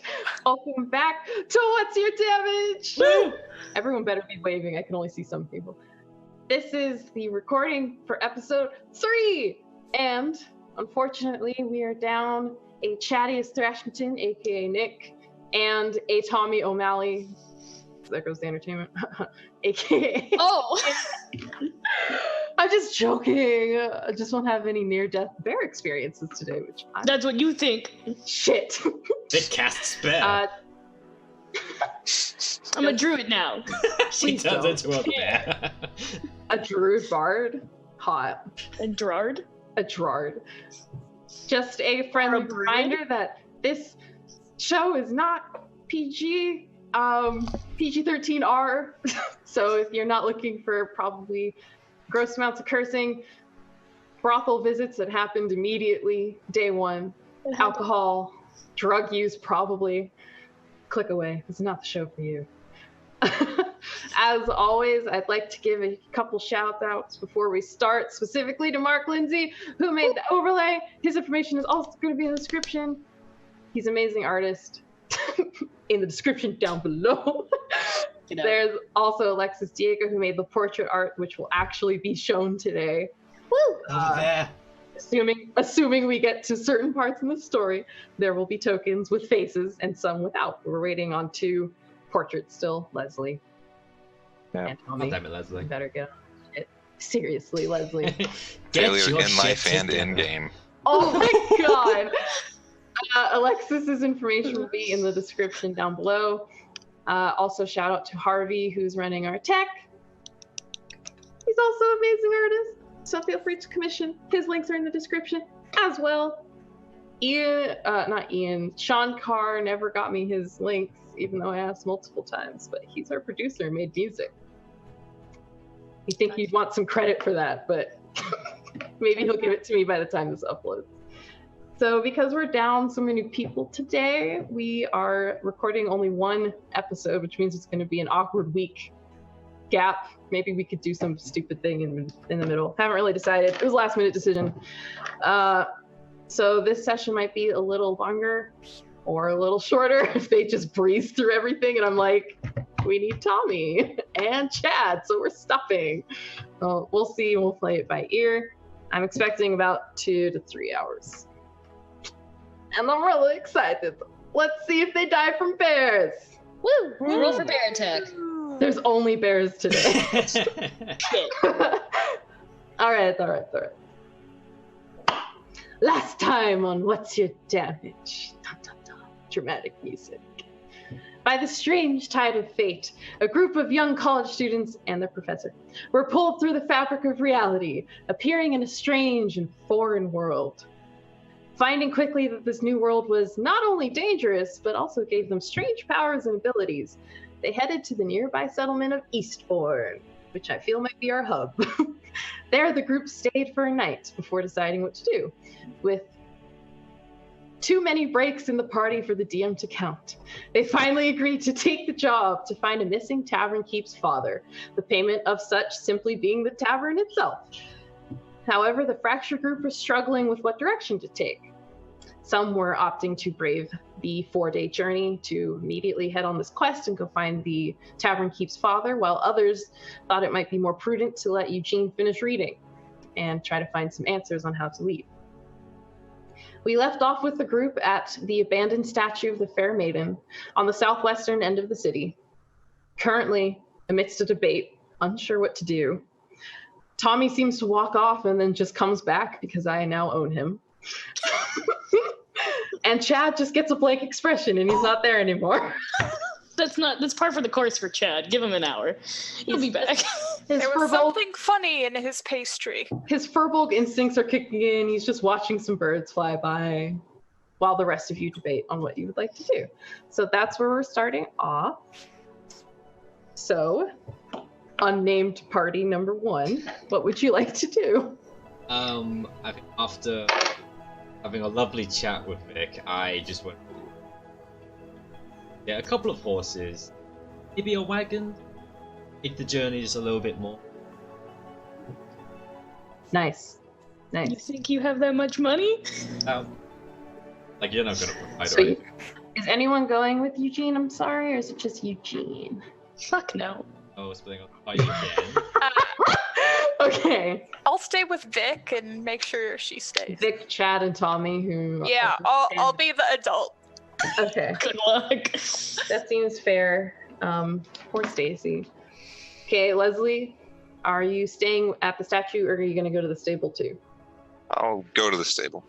right, welcome back to What's Your Damage? Woo! Everyone better be waving, I can only see some people. This is the recording for episode 3, and unfortunately we are down a Chaddius Thrashington, aka Nick, and a Tommy O'Malley. There goes the entertainment. aka. Oh! I'm just joking. I just won't have any near-death bear experiences today, which That's what you think. Shit. It casts bear. I'm a druid now. She turns into a bear. A druid bard. Hot. A Gerard? A Gerard. Just a friendly reminder that this show is not PG. PG-13R. So if you're not looking for probably gross amounts of cursing, brothel visits that happened immediately, day one, alcohol, drug use probably, click away. It's not the show for you. As always, I'd like to give a couple shout outs before we start, specifically to Mark Lindsay, who made the overlay. His information is also going to be in the description. He's an amazing artist. In the description down below. There's also Alexis Diego, who made the portrait art, which will actually be shown today. Woo! There. Assuming we get to certain parts in the story, there will be tokens with faces and some without. We're waiting on 2 portraits still. Leslie. Yeah. And Tommy. Damn it, Leslie. You better get on it. Seriously, Leslie. Failure in life and in game. Oh my god! Alexis's information will be in the description down below. Also, shout out to Harvey, who's running our tech. He's also an amazing artist, so feel free to commission. His links are in the description as well. Sean Carr never got me his links, even though I asked multiple times, but he's our producer and made music. You think he'd want some credit for that, but maybe he'll give it to me by the time this uploads. So because we're down so many people today, we are recording only 1 episode, which means it's going to be an awkward week gap. Maybe we could do some stupid thing in the middle. Haven't really decided. It was a last minute decision. So this session might be a little longer or a little shorter if they just breeze through everything and I'm like, we need Tommy and Chad, so we're stopping. Well, we'll see. We'll play it by ear. I'm expecting about 2 to 3 hours. And I'm really excited. Let's see if they die from bears. Woo! Roll for bear attack. There's only bears today. All right. Last time on What's Your Damage? Dun, dun, dun. Dramatic music. By the strange tide of fate, a group of young college students and their professor were pulled through the fabric of reality, appearing in a strange and foreign world. Finding quickly that this new world was not only dangerous, but also gave them strange powers and abilities, they headed to the nearby settlement of Eastbourne, which I feel might be our hub. There, the group stayed for a night before deciding what to do. With too many breaks in the party for the DM to count, they finally agreed to take the job to find a missing tavern keep's father, the payment of such simply being the tavern itself. However, the fracture group was struggling with what direction to take. Some were opting to brave the 4-day journey to immediately head on this quest and go find the tavern keep's father, while others thought it might be more prudent to let Eugene finish reading and try to find some answers on how to leave. We left off with the group at the abandoned statue of the Fair Maiden on the southwestern end of the city. Currently, amidst a debate, unsure what to do, Tommy seems to walk off and then just comes back because I now own him. And Chad just gets a blank expression and he's not there anymore. That's par for the course for Chad. Give him an hour. He'll be back. There was something funny in his pastry. His Furbolg instincts are kicking in. He's just watching some birds fly by while the rest of you debate on what you would like to do. So that's where we're starting off. So, unnamed party number 1, what would you like to do? I think after having a lovely chat with Vic, I just went, a couple of horses, maybe a wagon, take the journey just a little bit more. Nice. You think you have that much money? Like, you're not gonna provide so anything. Is anyone going with Eugene? I'm sorry, or is it just Eugene? Fuck no. Oh, splitting up the party again. Okay. I'll stay with Vic and make sure she stays. Vic, Chad, and Tommy, who... Yeah, I'll be the adult. Okay. Good luck. That seems fair. Poor Stacy. Okay, Leslie, are you staying at the statue, or are you going to go to the stable too? I'll go to the stable.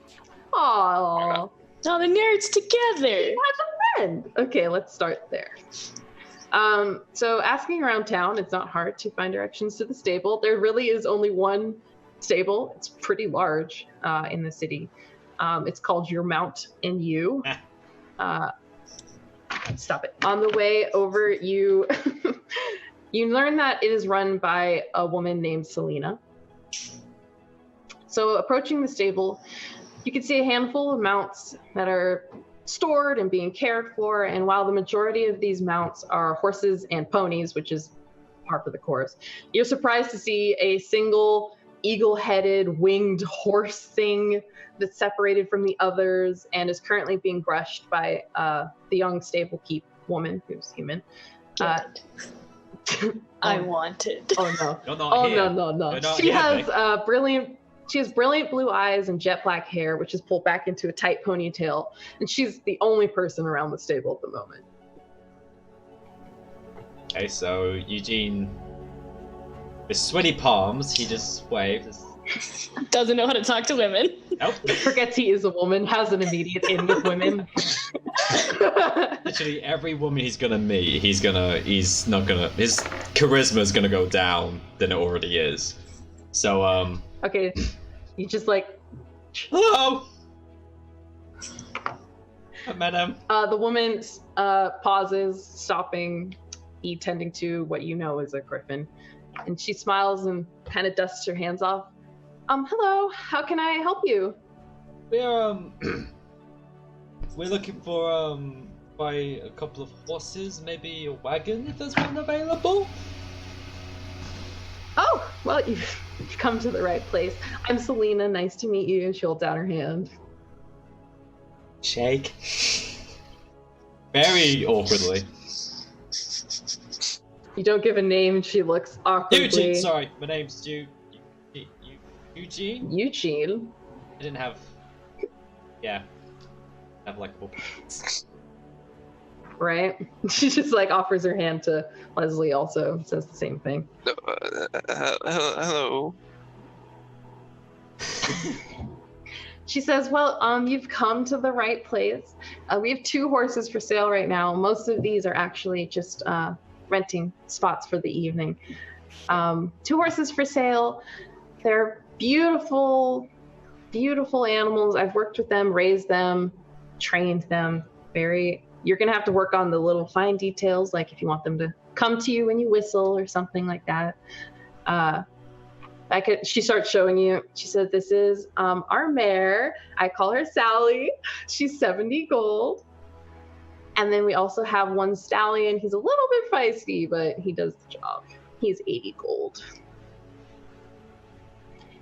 Aww. All the nerds together. He has a friend. Okay, let's start there. So asking around town, it's not hard to find directions to the stable. There really is only one stable. It's pretty large in the city. It's called Your Mount and You. Stop it. On the way over, you learn that it is run by a woman named Selena. So approaching the stable, you can see a handful of mounts that are stored and being cared for, and while the majority of these mounts are horses and ponies, which is par for the course, you're surprised to see a single eagle-headed winged horse thing that's separated from the others and is currently being brushed by the young stable keep woman who's human. I want it. Oh no! No. She has brilliant blue eyes and jet black hair, which is pulled back into a tight ponytail, and she's the only person around the stable at the moment. Okay, so Eugene, with sweaty palms, he just waves. Doesn't know how to talk to women. Nope. Forgets he is a woman, has an immediate in with women. Literally every woman he's gonna meet, his charisma's gonna go down than it already is. So, Okay, you just like... hello! I met him. The woman pauses, stopping, tending to what you know is a griffin. And she smiles and kind of dusts her hands off. Hello, how can I help you? We're looking for, buy a couple of horses, maybe a wagon if there's one available. Oh, well, you've come to the right place. I'm Selena, nice to meet you. She holds out her hand. Shake. Very awkwardly. You don't give a name, she looks awkwardly. Eugene, sorry, my name's Eugene? Eugene? I didn't have... Yeah. I have like 4 Right? She just like offers her hand to Leslie also, says the same thing. Hello. She says, well, you've come to the right place. We have 2 horses for sale right now. Most of these are actually just renting spots for the evening. 2 horses for sale. They're beautiful, beautiful animals. I've worked with them, raised them, trained them. You're going to have to work on the little fine details, like if you want them to come to you when you whistle or something like that. She starts showing you. She says, this is our mare. I call her Sally. She's 70 gold. And then we also have one stallion. He's a little bit feisty, but he does the job. He's 80 gold.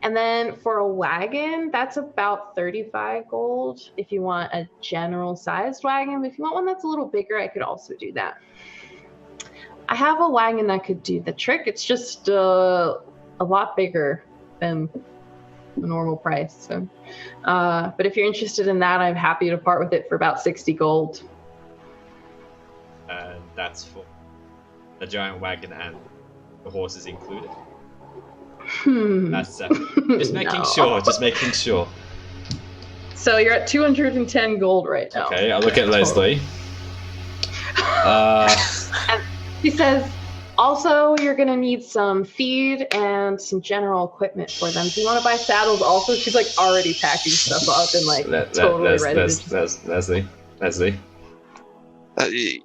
And then for a wagon, that's about 35 gold if you want a general sized wagon. But if you want one that's a little bigger, I could also do that. I have a wagon that could do the trick. It's just a lot bigger than the normal price. So, but if you're interested in that, I'm happy to part with it for about 60 gold. And that's for the giant wagon and the horses included. That's just making sure. Just making sure. So you're at 210 gold right now. Okay, I'll look at Leslie. And she says, also, you're gonna need some feed and some general equipment for them. Do you want to buy saddles? Also, she's like already packing stuff up and like totally ready. Leslie.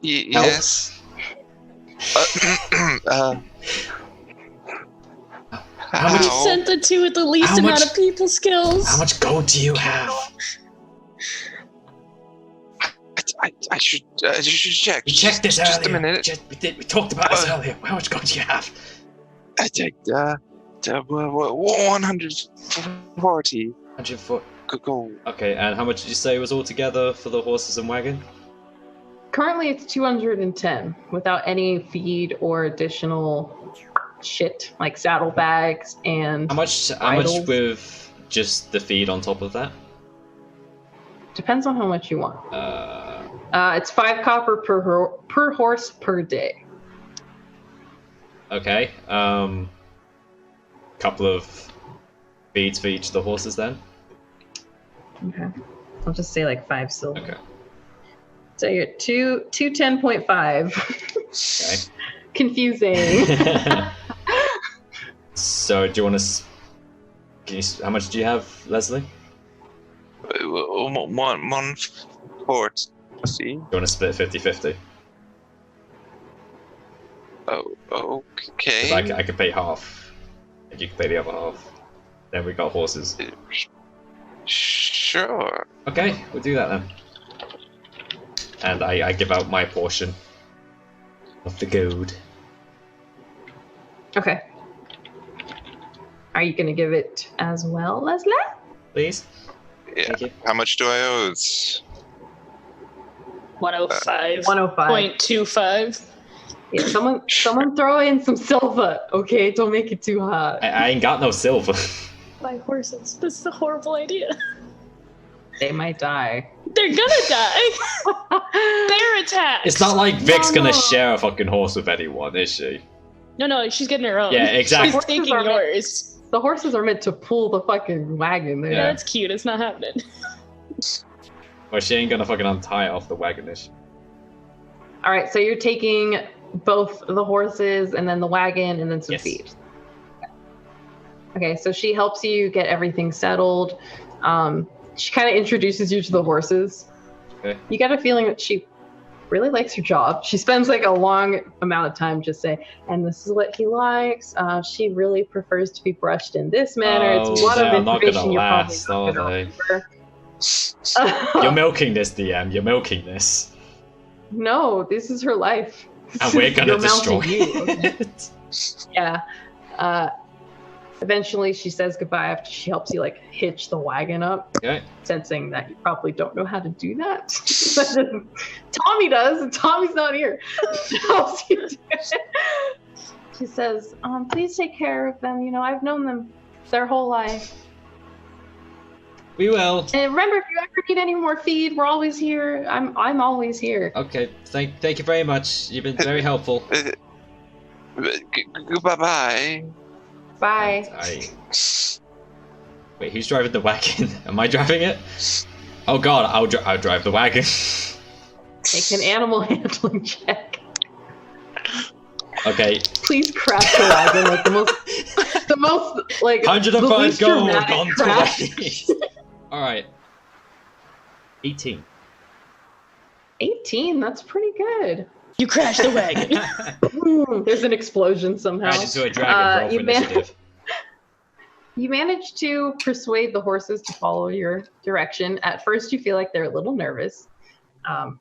Yes. How much? You sent the 2 with the least amount of people skills. How much gold do you have? I should check. We checked this just earlier. a minute. We talked about this earlier. How much gold do you have? I take 140. 140. Gold. Okay, and how much did you say was altogether for the horses and wagon? Currently, it's 210 without any feed or additional shit like saddlebags and. How much bridles. with just the feed on top of that? Depends on how much you want. It's 5 copper per horse per day. Okay. Couple of feeds for each of the horses then. Okay. I'll just say like 5 silver. Okay. So you're 210.5. Okay. Confusing. So do you want to? How much do you have, Leslie? 1/4. See? You want to split 50-50? Oh, okay. 'Cause I could pay half, and you can pay the other half. Then we got horses. Sure. Okay, we'll do that then. And I give out my portion of the gold. Okay. Are you gonna give it as well, Leslie? Please? Yeah. Thank you. How much do I owe? 105. 105. 0.25. Yeah, someone throw in some silver, okay? Don't make it too hard. I ain't got no silver. Buy horses. This is a horrible idea. They might die. They're gonna die. They're attacked. It's not like Vic's No, gonna no. share a fucking horse with anyone, is she? No, she's getting her own. Yeah, exactly. She's taking Horses are- yours. The horses are meant to pull the fucking wagon there. Yeah, Yeah. that's cute. It's not happening. Well, she ain't gonna fucking untie it off the wagon, is she? All right, so you're taking both the horses and then the wagon and then some Yes. feed. Okay, so she helps you get everything settled. She kind of introduces you to the horses. Okay. You get a feeling that she really likes her job. She spends like a long amount of time just saying, and this is what he likes. She really prefers to be brushed in this manner. It's a lot they're of not information gonna you're last, probably not are gonna they? remember. You're milking this, DM. You're milking this. No, this is her life. And we're gonna You're mounting destroy you, okay? it. Yeah. Eventually, she says goodbye after she helps you like hitch the wagon up, Okay. sensing that you probably don't know how to do that. Tommy does, and Tommy's not here. She helps you do it. She says, "Please take care of them. You know, I've known them their whole life. We will. And remember, if you ever need any more feed, we're always here. I'm always here." Okay. Thank you very much. You've been very helpful. Goodbye. Bye. Wait, who's driving the wagon? Am I driving it? Oh god, I'll drive the wagon. Make an animal handling check. Okay. Please crash the wagon like the most like 105 the least gold dramatic gone to crash. waste. Alright. 18. 18, that's pretty good. You crashed the wagon. There's an explosion somehow. Crash into a dragon, roll for initiative. You manage to persuade the horses to follow your direction. At first, you feel like they're a little nervous,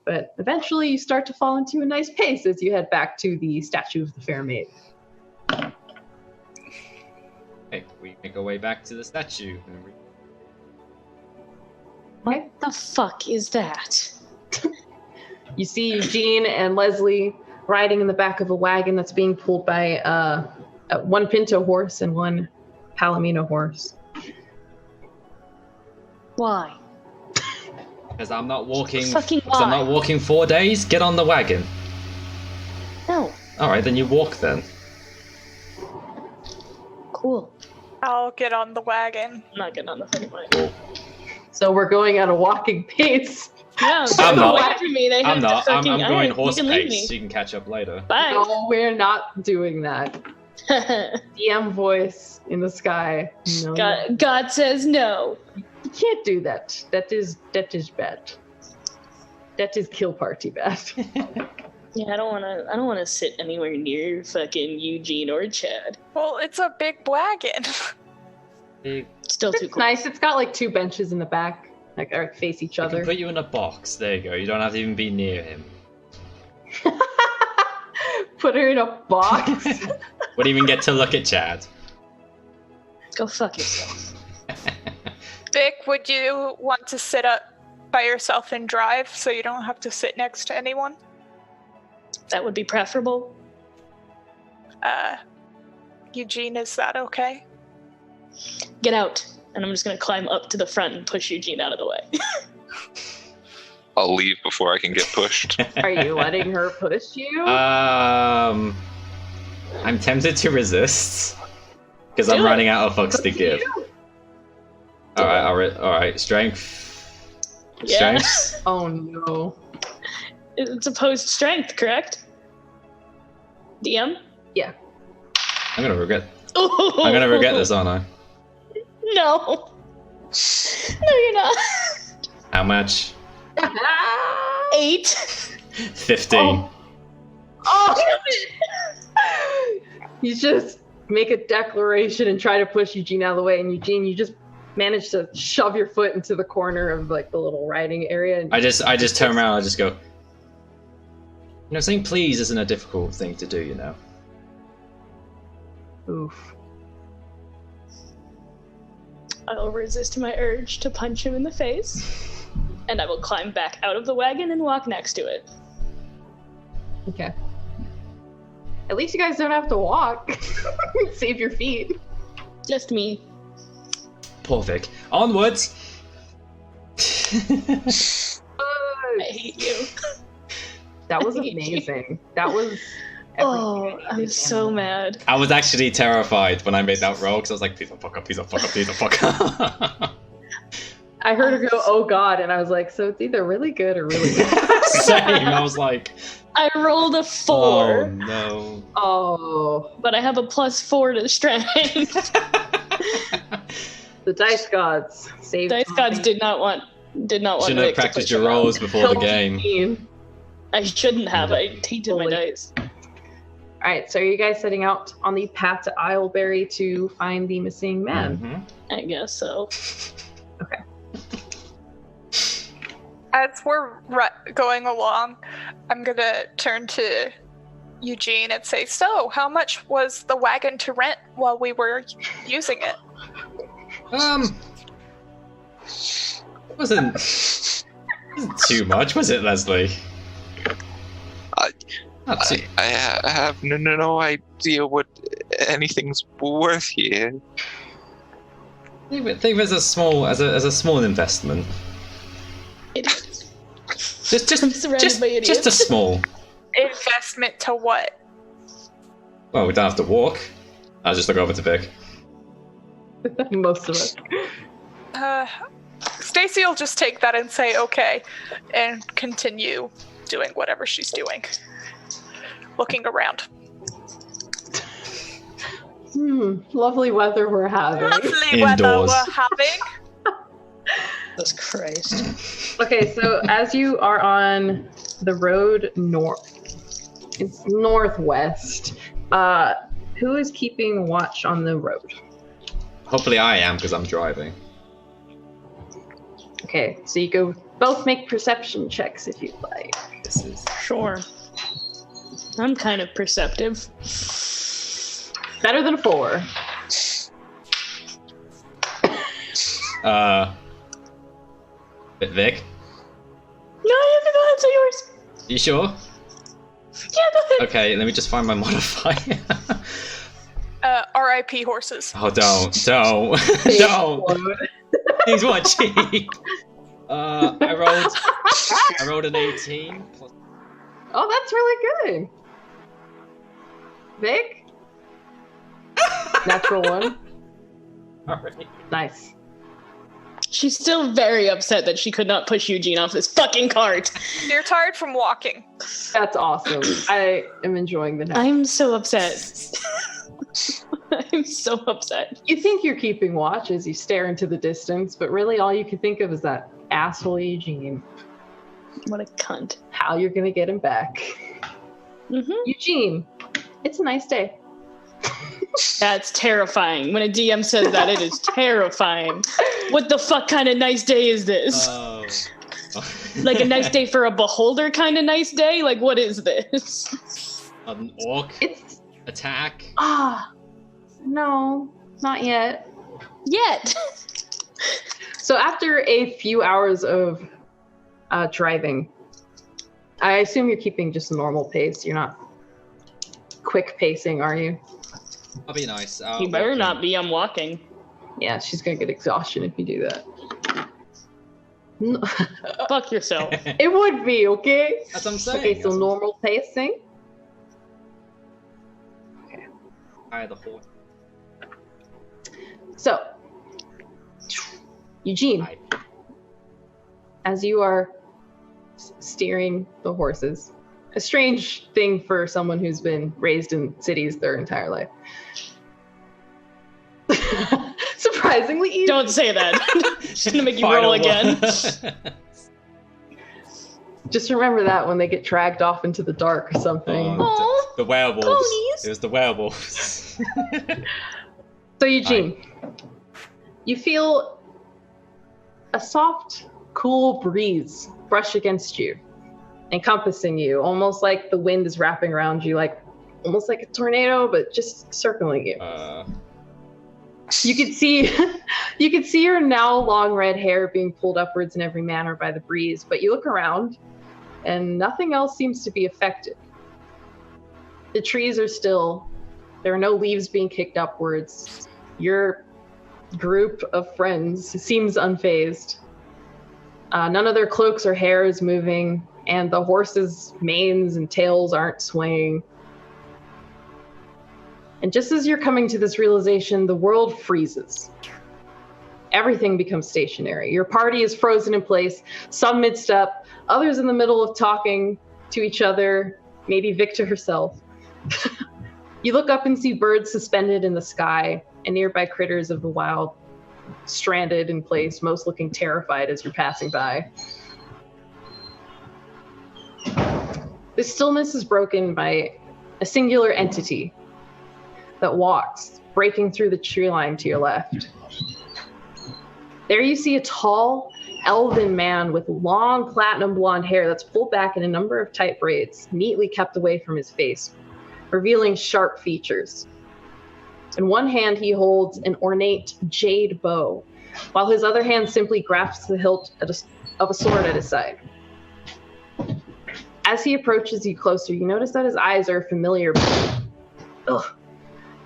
but eventually you start to fall into a nice pace as you head back to the statue of the fair maid. Okay, we make our way back to the statue. Okay. What the fuck is that? You see Eugene and Leslie riding in the back of a wagon that's being pulled by one pinto horse and one palomino horse. Why? Because I'm not walking. Fucking Because I'm why? not walking 4 days. Get on the wagon. No. All right, then you walk then. Cool. I'll get on the wagon. I'm not getting on the fucking wagon. So we're going at a walking pace. Yeah, I'm go not. away from me. They I'm have to not. I'm fucking- going alright, horse you can leave pace. So me. you can catch up later. Bye. No, we're not doing that. DM voice in the sky. No, God says no. you can't do that. That is bad. That is kill party bad. Yeah, I don't wanna sit anywhere near fucking Eugene or Chad. Well, it's a big wagon. Still too It's cool. nice. It's got like 2 benches in the back, like or face each I other. can put you in a box. There you go. You don't have to even be near him. Put her in a box. Wouldn't even get to look at Chad. Go fuck yourself. Vic, would you want to sit up by yourself and drive so you don't have to sit next to anyone? That would be preferable. Eugene, is that okay? Get out. And I'm just going to climb up to the front and push Eugene out of the way. I'll leave before I can get pushed. Are you letting her push you? I'm tempted to resist because I'm running out of fucks to give. All right. Strength. Yeah. Strength. Oh no. It's opposed strength, correct? DM? Yeah. I'm gonna regret. Ooh. I'm gonna regret this, aren't I? No. No, you're not. How much? 8. 15. Oh. You just make a declaration and try to push Eugene out of the way, and Eugene, you just manage to shove your foot into the corner of like the little riding area. And I just turn around. I just go. Saying please isn't a difficult thing to do, Oof. I will resist my urge to punch him in the face, and I will climb back out of the wagon and walk next to it. Okay. At least you guys don't have to walk. Save your feet. Just me. Poor Vic. Onwards. I hate you. That was I hate you. amazing. That was. Oh, I'm so mad. I was actually terrified when I made that roll because I was like, please don't fuck up, please don't fuck up, please don't fuck up. I heard her go, "Oh God," and I was like, "So it's either really good or really bad." Same. I was like, I rolled a 4, oh no. Oh, but I have a +4 to strength. the dice gods saved. Dice gods did not want Shouldn't have Vic to practiced push your him out. rolls before the game. I shouldn't have. I tainted my Holy- dice. All right, so are you guys setting out on the path to Islebury to find the missing man? Mhm. I guess so. As we're going along, I'm gonna turn to Eugene and say, "So, how much was the wagon to rent while we were using it?" Wasn't too much, was it, Leslie? Not too. I have no idea what anything's worth here. Think of it as a small investment. It is. Just I'm surrounded by idiots. just a small. Investment to what? Well, we don't have to walk. I'll just look over to Vic. Most of us. Stacy will just take that and say okay, and continue doing whatever she's doing. Looking around. Lovely weather we're having. Lovely weather Indoors. we're having. Jesus Christ. Okay, so as you are on the road it's northwest. Who is keeping watch on the road? Hopefully I am, because I'm driving. Okay, so you go both make perception checks if you'd like. This is... Sure. I'm kind of perceptive. Better than 4. Vic? No, you have to go ahead, say yours. You sure? Yeah, go ahead. Okay, let me just find my modifier. R.I.P. horses. Oh, don't. These weren't cheap. I rolled an 18. Plus... Oh, that's really good. Vic? Natural 1. Alright. Nice. She's still very upset that she could not push Eugene off this fucking cart. You're tired from walking. That's awesome. I am enjoying the night. I'm so upset. I'm so upset. You think you're keeping watch as you stare into the distance, but really all you can think of is that asshole Eugene. What a cunt. How you're gonna get him back. Mm-hmm. Eugene, it's a nice day. That's terrifying. When a DM says that, it is terrifying. What the fuck kind of nice day is this? Like a nice day for a beholder kind of nice day? Like, what is this? An orc It's attack. no, not yet. Yet. So after a few hours of driving. I assume you're keeping just normal pace. You're not quick pacing, are you? I'll be nice. You better not be. I'm walking. Yeah, she's gonna get exhaustion if you do that. No. Fuck yourself. It would be, okay? That's what I'm saying. Okay, so normal pacing. Okay. Higher the horse. So, Eugene, Hi. as you are steering the horses, a strange thing for someone who's been raised in cities their entire life. Surprisingly easy. Don't say that. She's gonna make you roll again. Just remember that when they get dragged off into the dark or something. Oh, the werewolves. ponies. It was the werewolves. So Eugene, you feel a soft, cool breeze brush against you, encompassing you, almost like the wind is wrapping around you, like almost like a tornado, but just circling you. You could see your now long red hair being pulled upwards in every manner by the breeze, but you look around and nothing else seems to be affected. The trees are still. There are no leaves being kicked upwards. Your group of friends seems unfazed. None of their cloaks or hair is moving, and the horses' manes and tails aren't swaying. And just as you're coming to this realization, the world freezes. Everything becomes stationary. Your party is frozen in place, some mixed up, others in the middle of talking to each other, maybe Victor herself. You look up and see birds suspended in the sky, and nearby critters of the wild stranded in place, most looking terrified as you're passing by. The stillness is broken by a singular entity that walks, breaking through the tree line to your left. There you see a tall, elven man with long platinum blonde hair that's pulled back in a number of tight braids, neatly kept away from his face, revealing sharp features. In one hand, he holds an ornate jade bow, while his other hand simply grasps the hilt of a sword at his side. As he approaches you closer, you notice that his eyes are familiar. Ugh.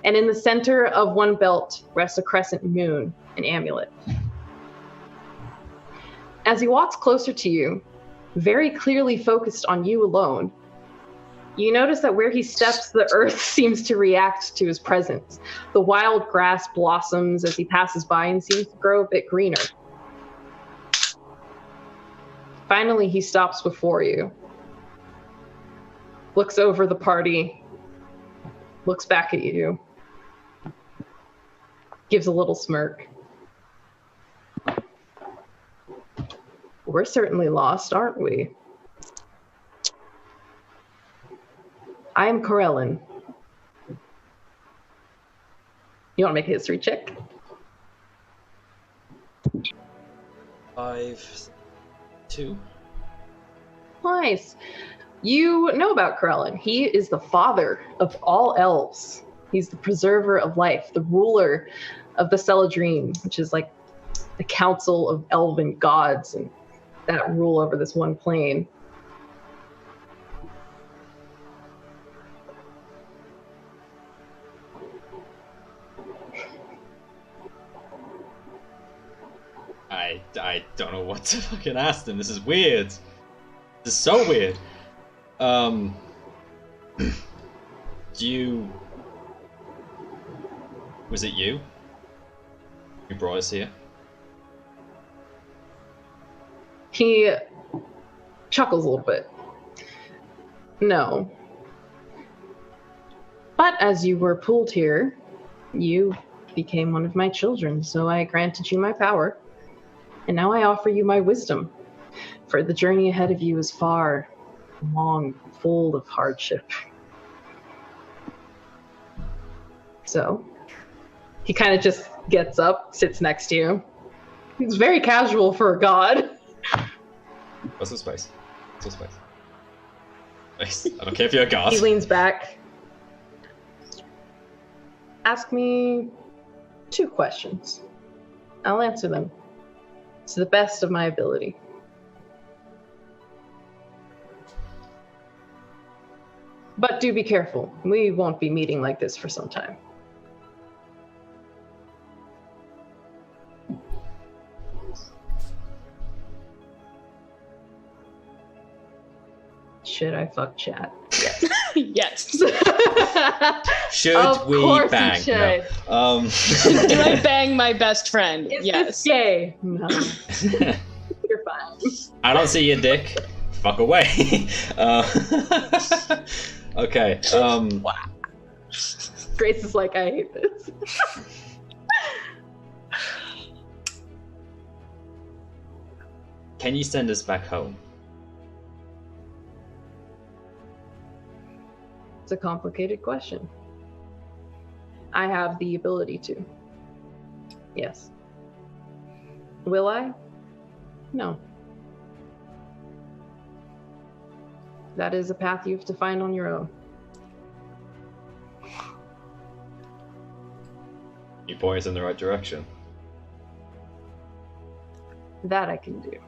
And in the center of one belt rests a crescent moon, an amulet. As he walks closer to you, very clearly focused on you alone, you notice that where he steps, the earth seems to react to his presence. The wild grass blossoms as he passes by and seems to grow a bit greener. Finally, he stops before you, looks over the party, looks back at you, gives a little smirk. We're certainly lost, aren't we? I am Corellin. You want to make a history check? 5, 2. Nice. You know about Corellin. He is the father of all elves. He's the preserver of life, the ruler of the Celadrine, which is like the council of elven gods and that rule over this one plane. I don't know what to fucking ask them. This is weird. This is so weird. Was it you who brought us here? He chuckles a little bit. No. But as you were pulled here, you became one of my children, so I granted you my power. And now I offer you my wisdom, for the journey ahead of you is far, long, full of hardship. So, he kind of just gets up, sits next to you. He's very casual for a god. What's the space? What's the space? I don't care if you're a god. He leans back. Ask me 2 questions. I'll answer them to the best of my ability. But do be careful. We won't be meeting like this for some time. Should I fuck chat? Yes. Should Of we course bang? you should. No. Do I bang my best friend? Is Yes. this gay? No. You're fine. I don't see your dick. Fuck away. Okay. Grace is like, I hate this. Can you send us back home? It's a complicated question. I have the ability to. Yes. Will I? No. That is a path you have to find on your own. You point us in the right direction. That I can do. It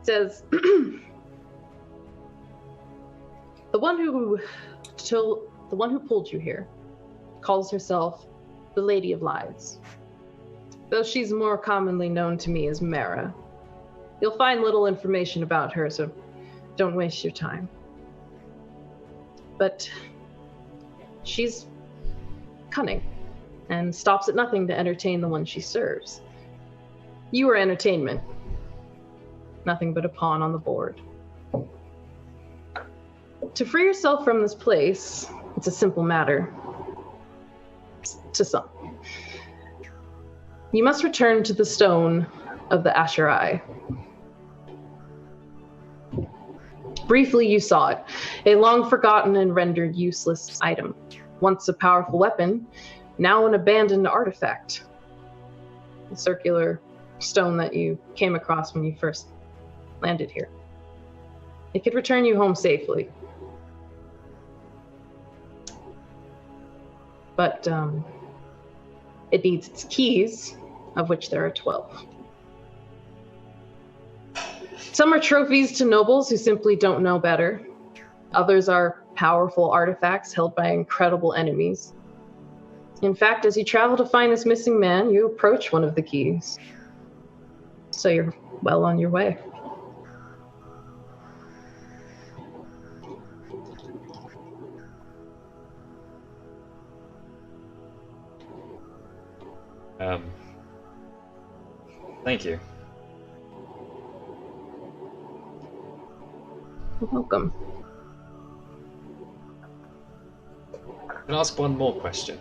says, the one who pulled you here calls herself the Lady of Lies. Though she's more commonly known to me as Mara. You'll find little information about her, so don't waste your time. But she's cunning and stops at nothing to entertain the one she serves. You are entertainment. Nothing but a pawn on the board. To free yourself from this place, it's a simple matter. To some. You must return to the stone of the Asherai. Briefly, you saw it. A long forgotten and rendered useless item. Once a powerful weapon, now an abandoned artifact. The circular stone that you came across when you first landed here. It could return you home safely. But it needs its keys, of which there are 12. Some are trophies to nobles who simply don't know better. Others are powerful artifacts held by incredible enemies. In fact, as you travel to find this missing man, you approach one of the keys. So you're well on your way. Thank you. You're welcome. Can I ask one more question?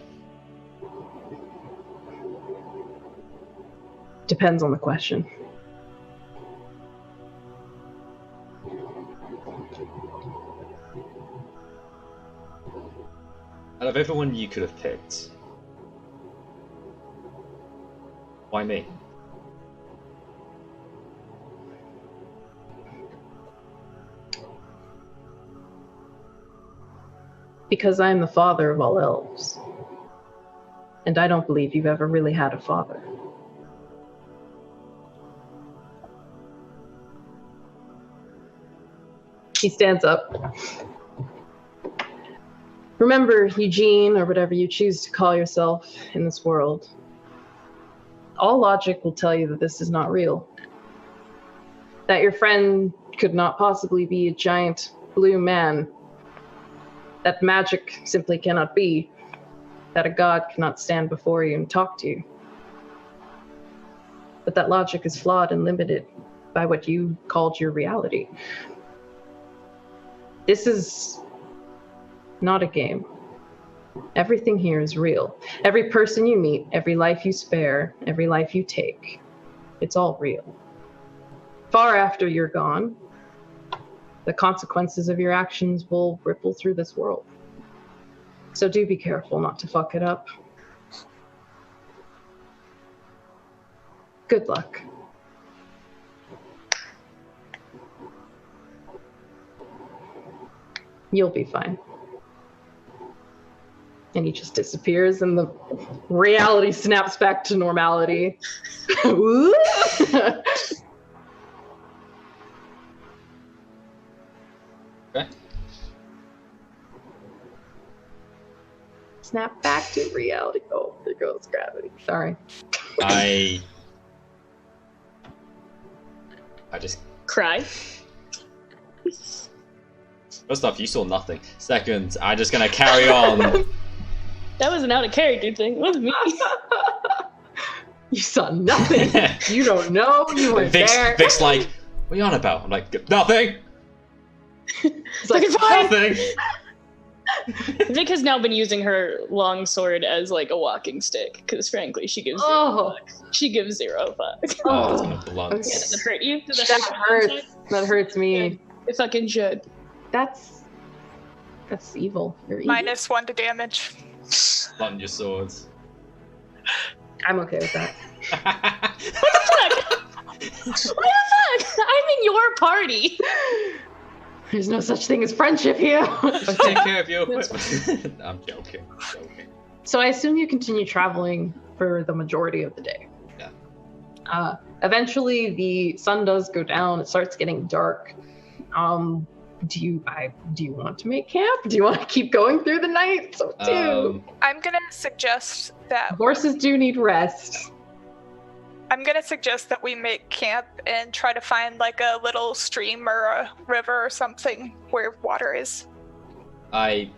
Depends on the question. Out of everyone you could have picked, why me? Because I'm the father of all elves. And I don't believe you've ever really had a father. He stands up. Remember, Eugene, or whatever you choose to call yourself in this world, all logic will tell you that this is not real. That your friend could not possibly be a giant blue man. That magic simply cannot be. That a god cannot stand before you and talk to you. But that logic is flawed and limited by what you called your reality. This is not a game. Everything here is real. Every person you meet, every life you spare, every life you take, it's all real. Far after you're gone, the consequences of your actions will ripple through this world. So do be careful not to fuck it up. Good luck. You'll be fine. And he just disappears and the reality snaps back to normality. Okay. Snap back to reality. Oh, there goes gravity. Sorry. I just Cry. first off, you saw nothing. Second, I'm just gonna carry on. That was an out of character thing. It was me. You saw nothing. You don't know. You weren't there. Vic's like, what are you on about? I'm like, nothing. It's like, Nothing. Vic has now been using her long sword as like a walking stick because frankly she gives zero fucks. She gives zero fucks. Oh, it's gonna blunt. Okay. Does it hurt you? Does it That hurt you? hurts. That hurts me. It fucking should. That's evil. You're evil. -1 to damage. Blunt your swords. I'm okay with that. What the fuck? I'm in your party. There's no such thing as friendship here. Take care of your equipment. I'm joking. So I assume you continue traveling for the majority of the day. Yeah. Eventually, the sun does go down. It starts getting dark. Do you want to make camp? Do you want to keep going through the night? So too. I'm gonna suggest that Horses do need rest. I'm gonna suggest that we make camp and try to find like a little stream or a river or something where water is. I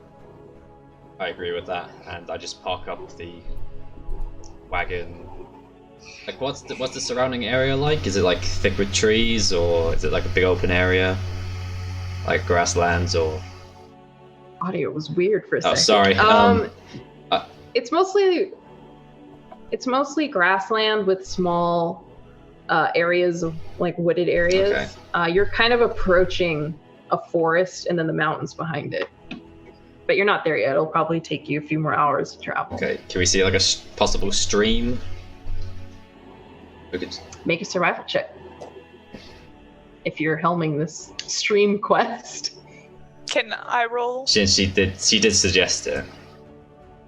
agree with that, and I just park up the wagon. Like, what's the surrounding area like? Is it like thick with trees, or is it like a big open area, like grasslands, or? Audio was weird for a second. Oh, sorry. It's mostly grassland with small areas of like wooded areas. Okay. You're kind of approaching a forest and then the mountains behind it. But you're not there yet. It'll probably take you a few more hours to travel. Okay, can we see like a possible stream? We could... Make a survival check. If you're helming this stream quest. Can I roll? Since she did suggest it.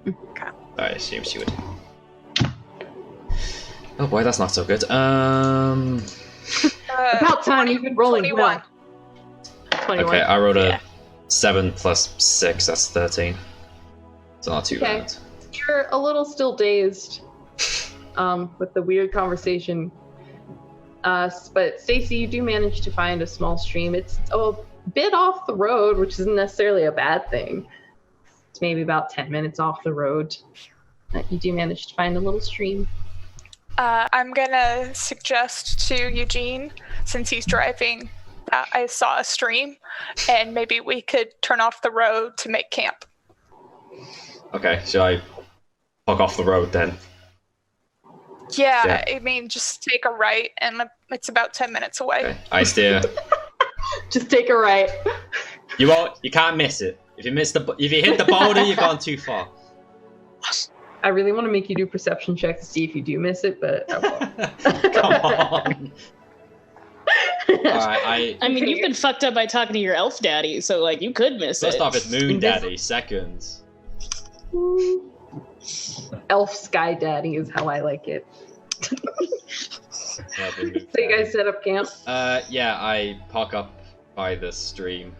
Okay. I assume she would. Oh boy, that's not so good. About time you've been rolling. 21. 21. Okay, I rolled a 7 plus 6, that's 13. So not too bad. You're a little still dazed with the weird conversation. But Stacy, you do manage to find a small stream. It's a bit off the road, which isn't necessarily a bad thing. It's maybe about 10 minutes off the road. You do manage to find a little stream. I'm gonna suggest to Eugene, since he's driving, I saw a stream, and maybe we could turn off the road to make camp. Okay, shall I fuck off the road then? Yeah, I mean, just take a right, and it's about 10 minutes away. Okay, I steer. Just take a right. You can't miss it. If you hit the boulder, you've gone too far. I really want to make you do perception check to see if you do miss it, but I won't. Come on. Alright, I mean, you've been fucked up by talking to your elf daddy, so like you could miss First it. off, it's Moon Daddy. Second. Elf Sky Daddy is how I like it. So you guys set up camp? Yeah, I park up by the stream.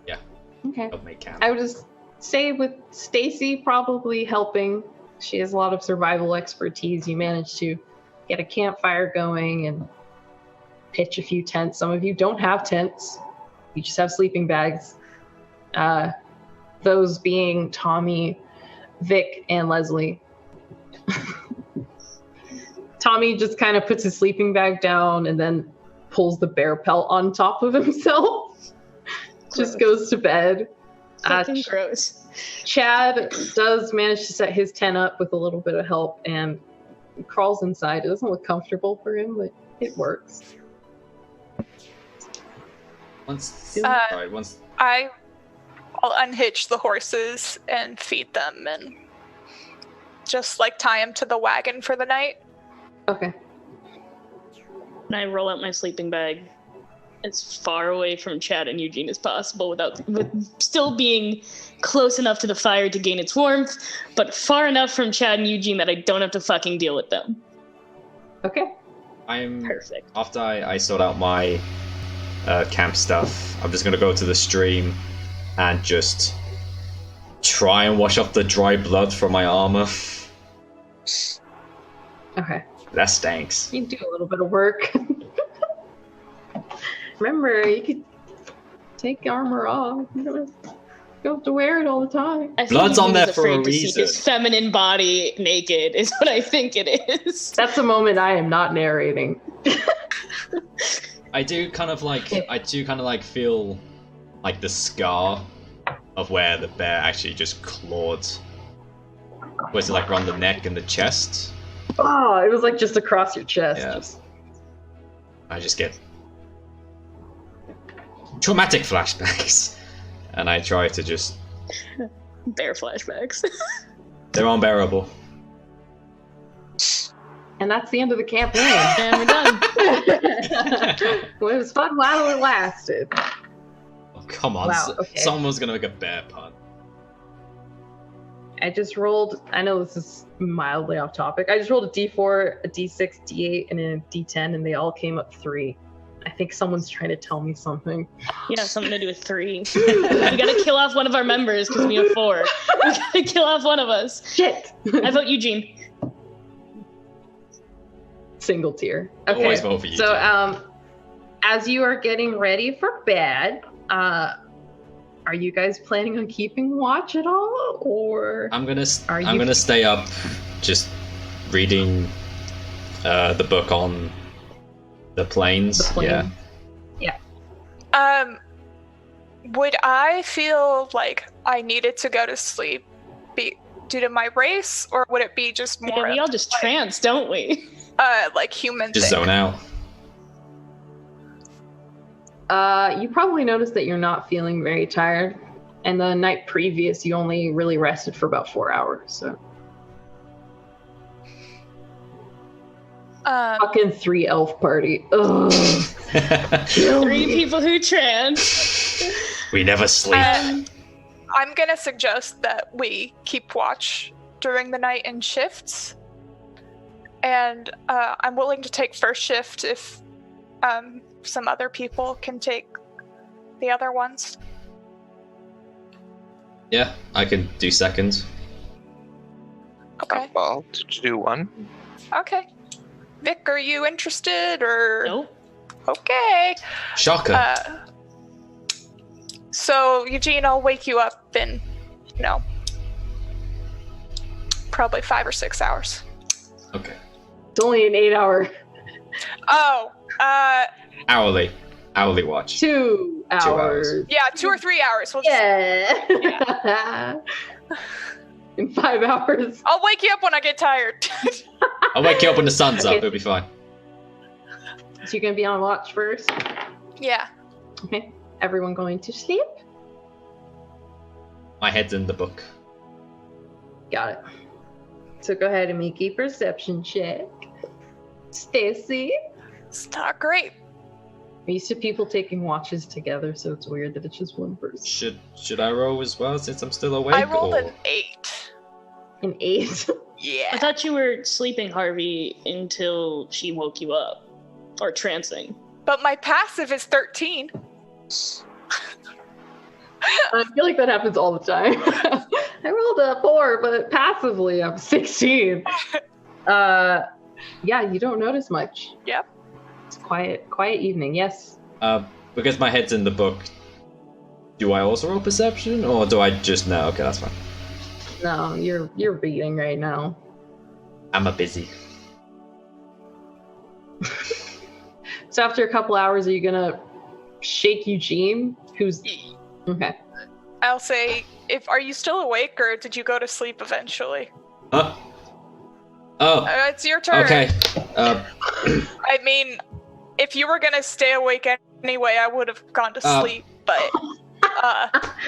Yeah. Okay. I'll make camp. I would just say with Stacy probably helping. She has a lot of survival expertise. You managed to get a campfire going and pitch a few tents. Some of you don't have tents. You just have sleeping bags. Those being Tommy, Vic, and Leslie. Tommy just kind of puts his sleeping bag down and then pulls the bear pelt on top of himself. Just goes to bed. Fucking gross. Chad does manage to set his tent up with a little bit of help and crawls inside. It doesn't look comfortable for him, but it works. I'll unhitch the horses and feed them and just like tie them to the wagon for the night. Okay. And I roll out my sleeping bag as far away from Chad and Eugene as possible with still being close enough to the fire to gain its warmth, but far enough from Chad and Eugene that I don't have to fucking deal with them. Okay. I'm perfect. After I sort out my camp stuff, I'm just gonna go to the stream and just try and wash off the dry blood from my armor. Okay. That stinks. You can do a little bit of work. Remember, you could take armor off. You don't have to wear it all the time. I think Blood's on Eugene's there for a afraid to see reason. his feminine body naked is what I think it is. That's a moment I am not narrating. I do kind of like feel like the scar of where the bear actually just clawed. Was it like around the neck and the chest? Oh, it was like just across your chest. Yeah. I just get traumatic flashbacks, and I try to just. Bear flashbacks. They're unbearable. And that's the end of the campaign. And we're done. Well, it was fun while it lasted. Oh, come on, Wow, okay. someone was gonna make a bear pun. I just rolled, I know this is mildly off topic. I just rolled a d4, a d6, d8, and a d10, and they all came up 3. I think someone's trying to tell me something. Yeah, something to do with 3. We gotta kill off one of our members because we have 4. We gotta kill off one of us. Shit! I vote Eugene. Single tier. Okay. Always vote for you. So, as you are getting ready for bed, are you guys planning on keeping watch at all, or I'm gonna stay up, just reading the book on the plains. The plane. Yeah. Would I feel like I needed to go to sleep due to my race, or would it be just more? Yeah, we all just trance, don't we? Like human. Just thing? zone out. You probably noticed that you're not feeling very tired, and the night previous you only really rested for about 4 hours. So fucking 3 elf party. Ugh. 3 people who trance. We never sleep. I'm gonna suggest that we keep watch during the night in shifts, and I'm willing to take first shift if some other people can take the other ones. Yeah, I can do second. Okay. I'll do one. Okay. Vic, are you interested or? Nope. Okay. Shocker. So Eugene, I'll wake you up in, probably 5 or 6 hours. Okay. It's only an 8-hour. Oh, Hourly watch. 2 hours. yeah, 2 or 3 hours. We'll just, Yeah. In 5 hours. I'll wake you up when I get tired. I'll wake you up when the sun's Okay. up. It'll be fine. So you're gonna be on watch first. Yeah. Okay. Everyone going to sleep? My head's in the book. Got it. So go ahead and make a perception check. Stacy. It's not great. I'm used to people taking watches together, so it's weird that it's just one person. Should I roll as well since I'm still awake? I rolled or? an 8. An 8. I Yeah. thought you were sleeping, Harvey, until she woke you up. Or trancing. But my passive is 13. I feel like that happens all the time. I rolled a 4, but passively I'm 16. Yeah, you don't notice much. Yep. It's quiet evening. Yes. Because my head's in the book, do I also roll perception, or do I just no? Okay, that's fine. No, you're reading right now. I'm a busy. So after a couple hours, are you gonna shake Eugene? Who's okay? I'll say, are you still awake or did you go to sleep eventually? Oh. It's your turn. Okay. I mean, if you were gonna stay awake anyway, I would have gone to sleep, but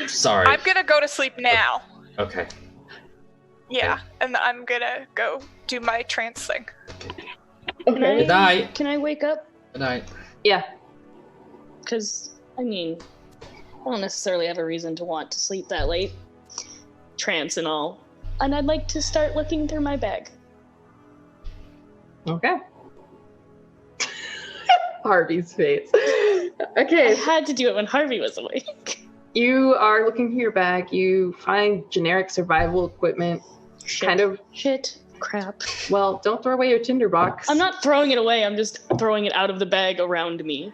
Sorry. I'm gonna go to sleep now. Okay. Yeah, and I'm gonna go do my trance thing. Okay. Good night. Can I wake up? Good night. Yeah. Because, I mean, I don't necessarily have a reason to want to sleep that late. Trance and all. And I'd like to start looking through my bag. Okay. Harvey's face. I Okay. had to do it when Harvey was awake. You are looking through your bag. You find generic survival equipment. Shit. Crap. Well, don't throw away your tinderbox. I'm not throwing it away. I'm just throwing it out of the bag around me.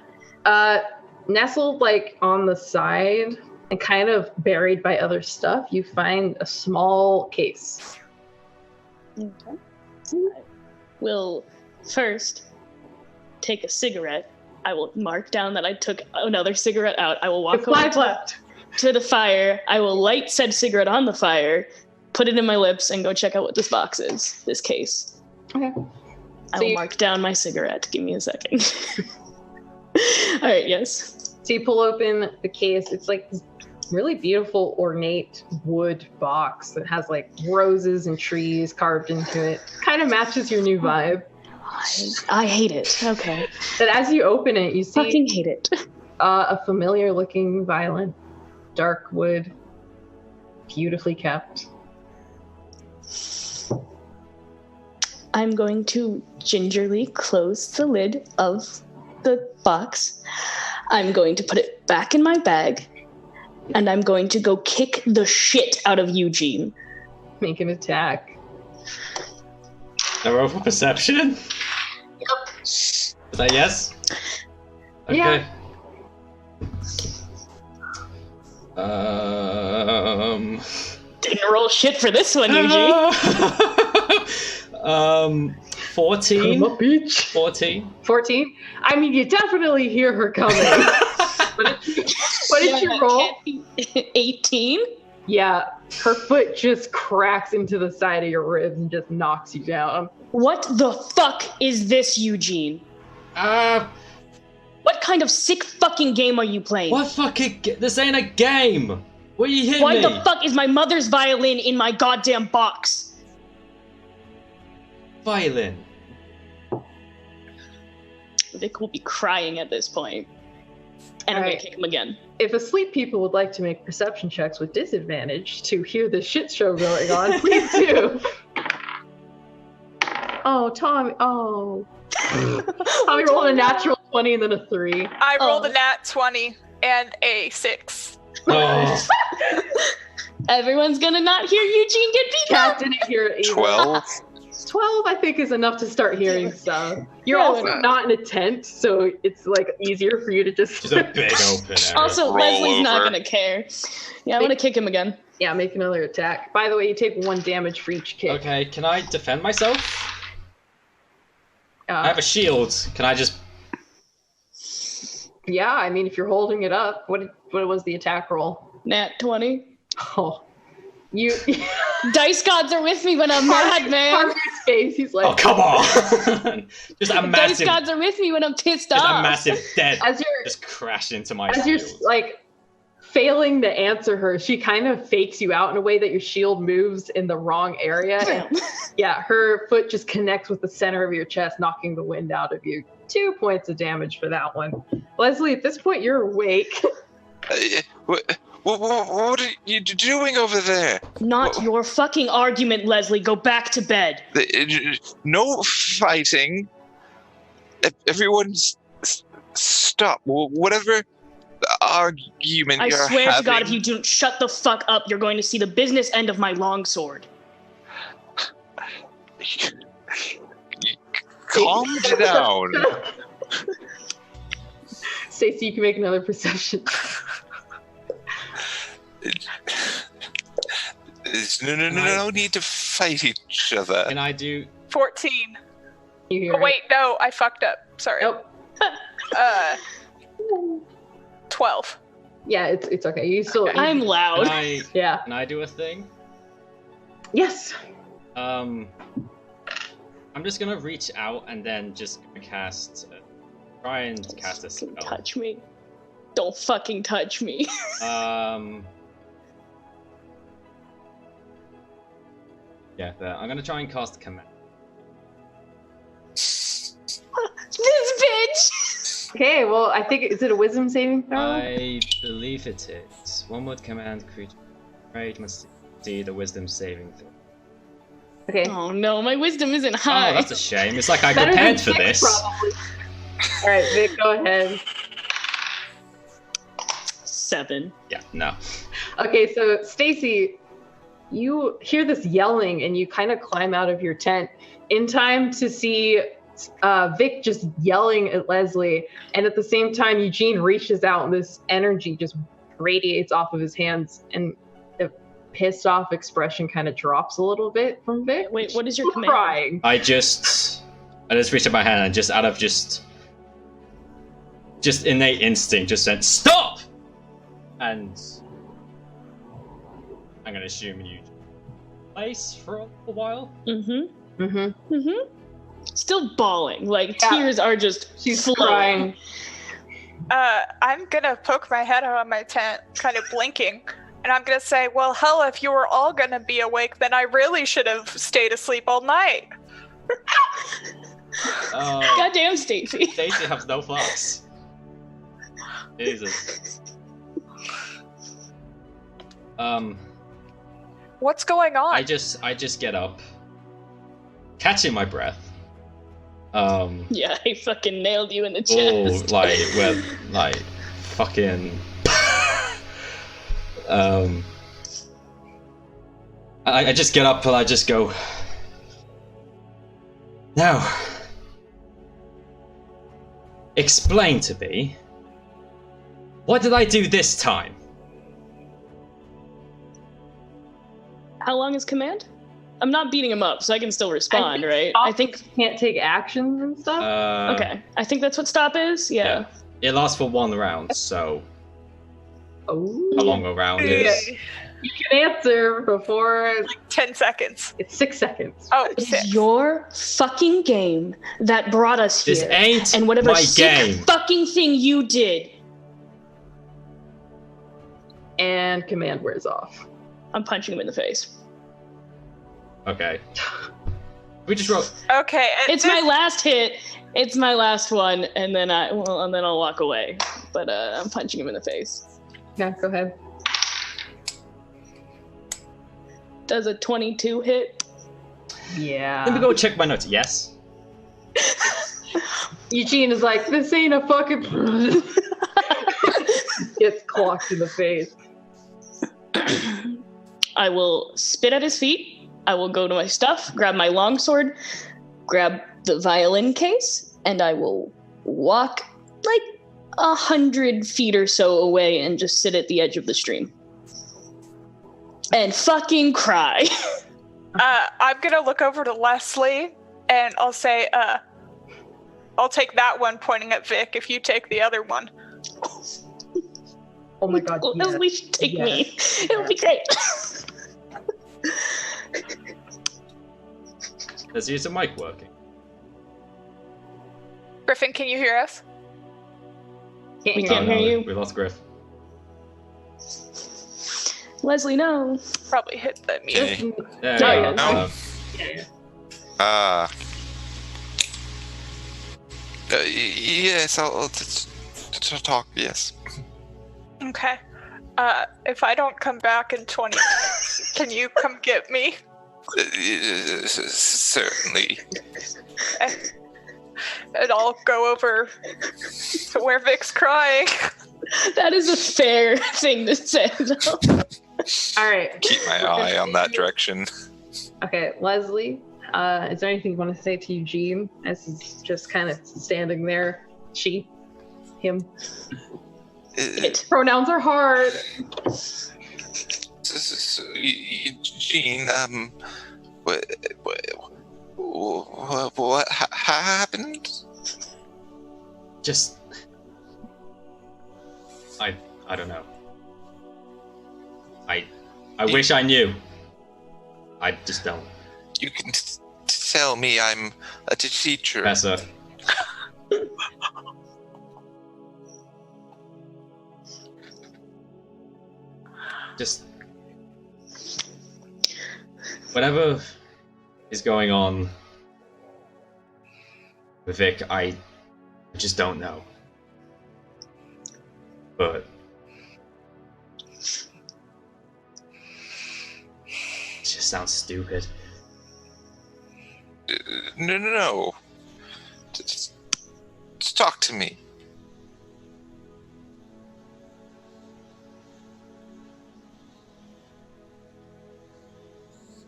Nestled like on the side and kind of buried by other stuff, you find a small case. Okay. I will first take a cigarette. I will mark down that I took another cigarette out. I will walk over to the fire. I will light said cigarette on the fire, put it in my lips, and go check out what this box is, this case. Okay. I will mark down my cigarette. Give me a second. All right, yes. So you pull open the case. It's like this really beautiful, ornate wood box that has like roses and trees carved into it. Kind of matches your new vibe. I hate it. Okay. But as you open it, you see fucking hate it. A familiar-looking violin, dark wood, beautifully kept. I'm going to gingerly close the lid of the box. I'm going to put it back in my bag, and I'm going to go kick the shit out of Eugene. Make an attack. A roll for perception? Yep. Is that yes? Okay. Yeah. Didn't roll shit for this one, Eugene. 14. Come up, bitch. 14. 14? I mean, you definitely hear her coming. What did you roll? 18? Yeah, her foot just cracks into the side of your ribs and just knocks you down. What the fuck is this, Eugene? What kind of sick fucking game are you playing? What fucking... This ain't a game! What are you hitting Why me? the fuck is my mother's violin in my goddamn box? Violin. Vic will be crying at this point. And I'm gonna kick him again. If asleep people would like to make perception checks with disadvantage to hear the shit show going on, please do. Oh, Tommy. Oh. Tommy rolled a natural 20 and then a 3. I rolled a nat 20 and a 6. Oh. Everyone's gonna not hear Eugene get beat Cat up. didn't hear it either. 12? 12, I think, is enough to start hearing stuff. You're also not in a tent, so it's like easier for you to just Just a big open area. Also, Roll Leslie's not over. gonna care. Yeah, I'm gonna kick him again. Yeah, make another attack. By the way, you take 1 damage for each kick. Okay, can I defend myself? I have a shield. Can I just... Yeah, I mean, if you're holding it up, what was the attack roll? Nat 20. Oh, you. Dice gods are with me when I'm mad, man. Harvey's face. He's like, Oh, come on! Just a Dice massive... gods are with me when I'm pissed Just off. a massive dead... as you're Just crashed into my as you're shield. like failing to answer her, she kind of fakes you out in a way that your shield moves in the wrong area. And, yeah, her foot just connects with the center of your chest, knocking the wind out of you. 2 points of damage for that one. Leslie, at this point, you're awake. What are you doing over there? Not your fucking argument, Leslie. Go back to bed. No fighting. Everyone, stop. Whatever argument I you're swear having. to God, if you don't shut the fuck up, you're going to see the business end of my longsword. Calm down. Stacey, you can make another perception. There's no need to fight each other. Can I do... 14. You hear Oh, wait, no, I fucked up. Sorry. Nope. 12. Yeah, it's okay. You still. Okay. I'm loud. Yeah. Can I do a thing? Yes. I'm just gonna reach out and then just cast... try and cast a spell. Don't touch me. Don't fucking touch me. Yeah, there. I'm gonna try and cast command. This bitch! Okay. Well, I think is it a wisdom saving throw? I believe it is. One word command creature. Right, must see the wisdom saving throw. Okay. Oh no, my wisdom isn't Oh, high. that's a shame. It's like I Better prepared than for 6, this. probably. All right, Vic, go ahead. 7. Yeah, no. Okay, so Stacy, you hear this yelling and you kind of climb out of your tent in time to see Vic just yelling at Leslie, and at the same time Eugene reaches out and this energy just radiates off of his hands, and the pissed off expression kind of drops a little bit from Vic. Wait, what is your command? Crying. I just reached out my hand and just out of just innate instinct just said stop, and I'm gonna assume you place for a while. Still bawling, like tears are just She's flowing. crying. I'm gonna poke my head out of my tent, kind of blinking, and I'm gonna say, well, hell, if you were all gonna be awake, then I really should have stayed asleep all night. Goddamn, Stacy. Stacy has no fucks. Jesus. What's going on? I just get up, catching my breath. Yeah, I fucking nailed you in the Oh, chest. fucking. I just get up and I just go. Now, explain to me. What did I do this time? How long is command? I'm not beating him up, so I can still respond, right? Stop I think. Can't take actions and stuff. Okay, I think that's what stop is. Yeah. It lasts for 1 round, so Oh. how long a round is? You can answer before 10 seconds. it's 6 seconds. Oh, It's 6. your fucking game that brought us here. This ain't and whatever my sick game. fucking thing you did. And command wears off. I'm punching him in the face. Okay. We just wrote. Okay. It's my last hit. It's my last one, and then I'll walk away. But I'm punching him in the face. Yeah, go ahead. Does a 22 hit? Yeah. Let me go check my notes. Yes. Eugene is like, this ain't a fucking. Gets clocked in the face. I will spit at his feet. I will go to my stuff, grab my longsword, grab the violin case, and I will walk like 100 feet or so away and just sit at the edge of the stream. And fucking cry. I'm gonna look over to Leslie, and I'll say, I'll take that one, pointing at Vic, if you take the other one. Oh my god. Yes. Leslie should take Yes. me. It'll be great. Let's use the mic working. Griffin, can you hear us? Can't We hear can't you. hear you. We lost Griff. Leslie, no. Probably hit the mute. Okay. There Yeah, we yeah. go. Yes, I'll talk, yes. Okay. If I don't come back in 20 minutes, can you come get me? Certainly. And I'll go over to where Vic's crying. That is a fair thing to say, though. All right. Keep my eye on that direction. Okay, Leslie, is there anything you want to say to Eugene as he's just kind of standing there? She, him. Pronouns are hard. Eugene, what happened? Just. I don't know. I wish I knew. I just don't. You can tell me I'm a teacher. Professor. Just whatever is going on with Vic, I just don't know. But it just sounds stupid. No. Just talk to me.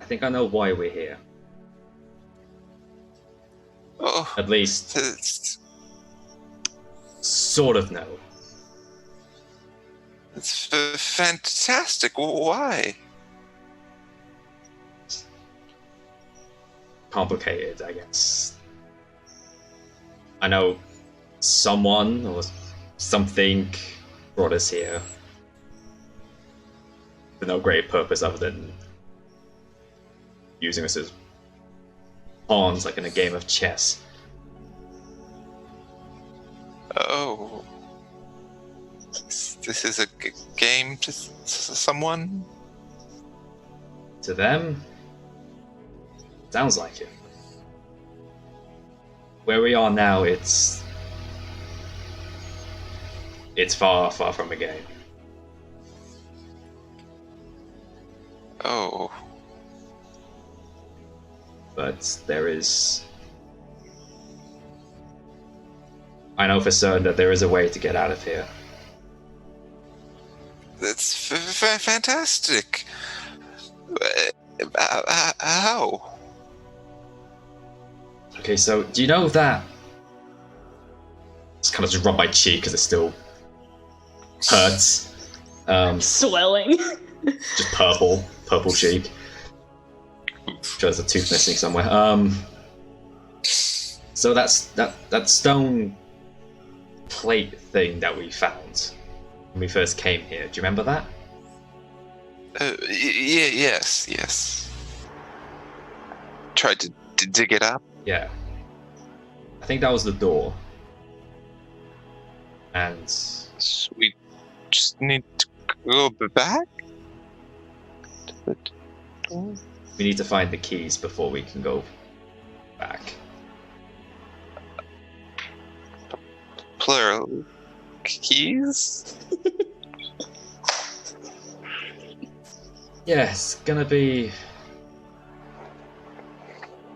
I think I know why we're here. Oh, At least, it's sort of know. fantastic. Why? Complicated, I guess. I know someone or something brought us here for no great purpose other than using us as pawns like in a game of chess. Oh. This is a game to someone? To them, sounds like it. Where we are now, it's far, far from a game. Oh. But there is... I know for certain that there is a way to get out of here. That's fantastic. How? Okay, so do you know that... Just kind of just rub my cheek because it still hurts. Swelling. Just purple cheek. Sure, there's a tooth missing somewhere. So that stone plate thing that we found when we first came here. Do you remember that? Yes. Tried to dig it up. Yeah. I think that was the door. And So we just need to go back to the door. we need to find the keys before we can go back. Plural keys. Yeah, it's gonna be...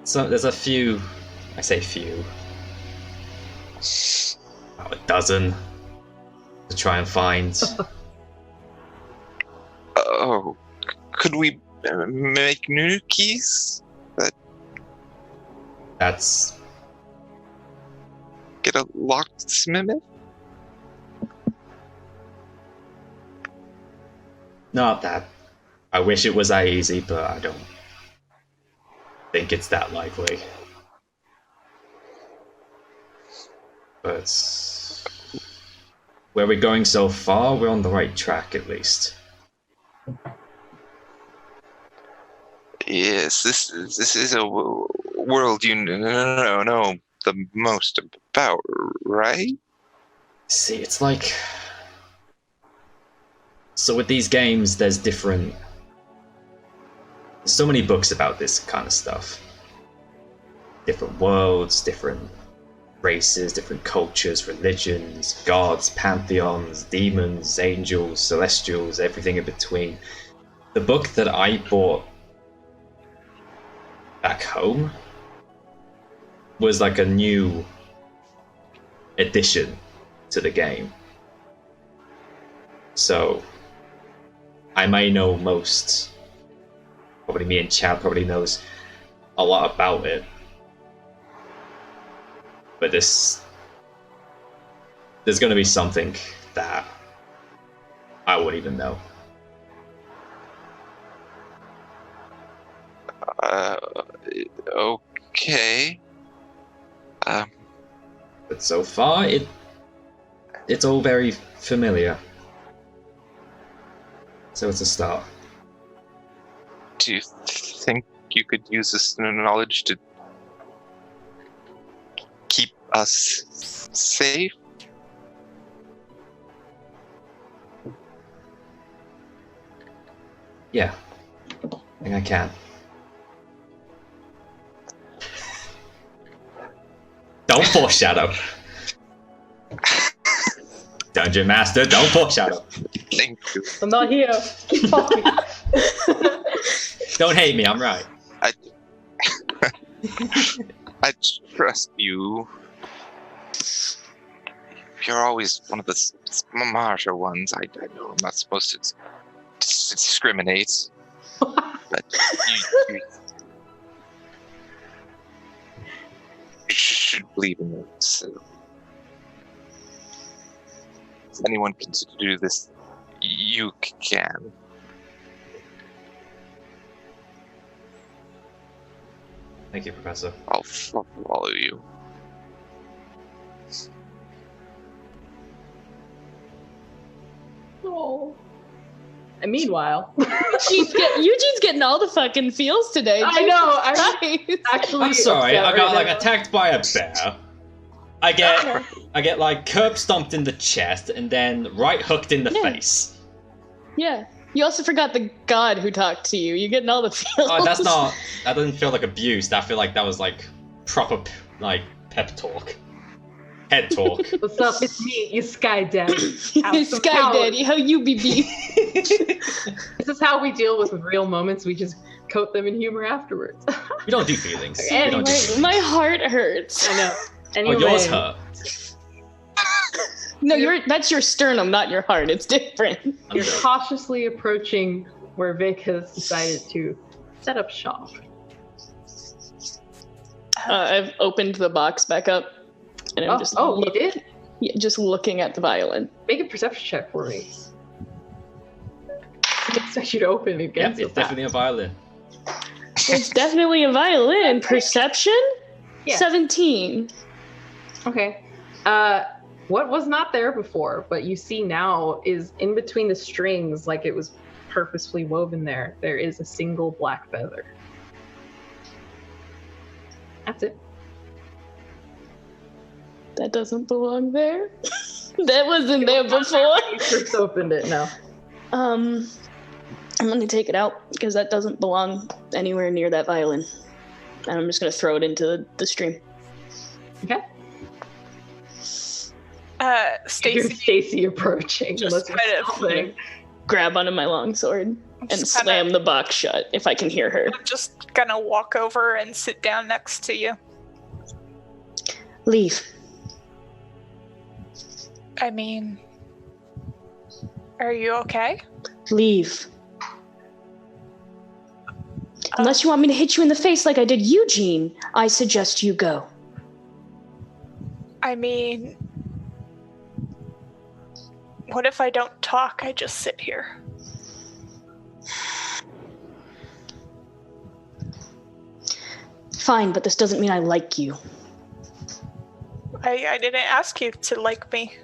So there's a few... I say few... About a dozen to try and find. Oh, could we make new keys? That's... Get a locksmith? Not that. I wish it was that easy, but I don't think it's that likely. But where we're going so far, we're on the right track at least. Yes, this is a world you know the most about, right? See, it's like... So with these games, there's different... There's so many books about this kind of stuff. Different worlds, different races, different cultures, religions, gods, pantheons, demons, angels, celestials, everything in between. The book that I bought back home was like a new addition to the game. So I may know most, probably me and Chad probably knows a lot about it. But there's going to be something that I wouldn't even know. Okay. But so far, it's all very familiar. So it's a start. Do you think you could use this knowledge to keep us safe? Yeah, I think I can. Don't foreshadow. Dungeon Master, don't foreshadow. Thank you. I'm not here. Keep talking. Don't hate me, I'm right. I trust you. You're always one of the smarter ones. I know I'm not supposed to discriminate. But you should believe in it. So, if anyone can do this, you can. Thank you, Professor. I'll follow you. Oh. And meanwhile, Eugene's getting all the fucking feels today. I know. I'm sorry. I got like attacked by a bear. I get like curb stomped in the chest and then right hooked in the face. Yeah. You also forgot the god who talked to you. You're getting all the feels. Oh, that doesn't feel like abuse. I feel like that was like proper like pep talk. Head talk. What's up? It's me, you Sky Daddy. Sky Daddy, how you be? This is how we deal with real moments. We just coat them in humor afterwards. We don't do feelings. Anyway, we don't do feelings. My heart hurts. I know. Anyway. Oh, yours hurt. No, that's your sternum, not your heart. It's different. You're cautiously approaching where Vic has decided to set up shop. I've opened the box back up, and I'm just you did? Yeah, just looking at the violin. Make a perception check for me. I expect you to open it again. Yep, it's definitely a violin. It's definitely a violin. Perception? Yeah. 17. Okay. What was not there before, but you see now, is in between the strings, like it was purposefully woven there, there is a single black feather. That's it. That doesn't belong there. That wasn't there before. You first opened it, no. I'm gonna take it out because that doesn't belong anywhere near that violin. And I'm just gonna throw it into the stream. Okay. Stacy approaching. just kind of grab onto my longsword and slam the box shut if I can hear her. I'm just gonna walk over and sit down next to you. Leave. I mean, are you okay? Leave. Unless you want me to hit you in the face like I did Eugene, I suggest you go. I mean, what if I don't talk? I just sit here. Fine, but this doesn't mean I like you. I didn't ask you to like me.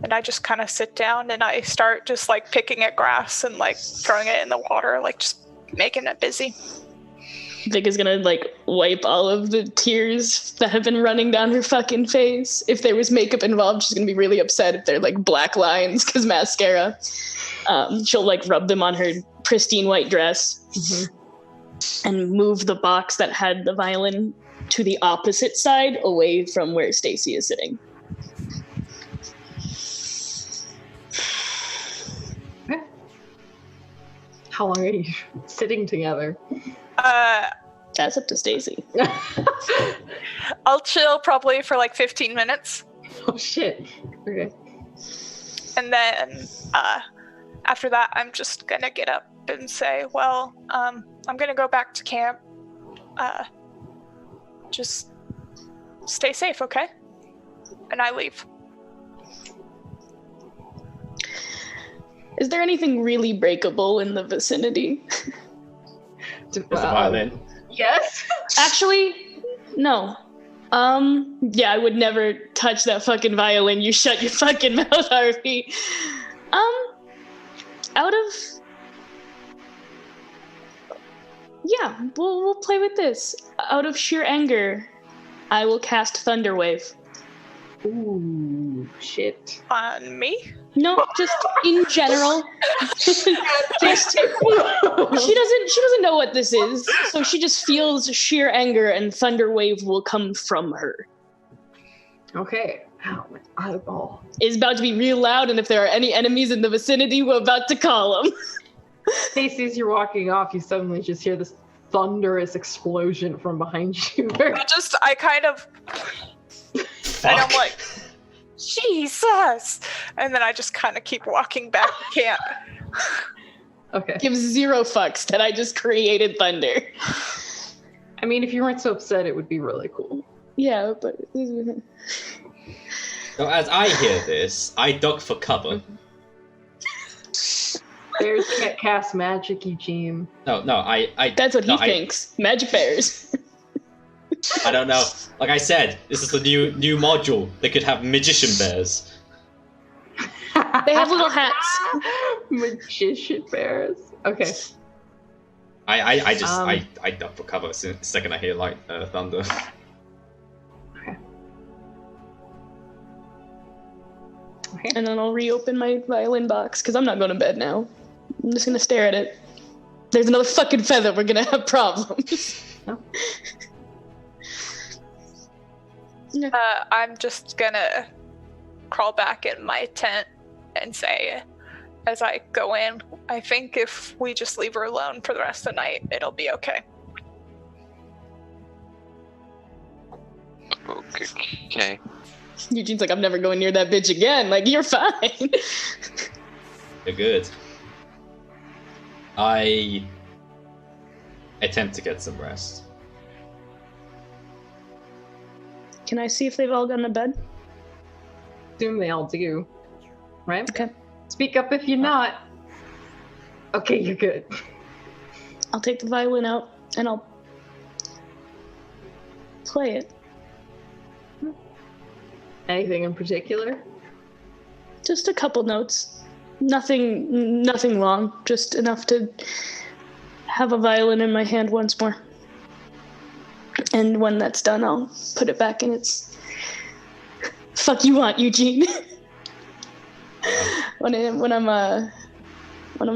And I just kind of sit down and I start just like picking at grass and like throwing it in the water, like just making it busy. Vic is gonna like wipe all of the tears that have been running down her fucking face. If there was makeup involved, she's gonna be really upset if they're like black lines because mascara. She'll like rub them on her pristine white dress and move the box that had the violin to the opposite side away from where Stacy is sitting. How long are you sitting together? That's up to Stacy. I'll chill probably for like 15 minutes. Oh shit. Okay. And then after that, I'm just gonna get up and say, well, I'm gonna go back to camp. Just stay safe, okay? And I leave. Is there anything really breakable in the vicinity? It's a violin. Yes. Actually, no. Yeah, I would never touch that fucking violin. You shut your fucking mouth, Harvey. Out of... Yeah, we'll play with this. Out of sheer anger, I will cast Thunderwave. Ooh, shit. On me? No, just in general. Just, she doesn't know what this is, so she just feels sheer anger, and Thunderwave will come from her. Okay. Ow, my eyeball. It's about to be real loud, and if there are any enemies in the vicinity, we're about to call them. Stacey, as you're walking off, you suddenly just hear this thunderous explosion from behind you. I kind of... Fuck. And I'm like, Jesus! And then I just kind of keep walking back to camp. Okay. Give zero fucks that I just created thunder. I mean, if you weren't so upset, it would be really cool. Yeah, but... So as I hear this, I duck for cover. Bears can't cast magic, Eugene. No, I. That's what no, he thinks. Magic bears. I don't know. Like I said, this is the new module. They could have magician bears. They have little hats. Magician bears. Okay. I duck for cover the second I hear thunder. Okay. And then I'll reopen my violin box, because I'm not going to bed now. I'm just going to stare at it. There's another fucking feather, we're going to have problems. No. I'm just gonna crawl back in my tent and say, as I go in, I think if we just leave her alone for the rest of the night, it'll be okay. Okay. Eugene's like, I'm never going near that bitch again. Like, you're fine. You're good. I attempt to get some rest. Can I see if they've all gone to bed? Assume they all do. Right? Okay. Speak up if you're not. Okay, you're good. I'll take the violin out and I'll play it. Anything in particular? Just a couple notes. Nothing long. Just enough to have a violin in my hand once more. And when that's done, I'll put it back in its... Fuck you want, Eugene. when I'm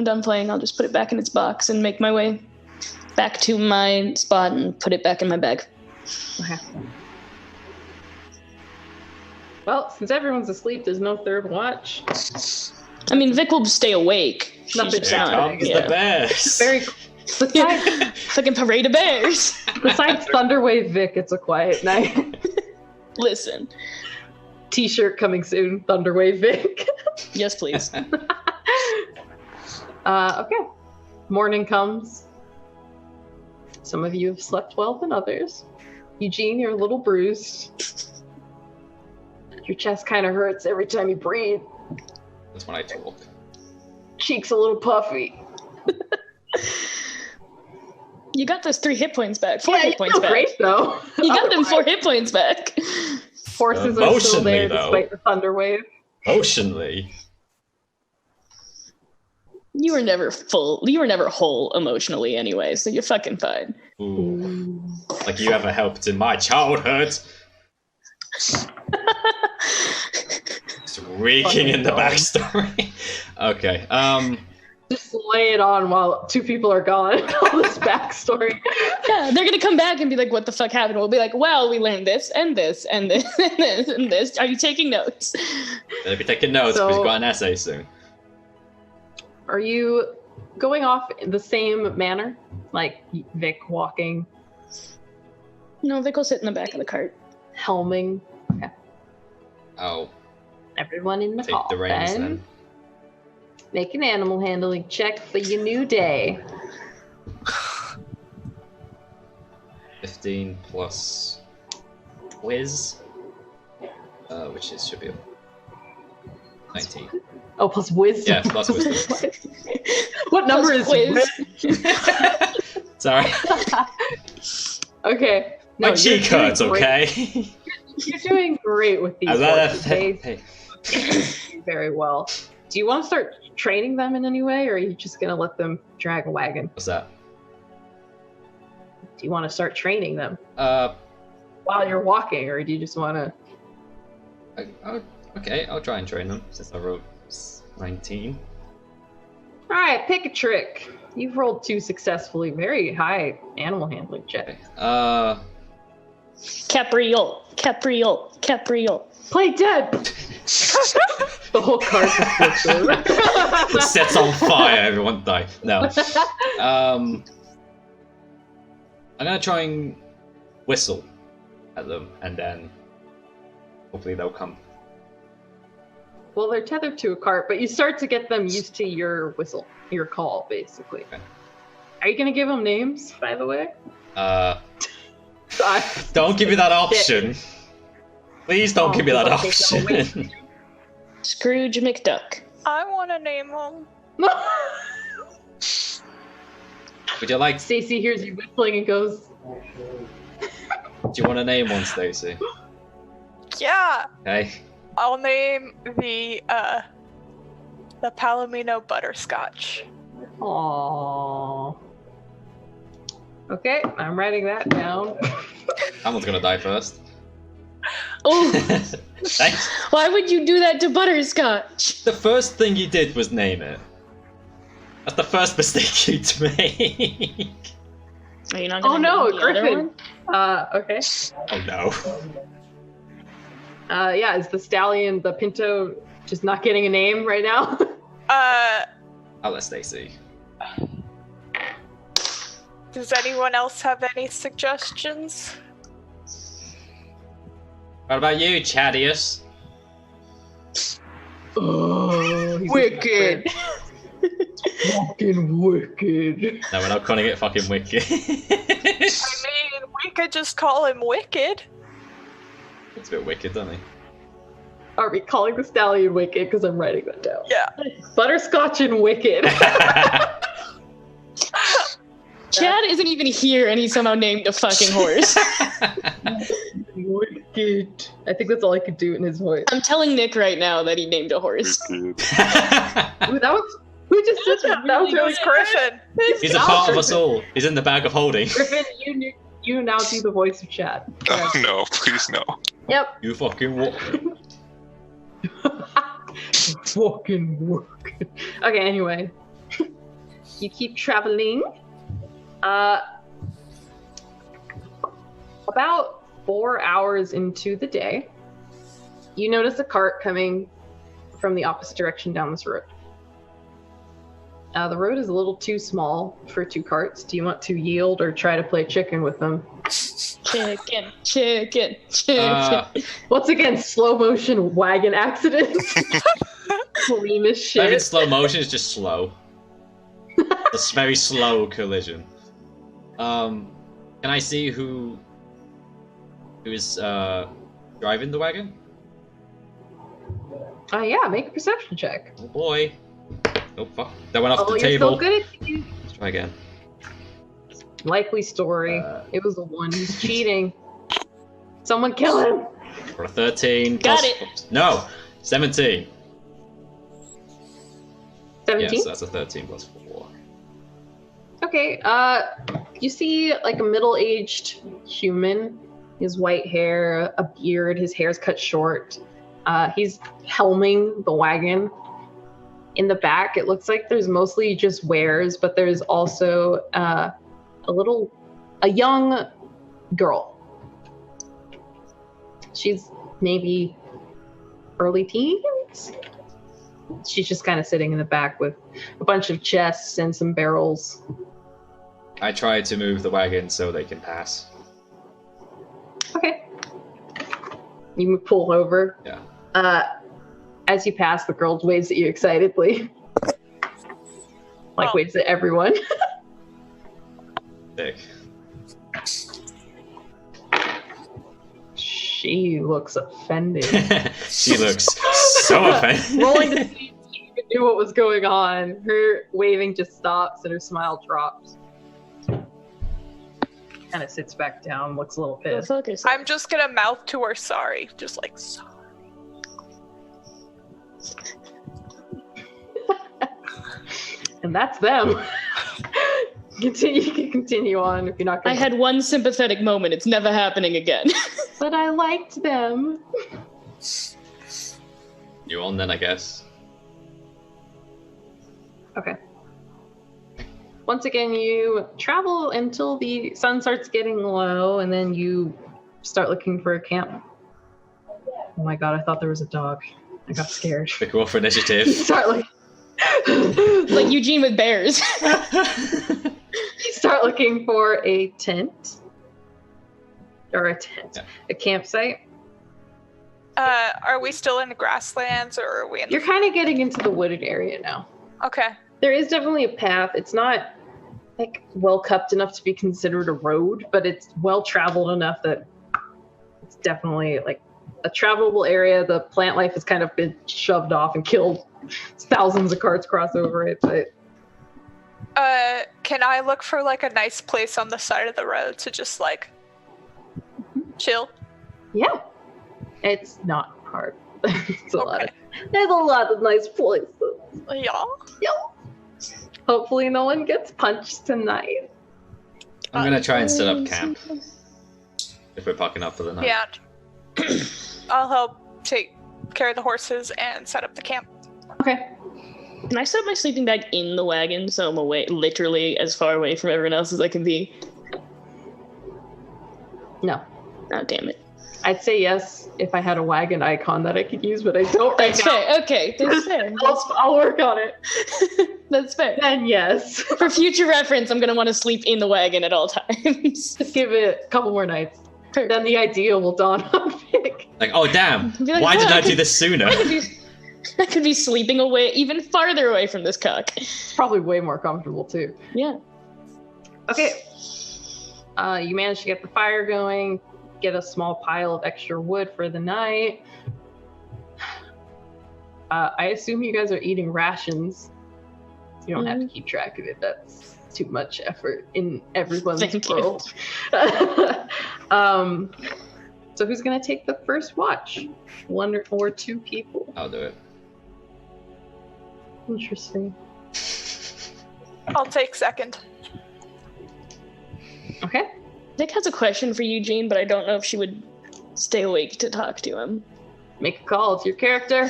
done playing, I'll just put it back in its box and make my way back to my spot and put it back in my bag. Okay. Well, since everyone's asleep, there's no third watch. I mean, Vic will stay awake. Nothing She's Here just comes the bears. Very. Besides, fucking parade of bears. besides Thunderwave Vic, it's a quiet night. Listen. T-shirt coming soon. Thunderwave Vic. Yes, please. Okay. Morning comes. Some of you have slept well than others. Eugene, you're a little bruised. Your chest kind of hurts every time you breathe. That's when I talk. Cheeks a little puffy. You got those 3 hit points back. 4 hit points feel back. Great though. You got them 4 hit points back. Forces are still there Emotionally, though. despite the thunder wave. Emotionally. You were never full. You were never whole emotionally anyway, so you're fucking fine. Ooh. Like you ever helped in my childhood. Just reeking in the backstory. Okay. Just lay it on while 2 people are gone. All this backstory. Yeah, they're gonna come back and be like, "What the fuck happened?" We'll be like, "Well, we learned this and this and this and this and this. Are you taking notes?" Better be taking notes because we've got an essay soon. Are you going off in the same manner? Like Vic walking, No, Vic will sit in the back of the cart. helming. Okay. Oh, Everyone in the take hall. the reins then. Make an animal handling check for your new day. 15 plus whiz, which is should be 19. Oh, plus wisdom. Yeah, plus wisdom. What number is quiz. Sorry, Okay. my you're cheek doing hurts. great. Okay. You're doing great with these horses. They Hey, do very well. Do you want to start training them in any way, or are you just going to let them drag a wagon? what's that? Do you want to start training them while you're walking, or do you just want to... Okay, I'll try and train them since I wrote 19. All right, pick a trick. You've rolled 2 successfully. Very high animal handling check. Okay. Capriole, capriole, capriole. Play dead! The whole cart is It sets on fire, everyone die. No. I'm gonna try and whistle at them, and then hopefully they'll come. Well, they're tethered to a cart, but you start to get them used to your whistle, your call, basically. Okay. Are you gonna give them names, by the way? Don't give me that option. Please don't give me that option. Scrooge McDuck. I want to name them. Would you like? Stacy hears you whistling and goes, Do you want to name one, Stacy? Yeah. Okay. I'll name the Palomino Butterscotch. aww. Okay, I'm writing that down. Someone's gonna die first. Oh, Thanks. why would you do that to Butterscotch? The first thing you did was name it. That's the first mistake you'd make. Are you not Oh gonna no, name the other Griffin. one? Okay. Oh no. Yeah, is the stallion, the Pinto, just not getting a name right now? I'll let Stacy. Does anyone else have any suggestions? What about you, Chadius? Oh, Wicked. Fucking wicked. No, we're not calling it fucking wicked. I mean, we could just call him Wicked. It's a bit wicked, doesn't he? Are we calling the stallion wicked? Because I'm writing that down. Yeah. Butterscotch and wicked. Chad isn't even here and he somehow named a fucking horse. Wicked. I think that's all I could do in his voice. I'm telling Nick right now that he named a horse. Ooh, that was. Who just said that? That was It really was Griffin. He's a part of us all. He's in the bag of holding. Griffin, you now do the voice of Chad. Oh no, please no. Yep. You fucking what? Fucking work. Okay, anyway. You keep traveling. About 4 hours into the day, you notice a cart coming from the opposite direction down this road. The road is a little too small for 2 carts. Do you want to yield or try to play chicken with them? Chicken, chicken, chicken. Once again, slow motion wagon accidents. Lame as Not even shit. slow motion, it's just slow. It's a very slow collision. Can I see who is driving the wagon? Yeah, make a perception check. Oh boy. Oh fuck. That went off the You're table. so good at it. Let's try again. Likely story. It was the one who's cheating. Someone kill him. For a 13. Got plus, it. No! 17. 17? Yes, that's a 13 plus 4. Okay, you see like a middle-aged human. He has white hair, a beard, his hair's cut short. He's helming the wagon. In the back, it looks like there's mostly just wares, but there's also a young girl. She's maybe early teens. She's just kind of sitting in the back with a bunch of chests and some barrels. I tried to move the wagon so they can pass. Okay. You pull over. Yeah. As you pass, the girl waves at you excitedly. Waves at everyone. Dick. She looks offended. She looks so offended. Rolling to see if she even knew what was going on. Her waving just stops and her smile drops. Kind of sits back down, looks a little What the pissed. fuck is that? I'm just gonna mouth to her sorry. Just like, sorry. And that's them. You can continue on if you're not I going had one sympathetic moment. It's never happening again. But I liked them. You on then, I guess. Okay. Once again, you travel until the sun starts getting low, and then you start looking for a camp. Oh my god, I thought there was a dog. I got scared. Quick roll for initiative. You start Like Eugene with bears. You start looking for a tent. Or a tent. Yeah. A campsite. Are we still in the grasslands, or are we in? You're kind of getting into the wooded area now. Okay. There is definitely a path. It's not like well kept enough to be considered a road, but it's well traveled enough that it's definitely like a travelable area. The plant life has kind of been shoved off and killed. Thousands of carts cross over it, but can I look for like a nice place on the side of the road to just like chill? yeah, it's not hard. There's a lot of nice places. Yeah. Hopefully no one gets punched tonight. I'm gonna try and set up camp if we're packing up for the night. Yeah. I'll help take care of the horses and set up the camp. Okay. Can I set my sleeping bag in the wagon so I'm away, literally as far away from everyone else as I can be? No. Oh, damn it. I'd say yes if I had a wagon icon that I could use, but I don't right That's now. fair. Okay, that's fair. I'll work on it. That's fair. Then yes. For future reference, I'm going to want to sleep in the wagon at all times. Just give it a couple more nights. Perfect. Then the ideal will dawn on Vic. Like, oh damn! Be like, Why "Oh, did I do could- this sooner? I could be sleeping away, even farther away from this cock. Probably way more comfortable too. Yeah. Okay. You managed to get the fire going, get a small pile of extra wood for the night. I assume you guys are eating rations. You don't have to keep track of it. That's too much effort in everyone's Thank you. world. So who's gonna take the first watch? One or two people? I'll do it. Interesting. I'll take second. Okay. Nick has a question for Eugene, but I don't know if she would stay awake to talk to him. Make a call. It's your character.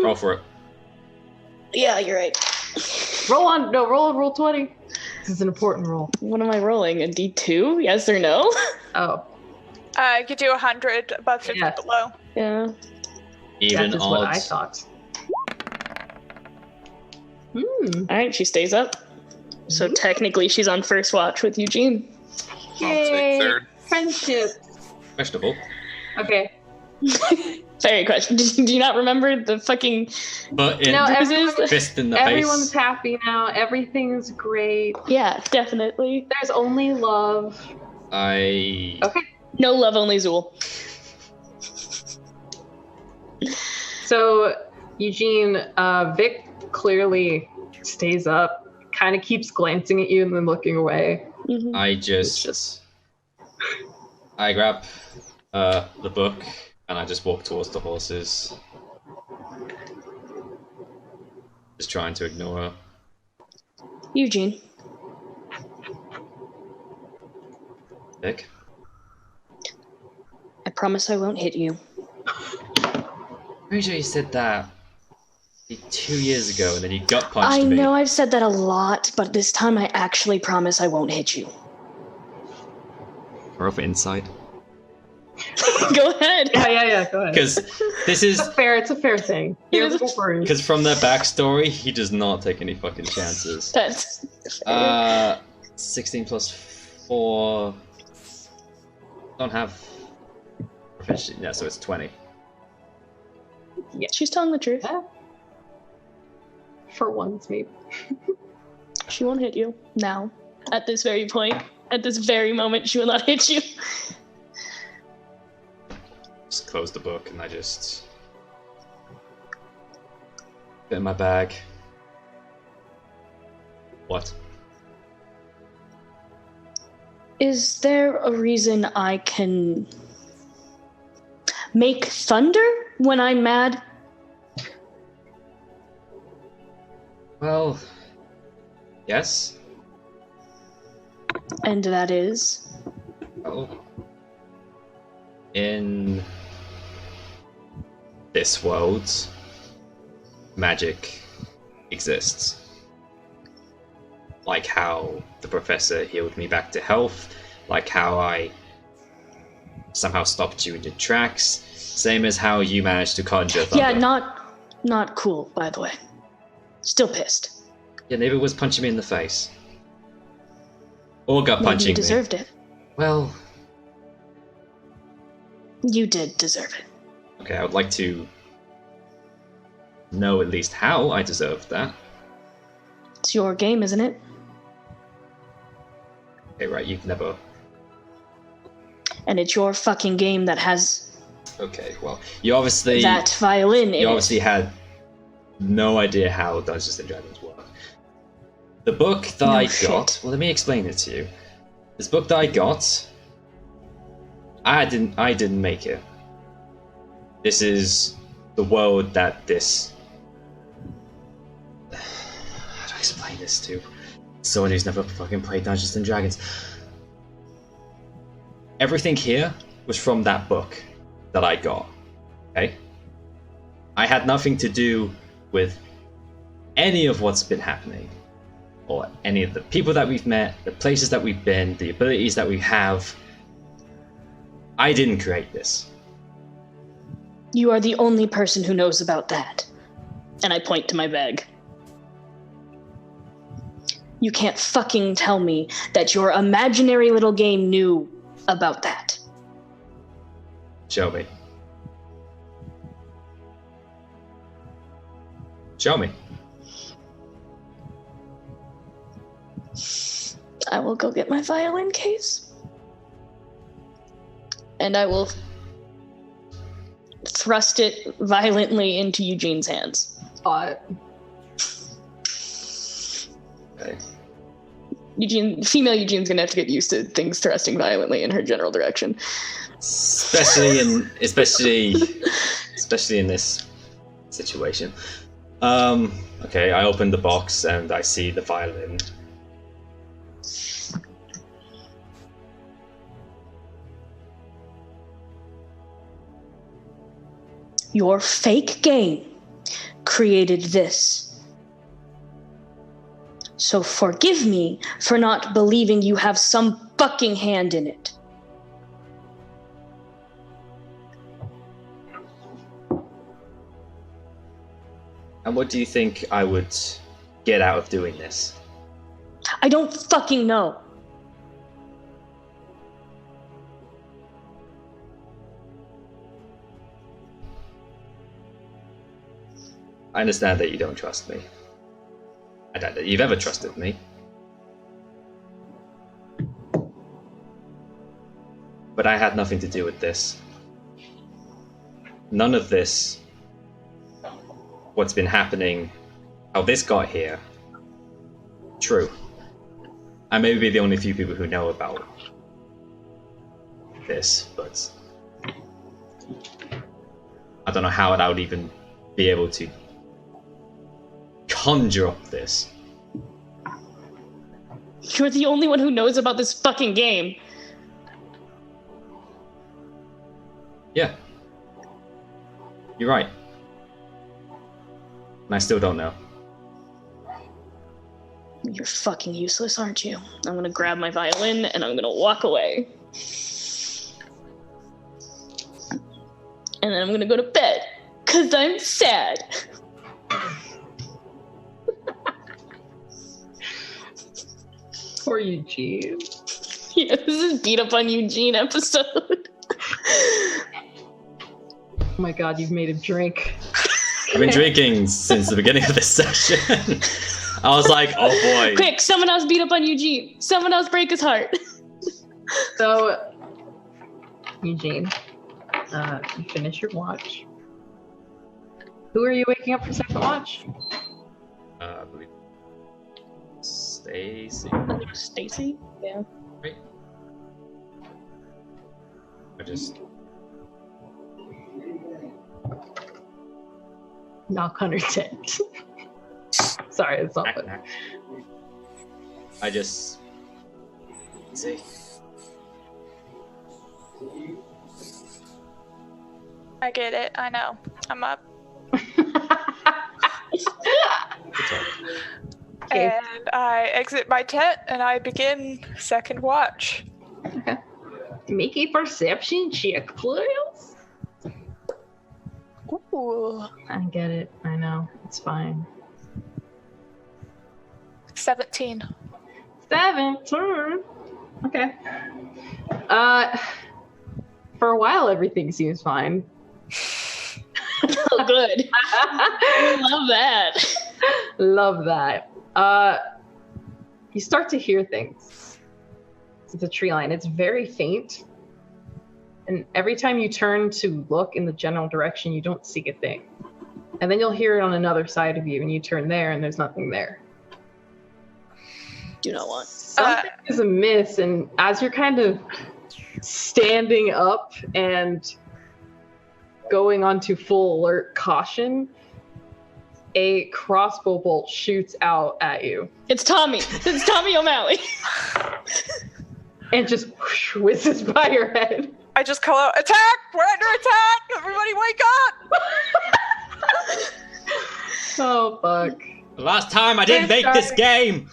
Roll for it. Yeah, you're right. Roll 20. This is an important roll. What am I rolling? A D2? Yes or no? Oh, You could do 100 above 50 Yeah. below. Yeah. Even that is what I odds. thought. Alright, she stays up. So technically she's on first watch with Eugene. I'll take third. Friendship. Questionable. Okay. Very question. Do you not remember the fucking But in No, bruises? fist in the Everyone's face. happy now. Everything's great. Yeah, definitely. There's only love. I Okay. No love, only Zool. So, Eugene, Vic clearly stays up, kind of keeps glancing at you and then looking away. Mhm. I grab the book and I just walk towards the horses. Just trying to ignore her. Eugene, Vic? I promise I won't hit you. Pretty sure you said that 2 years ago and then you gut punched I me. know I've said that a lot, but this time I actually promise I won't hit you. Roll for insight. Go ahead. Yeah. Go ahead. Because this is... It's a fair thing. It You're is- the worry. Because from their backstory, he does not take any fucking chances. That's 16 plus 4... Don't have... proficiency. Yeah, so it's 20. she's telling the truth. Yeah. For once, maybe. She won't hit you now. At this very point, at this very moment, she will not hit you. Just close the book and I just... put it in my bag. What? Is there a reason I can make thunder when I'm mad? Well... yes? And that is? Oh. In... this world, magic exists. Like how the professor healed me back to health, like how I somehow stopped you in your tracks, same as how you managed to conjure thunder. Yeah, not cool, by the way. Still pissed. Yeah, maybe it was punching me in the face. Or gut Maybe punching you deserved me. it. Well, You did deserve it. Okay, I would like to know at least how I deserved that. It's your game, isn't it? Okay, right, you've never... And it's your fucking game that has Okay, well, you obviously... that violin in You it. obviously had no idea how Dungeons & Dragons work. The book that I got... Well, let me explain it to you. This book that I got... I didn't make it. This is the world that this... How do I explain this to someone who's never fucking played Dungeons & Dragons? Everything here was from that book that I got, okay? I had nothing to do with any of what's been happening, or any of the people that we've met, the places that we've been, the abilities that we have. I didn't create this. You are the only person who knows about that. And I point to my bag. You can't fucking tell me that your imaginary little game knew about that. Show me. Show me. I will go get my violin case. And I will thrust it violently into Eugene's hands. Okay. Female Eugene's gonna have to get used to things thrusting violently in her general direction. Especially in this situation. Okay, I open the box and I see the violin. Your fake game created this. So forgive me for not believing you have some fucking hand in it. And what do you think I would get out of doing this? I don't fucking know. I understand that you don't trust me. I doubt that you've ever trusted me. But I had nothing to do with this. None of this, what's been happening, how this got here, true. I may be the only few people who know about this, but I don't know how I would even be able to conjure up this. You're the only one who knows about this fucking game. Yeah. You're right. And I still don't know. You're fucking useless, aren't you? I'm gonna grab my violin and I'm gonna walk away. And then I'm gonna go to bed, 'cause I'm sad. Poor Eugene. Yeah, this is beat up on Eugene episode. Oh my god, you've made him drink. I've been drinking since the beginning of this session. I was like, oh boy. Quick, someone else beat up on Eugene. Someone else break his heart. So, Eugene, you finish your watch. Who are you waking up for second watch? I believe Stacy. Stacy? Yeah. Right. I just Knock on her tent. Sorry, it's not funny. I just see. I get it. I know. I'm up. Okay. And I exit my tent and I begin second watch. Okay. Make a perception check, please. Ooh. I get it. I know. It's fine. 17. 17. Okay. For a while, everything seems fine. good. Love that. Love that. You start to hear things. It's a tree line. It's very faint. And every time you turn to look in the general direction, you don't see a thing. And then you'll hear it on another side of you, and you turn there, and there's nothing there. Do not want. Something is amiss, and as you're kind of standing up and going onto full alert caution, a crossbow bolt shoots out at you. It's Tommy. It's Tommy O'Malley. And just whoosh, whizzes by your head. I just call out, attack! We're under attack! Everybody wake up! Oh, fuck. The last time I didn't make this game!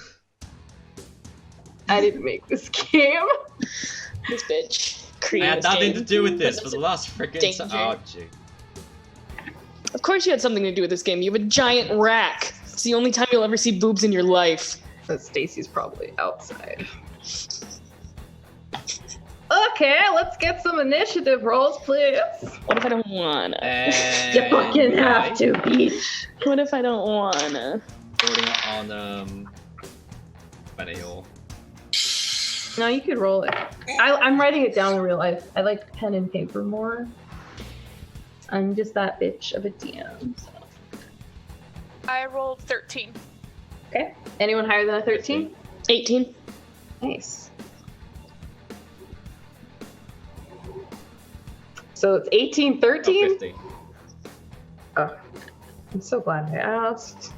I didn't make this game. This bitch. I had nothing to do with this for the last freaking danger. Oh, gee. Of course you had something to do with this game. You have a giant rack. It's the only time you'll ever see boobs in your life. So Stacy's probably outside. Okay, let's get some initiative rolls, please. What if I don't wanna? You fucking have to, bitch. What if I don't wanna? Voting on, Benny-Hall. No, you could roll it. I'm writing it down in real life. I like pen and paper more. I'm just that bitch of a DM. So. I rolled 13. Okay. Anyone higher than a 13? 18. Nice. So it's 18, 13? 50. Oh, I'm so glad I asked.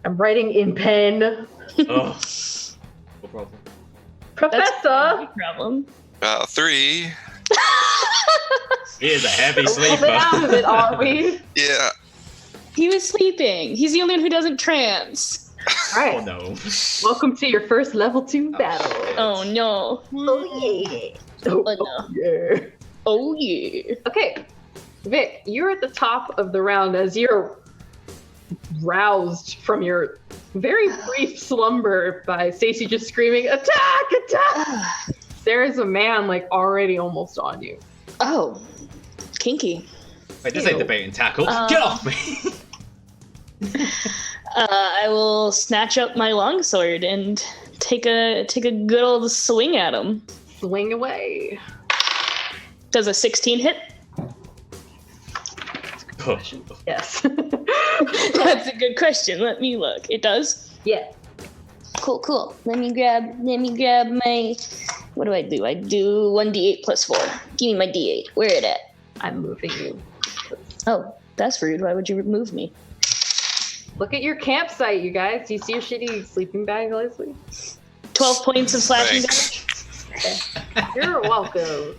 I'm writing in pen. Oh, no problem. Professor! No problem. 3. He is a heavy A little sleeper. bit out of it, are we? Yeah. He was sleeping. He's the only one who doesn't trance. Alright. Oh no. Welcome to your first level 2 battle. Oh no. Oh yeah. Oh, Oh, no. yeah. Oh yeah. Okay. Vic, you're at the top of the round as you're roused from your very brief slumber by Stacy just screaming, attack, attack! There is a man like already almost on you. Oh. Kinky. Wait, this ain't the bait and tackle. Get off me! I will snatch up my longsword and take a good old swing at him. Swing away. Does a 16 hit? Oh. Yes. That's a good question. Let me look. It does? Yeah. Cool. Let me grab my... What do? I do 1d8 plus 4. Give me my d8. Where it at? I'm moving you. Oh, that's rude. Why would you remove me? Look at your campsite, you guys. Do you see your shitty sleeping bag, Leslie? 12 points of slashing Thanks. damage. You're welcome.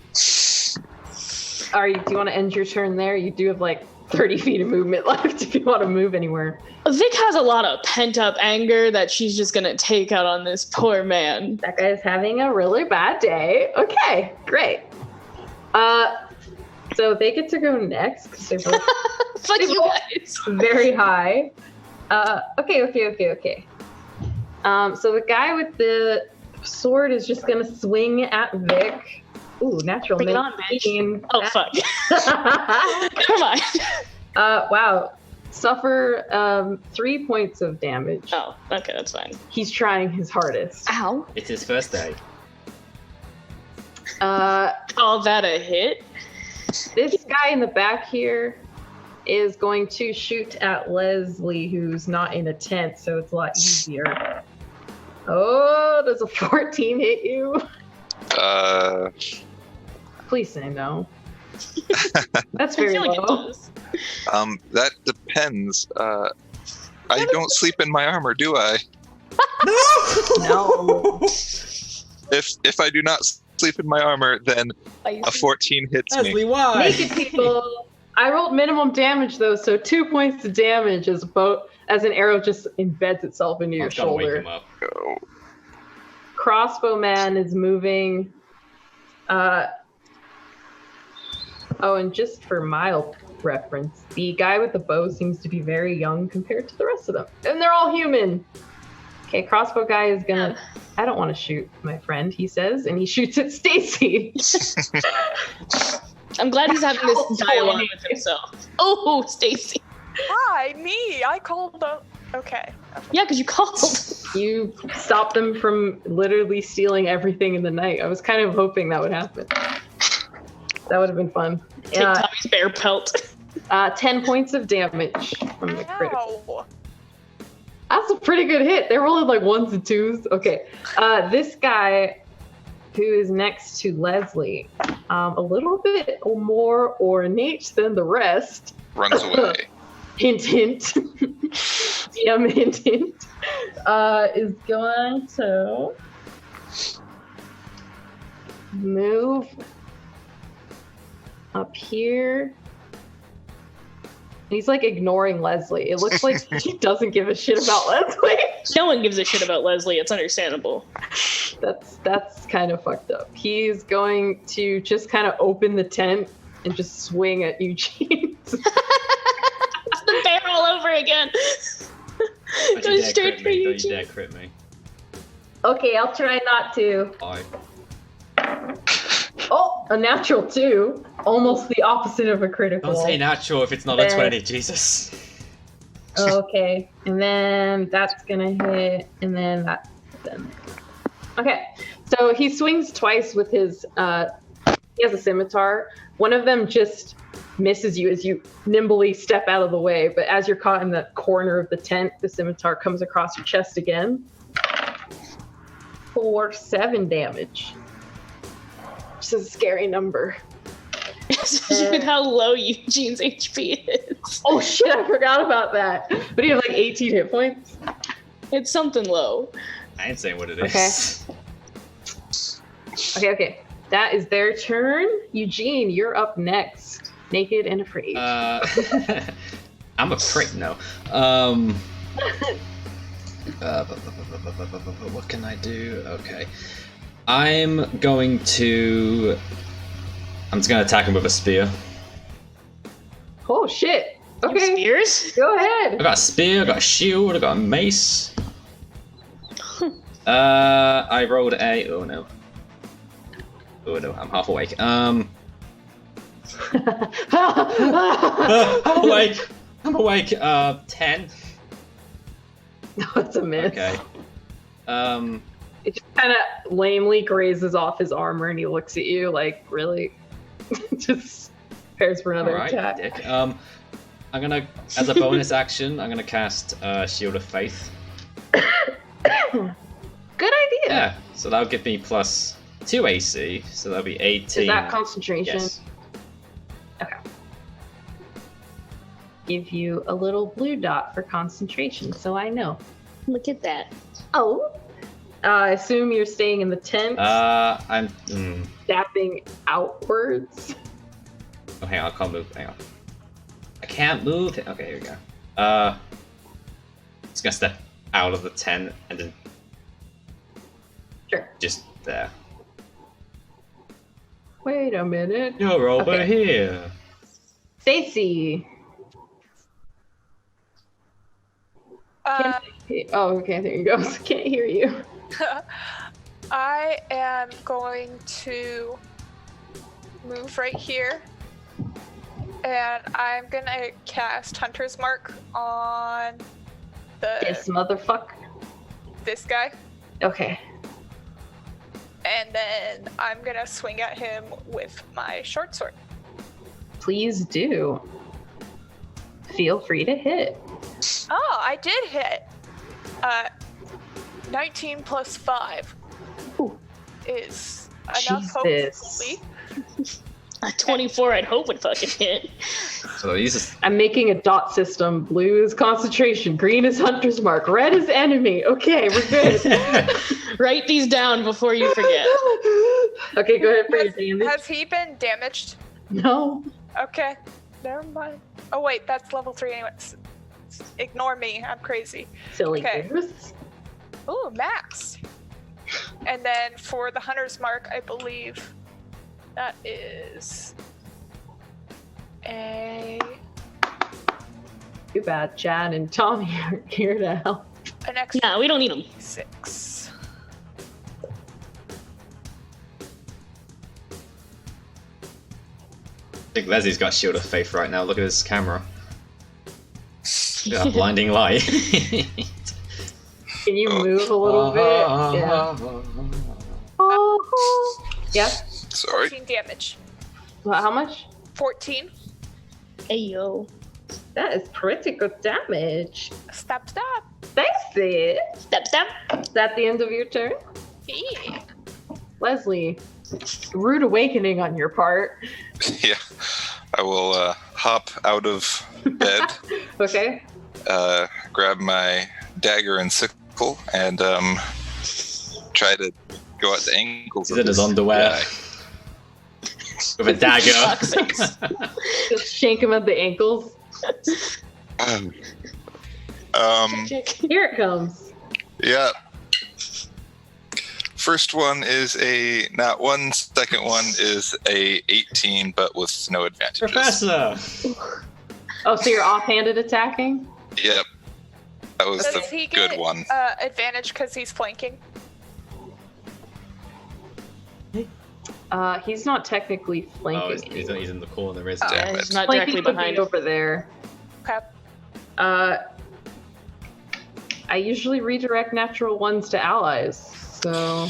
Do you want to end your turn there? You do have like 30 feet of movement left if you want to move anywhere. Vic has a lot of pent-up anger that she's just gonna take out on this poor man. That guy's having a really bad day. Okay, great. So they get to go next because they're both Fuck you guys. very high. Okay. So the guy with the sword is just gonna swing at Vic. Ooh, natural Bring it on, 19. Oh, fuck. Come on. Wow. Suffer 3 points of damage. Oh, okay, that's fine. He's trying his hardest. Ow. It's his first day. Call that a hit? This guy in the back here is going to shoot at Leslie, who's not in a tent, so it's a lot easier. Oh, does a 14 hit you? Please say no. That's very I feel like it low. does. That depends. I don't sleep in my armor, do I? No. If I do not sleep in my armor, then a 14 hits me. Leslie, why? Naked people. I rolled minimum damage though, so 2 points of damage as an arrow just embeds itself into your I've gotta wake shoulder. him up. Oh. Crossbow man is moving. And just for mild reference, the guy with the bow seems to be very young compared to the rest of them. And they're all human. Okay, crossbow guy is gonna... I don't want to shoot my friend, he says, and he shoots at Stacy. I'm glad he's having this dialogue with himself. Oh, Stacy. Hi, me. I called up. Okay. Yeah, because you called. You stopped them from literally stealing everything in the night. I was kind of hoping that would happen. That would have been fun. Take Tommy's bear pelt. 10 points of damage from the critical. Ow. That's a pretty good hit. They're rolling like 1s and 2s. Okay. This guy who is next to Leslie, a little bit more ornate than the rest. Runs away. Hint, hint. DM, hint, hint. Is going to move up here. He's like ignoring Leslie. It looks like he doesn't give a shit about Leslie. No one gives a shit about Leslie. It's understandable. That's kind of fucked up. He's going to just kind of open the tent and just swing at Eugene. It's the bear all over again. Go straight for Eugene. Don't you dare crit me. Okay, I'll try not to. Bye. Oh, a natural 2. Almost the opposite of a critical. Don't say natural if it's not a 20, Jesus. Okay, and then that's gonna hit, and then that's then. Okay, so he swings twice with his, he has a scimitar. One of them just misses you as you nimbly step out of the way, but as you're caught in the corner of the tent, the scimitar comes across your chest again. For 7 damage. Which is a scary number. Especially with how low Eugene's HP is. Oh shit, I forgot about that. But you have like 18 hit points? It's something low. I ain't saying what it is. Okay. That is their turn. Eugene, you're up next. Naked and afraid. I'm a prick, no. What can I do? Okay. I'm just gonna attack him with a spear. Oh shit. Okay. Spears? Go ahead. I got a spear, I got a shield, I got a mace. I rolled a oh no, I'm half awake. I'm awake. 10. No, it's a miss. Okay. It just kind of lamely grazes off his armor, and he looks at you like, really? Just prepares for another attack. Dick. I'm gonna, as a bonus action, I'm gonna cast Shield of Faith. Good idea. Yeah, so that'll give me plus 2 AC, so that'll be 18. Is that concentration? Yes. Okay. Give you a little blue dot for concentration, so I know. Look at that. Oh. I assume you're staying in the tent. I'm. Stepping outwards. Oh, hang on, I can't move. Hang on. I can't move. Okay, here we go. Just gonna step out of the tent and then. Sure. Just there. Wait a minute. You're over here. Stacy. Oh, okay, there you go. Can't hear you. I am going to move right here, and I'm gonna cast Hunter's Mark on This motherfucker. this guy, Okay. and then I'm gonna swing at him with my short sword. Please do. Feel free to hit. Oh, I did hit. 19 plus 5 is enough, hopefully. A 24, I'd hope would fucking hit. So these. I'm making a dot system. Blue is concentration. Green is Hunter's Mark. Red is enemy. Okay, we're good. Write these down before you forget. Okay, go ahead for your damage. Has he been damaged? No. Okay, never mind. Oh wait, that's level 3 anyway. Ignore me, I'm crazy. Silly Okay. goose. Ooh, max. And then for the Hunter's Mark, I believe that is a Too bad Chad and Tommy are here to help. an extra Nah, we don't need them. 6. think Leslie's got Shield of Faith right now. Look at this camera. Look at that blinding light. Can you move a little bit? Yeah. Yeah. Sorry. 14 damage. Well, how much? 14. Hey yo. That is pretty good damage. Stab. Thanks, Sid. Step. Is that the end of your turn? Yeah. Leslie, rude awakening on your part. Yeah. I will hop out of bed, Okay. grab my dagger and sickle, and try to go at the ankles. He's in his underwear. guy. With a dagger. Just shank him at the ankles. Check. Here it comes. Yeah. First one is a nat 1. Second one is a 18, but with no advantages. Professor! Oh, so you're offhanded attacking? Yep. That was Does the he good get one. advantage because he's flanking? He's not technically flanking. Oh, he's in the corner, isn't he? Damn It's it. not Flanking directly would be behind. over there. Okay. I usually redirect natural ones to allies, so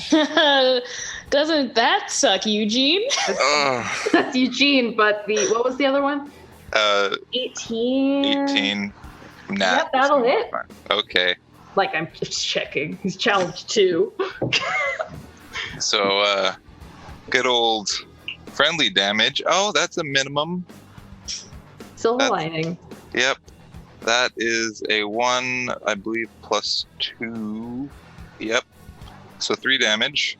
Doesn't that suck, Eugene? Oh, that's Eugene. But what was the other one? 18. 18. Nat. Yep, that'll hit. Okay. Like I'm just checking. He's challenged 2. So, good old friendly damage. Oh, that's a minimum. Silver That's- lining. Yep. That is a 1, I believe, plus 2. Yep. So 3 damage.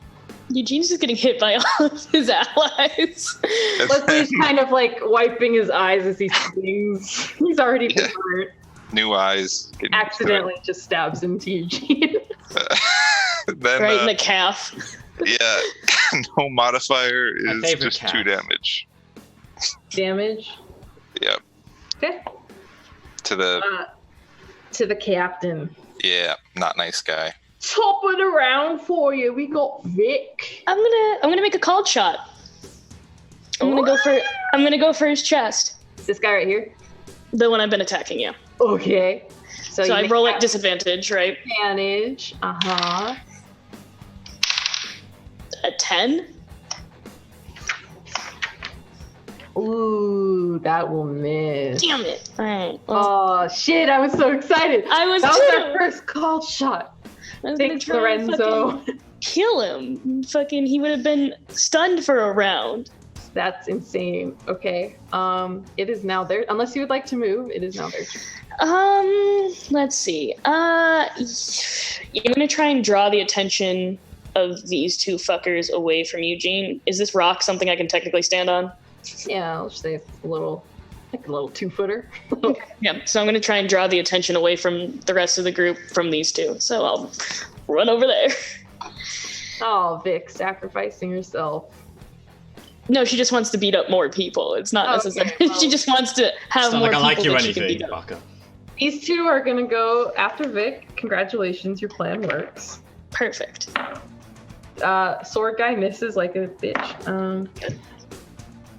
Eugene's just getting hit by all of his allies. And Leslie's then kind of like wiping his eyes as he swings. He's already been Yeah. hurt. new eyes. getting Accidentally just stabs into Eugene. then, Right in the calf. yeah, no modifier My is favorite just cat. 2 damage. Damage. Yep. Okay. To the, To the captain. yeah, not nice guy. Top it around for you. We got Vic. I'm gonna make a called shot. I'm gonna go for his chest. This guy right here. The one I've been attacking, yeah. Okay. So you I make roll that at disadvantage, right? advantage. A 10? Ooh, that will miss. Damn it. Alright. Well, Oh shit! I was so excited. I was That was our too. first call shot. I was gonna Thanks, try and Lorenzo. fucking kill him. Fucking, he would have been stunned for a round. That's insane. Okay. It is now there. Unless you would like to move, it is now there. Let's see. You're gonna try and draw the attention of these two fuckers away from Eugene. Is this rock something I can technically stand on? Yeah, I'll just say it's a little 2-footer. Yeah, so I'm gonna try and draw the attention away from the rest of the group from these two. So I'll run over there. Oh, Vic, sacrificing herself. No, she just wants to beat up more people. It's not Okay, necessary. well- She just wants to have It's not more like I people like you that she can anything, beat up. fucker. These two are gonna go after Vic. Congratulations, your plan works. Perfect. Sword guy misses like a bitch.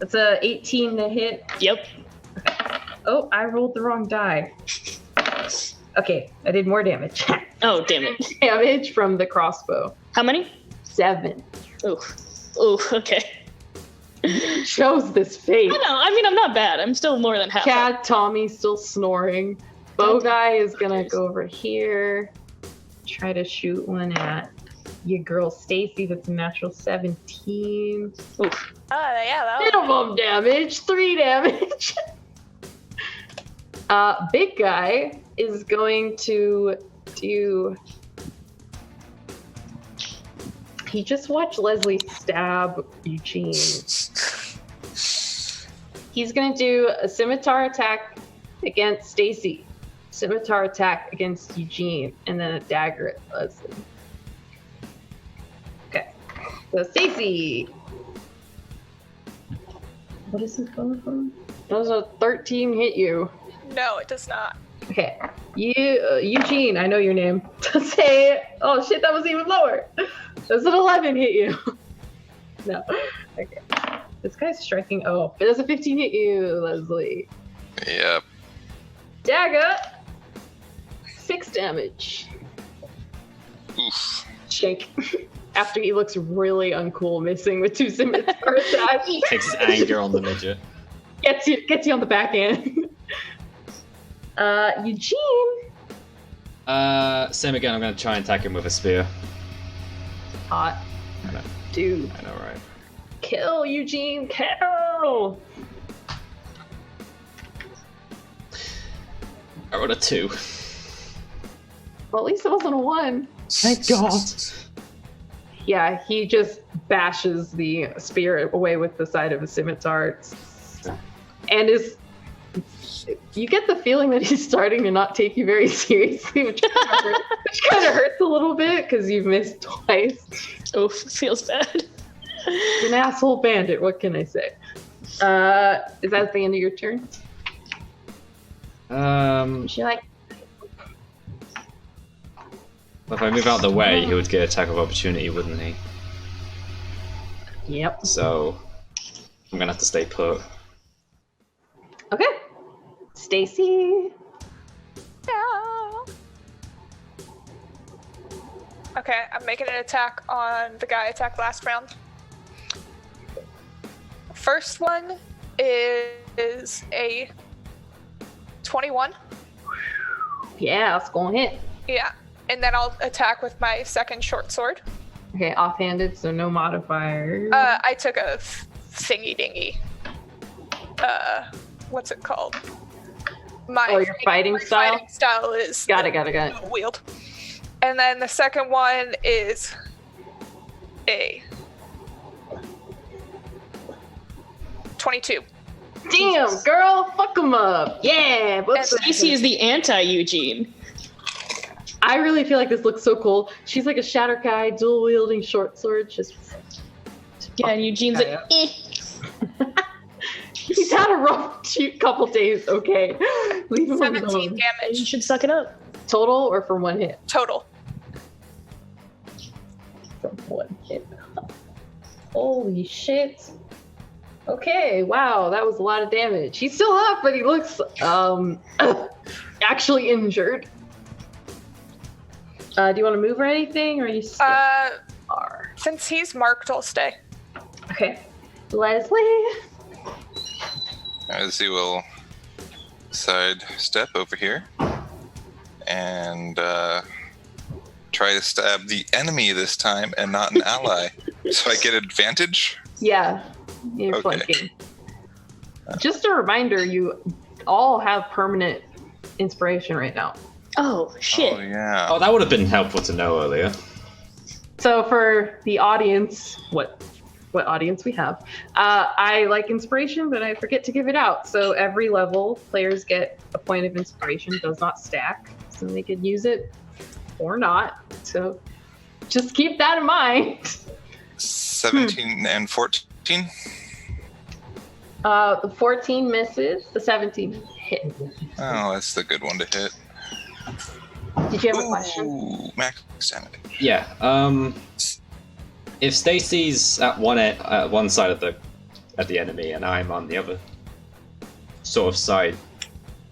That's a 18 to hit. Yep. Oh, I rolled the wrong die. Okay, I did more damage. Oh, damn it. Damage from the crossbow. How many? 7. Ooh. Ooh, okay. Chose this fate. I know. I mean, I'm not bad. I'm still more than half. Cat Tommy still snoring. Bow guy is gonna go over here. Try to shoot one at your girl Stacy. That's a natural 17. Ooh. Yeah, that was Minimum damage, 3 damage. Big guy is going to do. He just watched Leslie stab Eugene. He's gonna do a scimitar attack against Stacy, scimitar attack against Eugene, and then a dagger at Leslie. Okay, so Stacy. What is this going from? Does a 13 hit you? No, it does not. Okay, Eugene, I know your name. Say, oh shit, that was even lower. Does an 11 hit you? No. Okay. This guy's striking. Oh, it does a 15 hit you, Leslie. Yep. Dagger. 6 damage. Oof. Shake. After he looks really uncool missing with 2 scimitar attacks. Takes his anger on the midget. Gets you on the back end. Eugene. Same again. I'm gonna try and attack him with a spear. Hot. I know. Dude. I know, right? Kill, Eugene. Kill. I rolled a 2. Well, at least it wasn't a 1. Thank God. Yeah, he just bashes the spear away with the side of his scimitar. And you get the feeling that he's starting to not take you very seriously, which kind of hurts a little bit because you've missed twice. Oof, feels bad. You're an asshole bandit, what can I say? Is that the end of your turn? She like... If I move out of the way, he would get attack of opportunity, wouldn't he? Yep. So I'm gonna have to stay put. Okay. Stacy. Yeah. Okay, I'm making an attack on the guy I attacked last round. First one is a 21. Yeah, it's gonna hit. Yeah, and then I'll attack with my second short sword. Okay, offhanded, so no modifier. I took a thingy dingy. What's it called? Your fighting style? Fighting style is Got it. wield. And then the second one is a 22. Damn, girl, fuck him up. Yeah. Stacy is the anti-Eugene. I really feel like this looks so cool. She's like a shatter guy, dual wielding short sword. Just Yeah, and Eugene's like, eh. He's had a rough couple days. Okay, leave him 17 alone. You damage should suck it up. Total or for 1 hit? total. From 1 hit. Holy shit. Okay, wow, that was a lot of damage. He's still up, but he looks actually injured. Do you want to move or anything, or are you stay? Since he's marked, I'll stay. Okay, Leslie. As he will sidestep over here and try to stab the enemy this time and not an ally. So I get advantage? Yeah, you're Okay. flanking. Just a reminder, you all have permanent inspiration right now. Oh, shit. Oh, yeah. Oh, that would have been helpful to know earlier. So for the audience, what audience we have, I like inspiration, but I forget to give it out. So every level, players get a point of inspiration. It does not stack, so they can use it or not. So just keep that in mind. 17 and 14? The 14 misses, the 17 hit. Oh, that's the good one to hit. Did you have a question? Ooh, max damage. Yeah. If Stacy's at one side of the enemy and I'm on the other sort of side,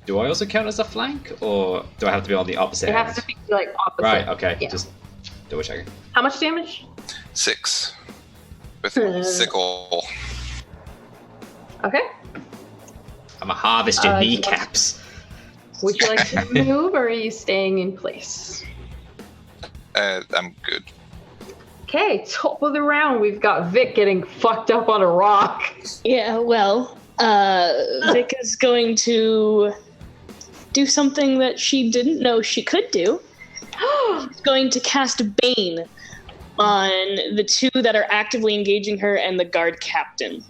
do I also count as a flank, or do I have to be on the opposite It end? has to be like opposite. Right. Okay. Yeah. Just double checking. How much damage? 6. With sickle. Okay. I'm a harvest your do you kneecaps. Would you like to move, or are you staying in place? I'm good. Okay, top of the round, we've got Vic getting fucked up on a rock. Yeah, well, Vic is going to do something that she didn't know she could do. She's going to cast Bane on the two that are actively engaging her and the guard captain.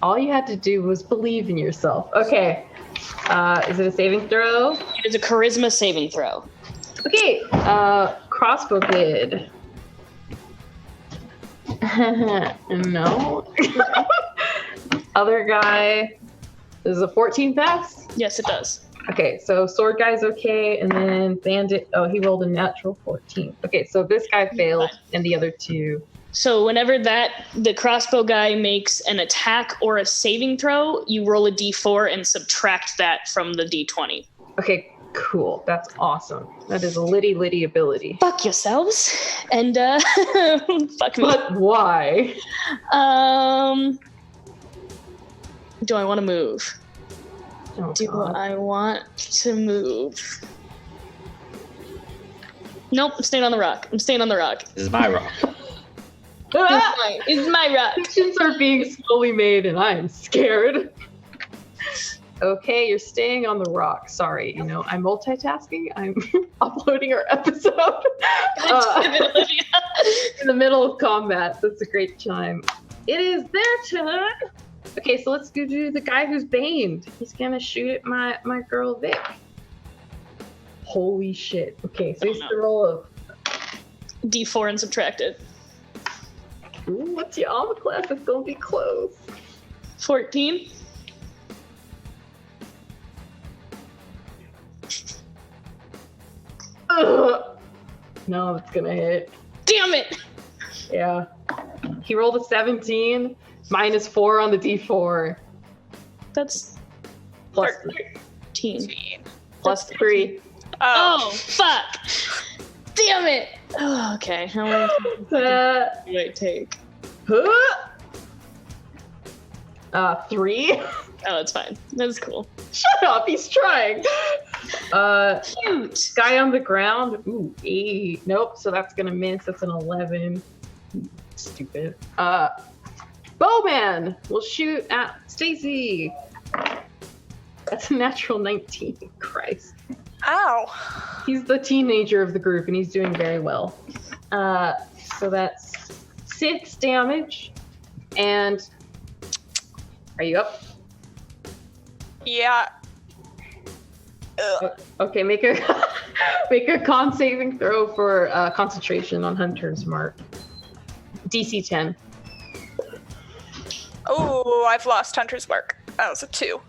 All you had to do was believe in yourself. Okay, is it a saving throw? It is a charisma saving throw. Okay, crossbow kid. No. Other guy. Is a 14 pass? Yes, it does. Okay, so sword guy's okay, and then bandit. Oh, he rolled a natural 14. Okay, so this guy failed, and the other two So whenever the crossbow guy makes an attack or a saving throw, you roll a d4 and subtract that from the d20. Okay, cool. That's awesome. That is a litty ability. Fuck yourselves. And fuck me. But why? Do I want to move? Oh, Do God. I want to move? Nope, I'm staying on the rock. This is my rock. It's my rock. Decisions are being slowly made, and I'm scared. Okay, you're staying on the rock. Sorry, I'm multitasking. I'm uploading our episode in the middle of combat. That's a great time. It is their turn. Okay, so let's go do the guy who's baned. He's gonna shoot at my girl Vic. Holy shit. Okay, so he's the roll of D4 and subtract it. Ooh, what's your armor class? It's gonna be close. 14. Ugh. No, it's gonna hit. Damn it! Yeah. He rolled a 17, minus 4 on the d4. That's Plus 13. plus 3. Oh, fuck! Damn it! Oh, okay. How many do I take? 3. Oh, it's fine. That's cool. Shut up, he's trying. Cute. Guy on the ground. Ooh, 8. Nope, so that's gonna miss. That's an 11. Stupid. Bowman will shoot at Stacy. That's a natural 19. Christ. Ow. He's the teenager of the group, and he's doing very well. So that's 6 damage. And are you up? Yeah. Ugh. Okay, make a con saving throw for concentration on Hunter's Mark. DC 10. Oh, I've lost Hunter's Mark. That was a 2.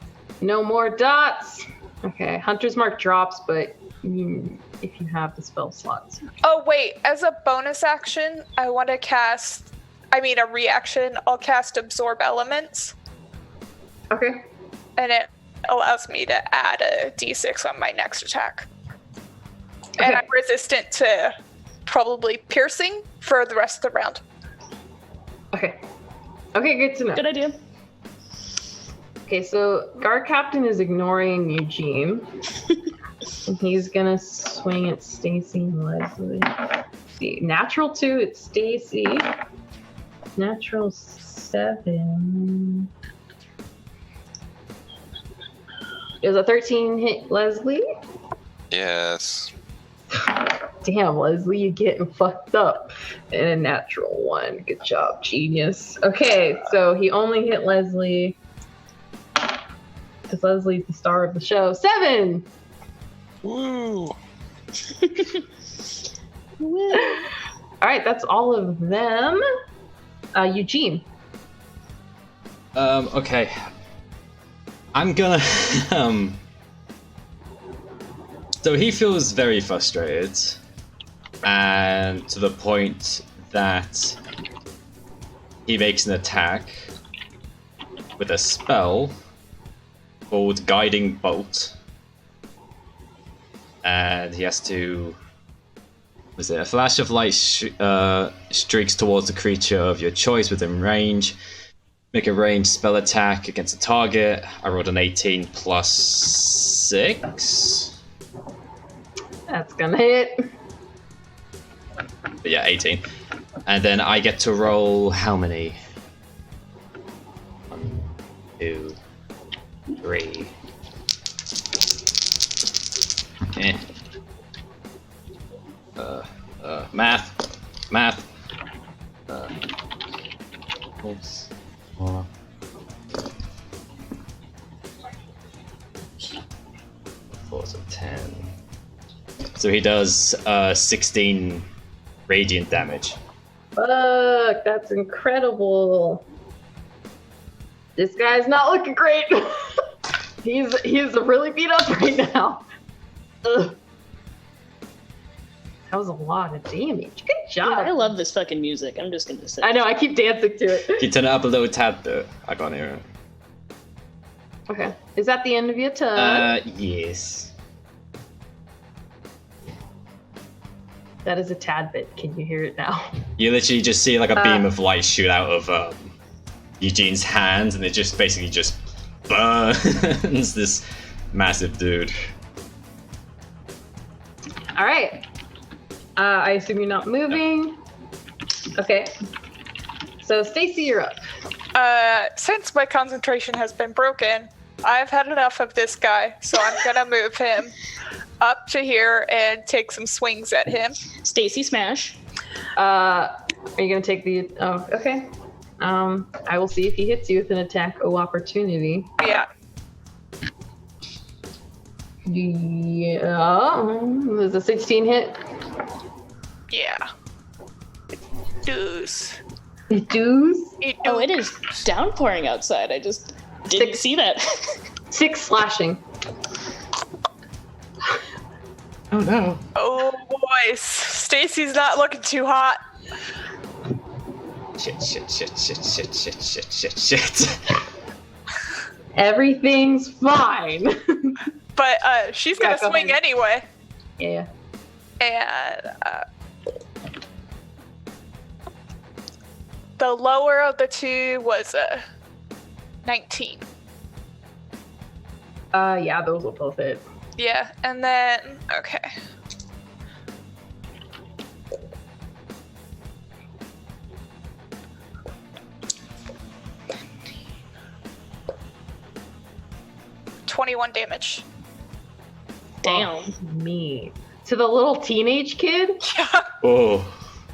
No more dots. Okay, Hunter's Mark drops, but if you have the spell slots. Oh, wait. As a bonus action, I want to a reaction, I'll cast Absorb Elements. Okay. And it allows me to add a d6 on my next attack. Okay. And I'm resistant to probably piercing for the rest of the round. Okay. Okay, good to know. Good idea. Okay, so guard captain is ignoring Eugene. And he's gonna swing at Stacy and Leslie. Let's see, natural 2, it's Stacy. Natural 7. Is a 13 hit Leslie? Yes. Damn, Leslie, you getting fucked up. And a natural 1. Good job, genius. Okay, so he only hit Leslie. Because Leslie's the star of the show. 7! Woo! Alright, that's all of them. Eugene. Okay. I'm gonna, So he feels very frustrated, and to the point that he makes an attack with a spell called Guiding Bolt. And he has to... Was it a flash of light streaks towards a creature of your choice within range. Make a ranged spell attack against a target. I rolled an 18 plus 6. That's gonna hit. But yeah, 18. And then I get to roll how many? 1, 2, 3. Math. Oops. 4, so 10. So he does 16 radiant damage. Fuck, that's incredible. This guy's not looking great. he's really beat up right now. Ugh. That was a lot of damage. Good Yeah, job. I love this fucking music. I'm just gonna say. I know, I keep dancing to it. Can you turn it up a little tad though? I can't hear it. Okay. Is that the end of your turn? Yes. That is a tad bit. Can you hear it now? You literally just see like a beam of light shoot out of Eugene's hands, and it just basically just burns this massive dude. All right. I assume you're not moving. Okay. So Stacy, you're up. Since my concentration has been broken, I've had enough of this guy, so I'm gonna move him up to here and take some swings at him. Stacy smash. Are you gonna take the? Oh, okay. I will see if he hits you with an attack of opportunity. Yeah. Yeah. There's a 16 hit. Yeah. Deuce. Deuce. Oh, it is downpouring outside. I just didn't see that. 6 slashing. Oh no. Oh boys, Stacy's not looking too hot. Shit. Everything's fine. But she's gonna go swing ahead. anyway. Yeah. And the lower of the two was a 19. Yeah, those will both hit. Yeah, and then okay. $21 damage. Damn. Oh, me. To the little teenage kid? Oh.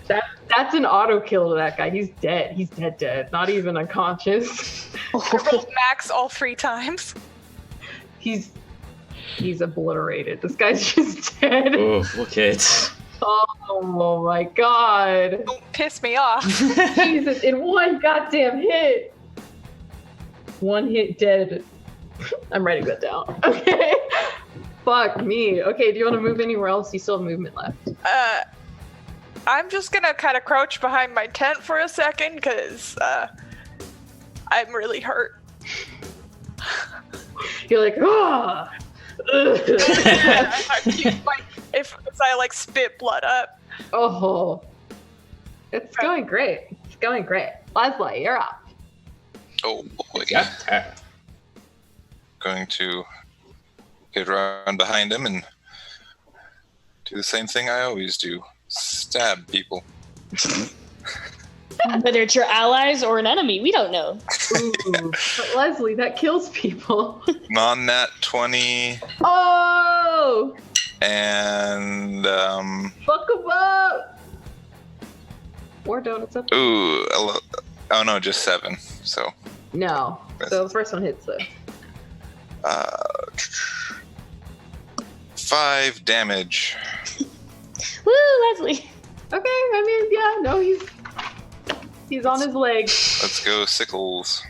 That's an auto kill to that guy. He's dead. He's dead. Not even unconscious. I rolled max all 3 times. He's obliterated. This guy's just dead. Oh, look it. Oh my god. Don't piss me off. Jesus, in one goddamn hit. 1 hit dead. I'm writing that down. Okay. Fuck me. Okay, do you want to move anywhere else? You still have movement left. I'm just gonna kind of crouch behind my tent for a second because I'm really hurt. You're like, ah. if I like spit blood up. Oh. It's going great. It's going great. Leslie, you're up. Oh boy. Yeah. Going to get around behind him and do the same thing I always do. Stab people. Whether it's your allies or an enemy, we don't know. Ooh, but Leslie, that kills people. Non-nat 20 Oh! and Fuck them up! 4 donuts up. ooh, oh no, just 7. So No. So the first one hits though. 5 damage. Woo, Leslie. Okay, I mean, yeah, no, he's on his legs. Let's go sickles.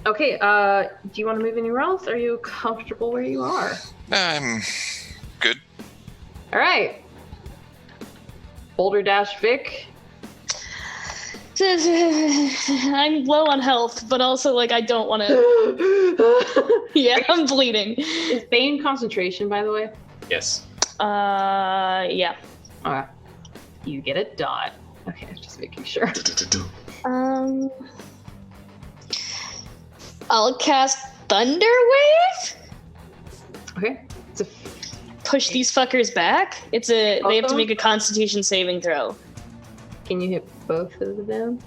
Okay, do you want to move anywhere else? Are you comfortable where you are? I'm good. All right. Boulder Dash Vic. I'm low on health, but also like I don't want to. Yeah, I'm bleeding. Is Bane concentration, by the way? Yes. Yeah. Okay. You get a dot. Okay, just making sure. I'll cast Thunder Wave. Okay. It's a Push these fuckers back. They have to make a Constitution saving throw. Can you hit both of them?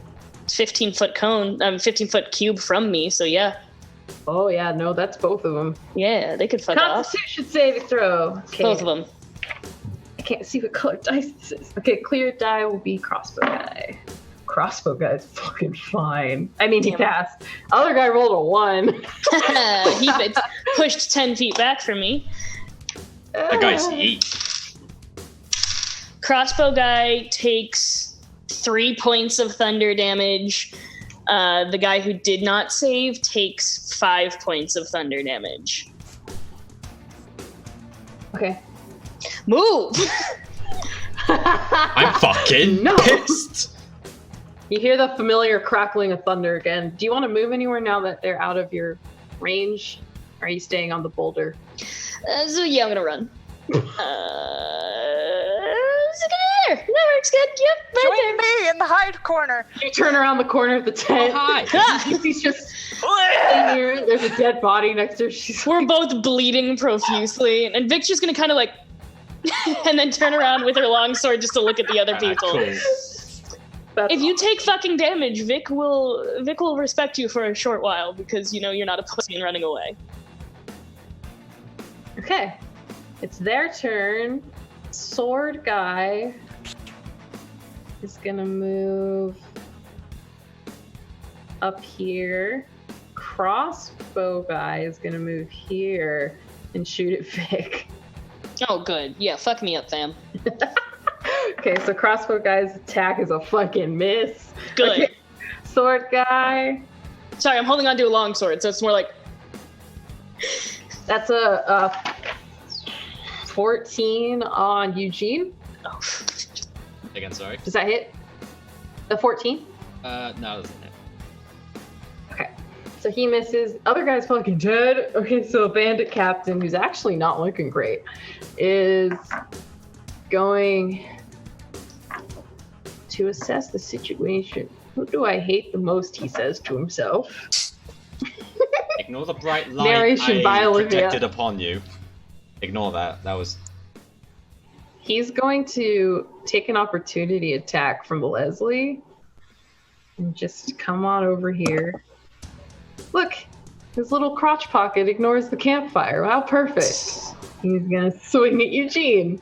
15-foot cone. 15-foot cube from me. So yeah. Oh yeah, no, that's both of them. Yeah, they could fuck off. Constitution saving throw. Okay. Both of them. I can't see what color dice this is. Okay, clear die will be crossbow guy. Crossbow guy's fucking fine. I mean, he passed. Other guy rolled a 1. He pushed 10 feet back from me. That guy's yeet. Crossbow guy takes 3 points of thunder damage. The guy who did not save takes 5 points of thunder damage. Okay. Move! I'm fucking pissed. You hear the familiar crackling of thunder again. Do you want to move anywhere now that they're out of your range? Or are you staying on the boulder? So yeah, I'm gonna run. There. That works good. Yep, right Join me in the hide corner. You turn around the corner of the tent. Oh, hi. He's just in here. There's a dead body next to her. We're both bleeding profusely, and Vic's just gonna kind of like, and then turn around with her long sword just to look at the other people. Cool. If you take fucking damage, Vic will respect you for a short while because you know you're not a pussy and running away. Okay, it's their turn. Sword guy is gonna move up here. Crossbow guy is gonna move here and shoot at Vic. Oh, good. Yeah, fuck me up, fam. Okay, so crossbow guy's attack is a fucking miss. Good. Okay. Sword guy. Sorry, I'm holding on to a long sword, so it's more like. That's a 14 on Eugene. Oh. Again, sorry. Does that hit? The 14? No, it doesn't hit. Okay. So he misses. Other guy's fucking dead. Okay, so bandit captain, who's actually not looking great, is going to assess the situation. Who do I hate the most, he says to himself. Ignore the bright light Narration by I Olivia. projected upon you. Ignore that. That was... He's going to take an opportunity attack from Leslie and just come on over here. Look, his little crotch pocket ignores the campfire. How perfect. He's gonna swing at Eugene.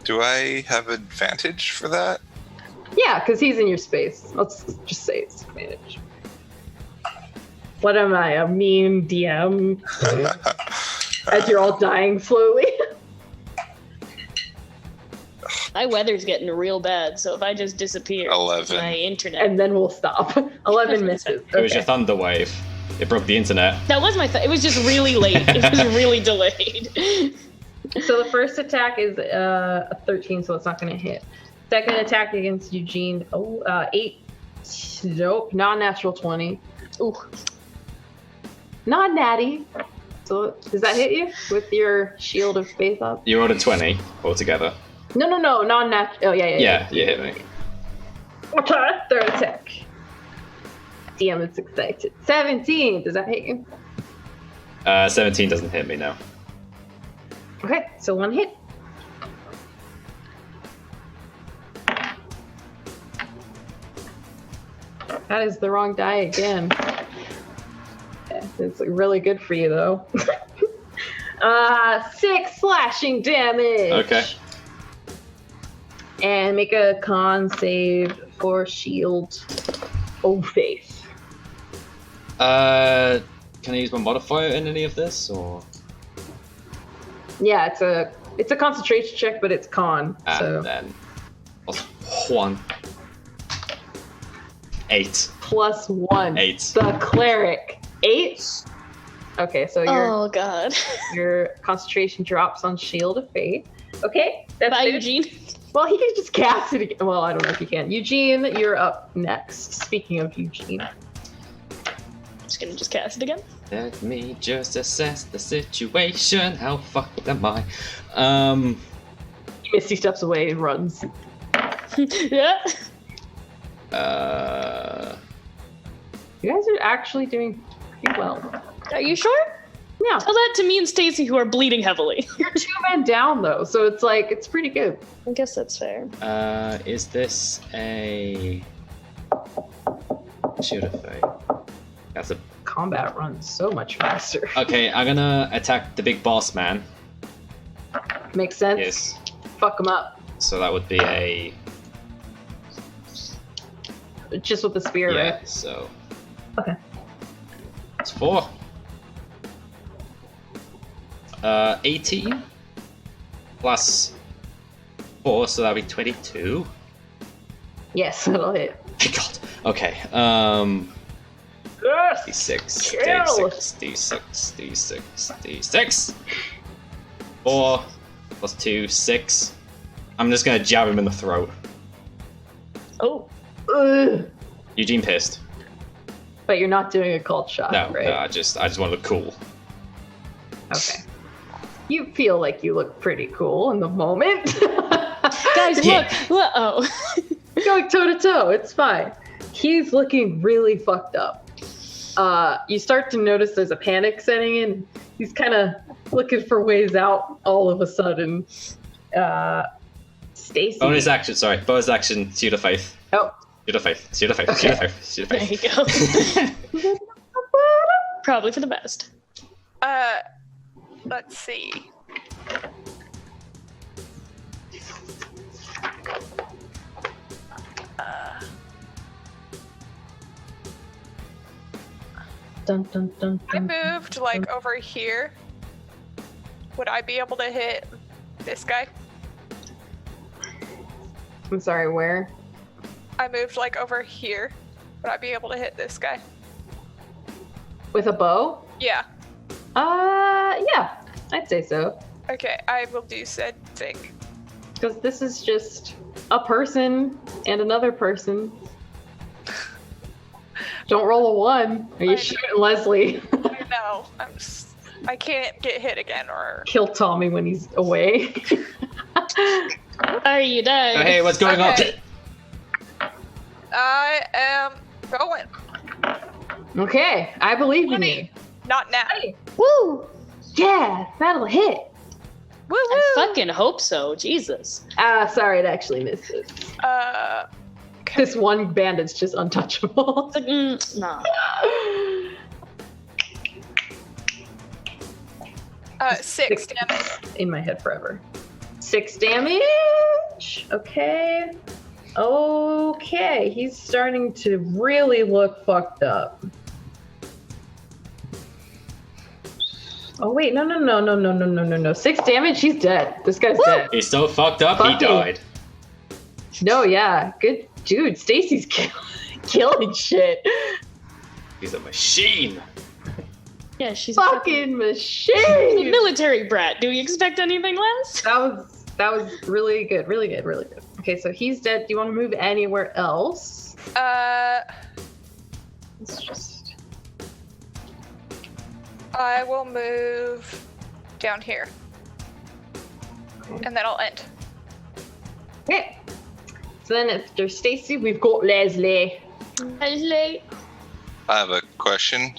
Do I have advantage for that? Yeah, because he's in your space. Let's just say it's advantage. What am I, a mean DM? As you're all dying slowly. My weather's getting real bad, so if I just disappear, 11. my internet. And then we'll stop. 11 misses. It was your Okay. thunder wave. It broke the internet. That was my. It was just really late. It was really delayed. So the first attack is a 13, so it's not going to hit. Second attack against Eugene, 8. Nope, non-natural 20. Ooh. Non-natty. So does that hit you with your shield of faith up? You rolled a 20 altogether. No, non-natural. Oh, yeah. Yeah, you hit me. Okay, third attack. DM is excited. 17, does that hit you? 17 doesn't hit me now. Okay, so one hit. That is the wrong die again. Yeah, it's really good for you though. 6 slashing damage. Okay. And make a con save for shield of faith. Can I use my modifier in any of this, or? Yeah, it's a concentration check, but it's con. And So then plus 1. 8. plus 1. 8. The cleric. 8? Okay, so Oh god. your concentration drops on Shield of Faith. Okay, that's Bye, it. Eugene. Well, he can just cast it again. Well, I don't know if you can. Eugene, you're up next. Speaking of Eugene. Just gonna cast it again. Let me just assess the situation. How fucked am I? He misty steps away and runs. Yeah. You guys are actually doing pretty well. Are you sure? Yeah. Tell that to me and Stacy, who are bleeding heavily. You're 2 men down, though, so it's like, it's pretty good. I guess that's fair. Is this a shield of fate? That's a. Combat runs so much faster. Okay, I'm gonna attack the big boss man. Makes sense? Yes. Fuck him up. So that would be a. Just with the spear, Yeah, right? so. Okay. It's 4. 18 plus 4, so that'll be 22. Yes, that'll hit. Thank God. Okay. Yes! D6, Kill! D6. 4 plus 2, 6. I'm just gonna jab him in the throat. Oh. Ugh. Eugene pissed. But you're not doing a cult shot, No, right? no, I just want to look cool. Okay. You feel like you look pretty cool in the moment. Guys, Yeah. look. Oh. Going toe to toe, it's fine. He's looking really fucked up. You start to notice there's a panic setting in. He's kind of looking for ways out all of a sudden. Stacy. Bonus action, Suit of Faith. Oh. Suit of Faith. Suit of Faith. Okay. Suit of There Faith. you go. Probably for the best. Let's see. Dun, dun, dun, I dun, moved like over here. Would I be able to hit this guy? I'm sorry, where? I moved like over here. Would I be able to hit this guy? With a bow? Yeah. Yeah, I'd say so. Okay, I will do said thing. Because this is just a person and another person. Don't roll a 1. Are you I shooting Leslie? I know. I can't get hit again or. Kill Tommy when he's away. Are you done? Oh, hey, what's going Okay. I am going. Okay, I believe in you. 20. Not now. Woo! Yeah, that'll hit. Woo I woo. fucking hope so. Jesus. Sorry, it actually misses. Okay. This one bandit's just untouchable. It's like, no. 6 damage. In my head forever. 6 damage. Okay. Okay, he's starting to really look fucked up. Oh wait, no. 6 damage, he's dead. This guy's dead. He's so fucked up, Fuck he him. died. No, yeah, good dude. Stacy's killing shit. He's a machine. Yeah, she's Fucking a machine. military brat. Do we expect anything less? That was really good. Okay, so he's dead. Do you want to move anywhere else? It's just I will move down here. And then I'll end. okay. So then after Stacy, we've got Leslie. Leslie. I have a question.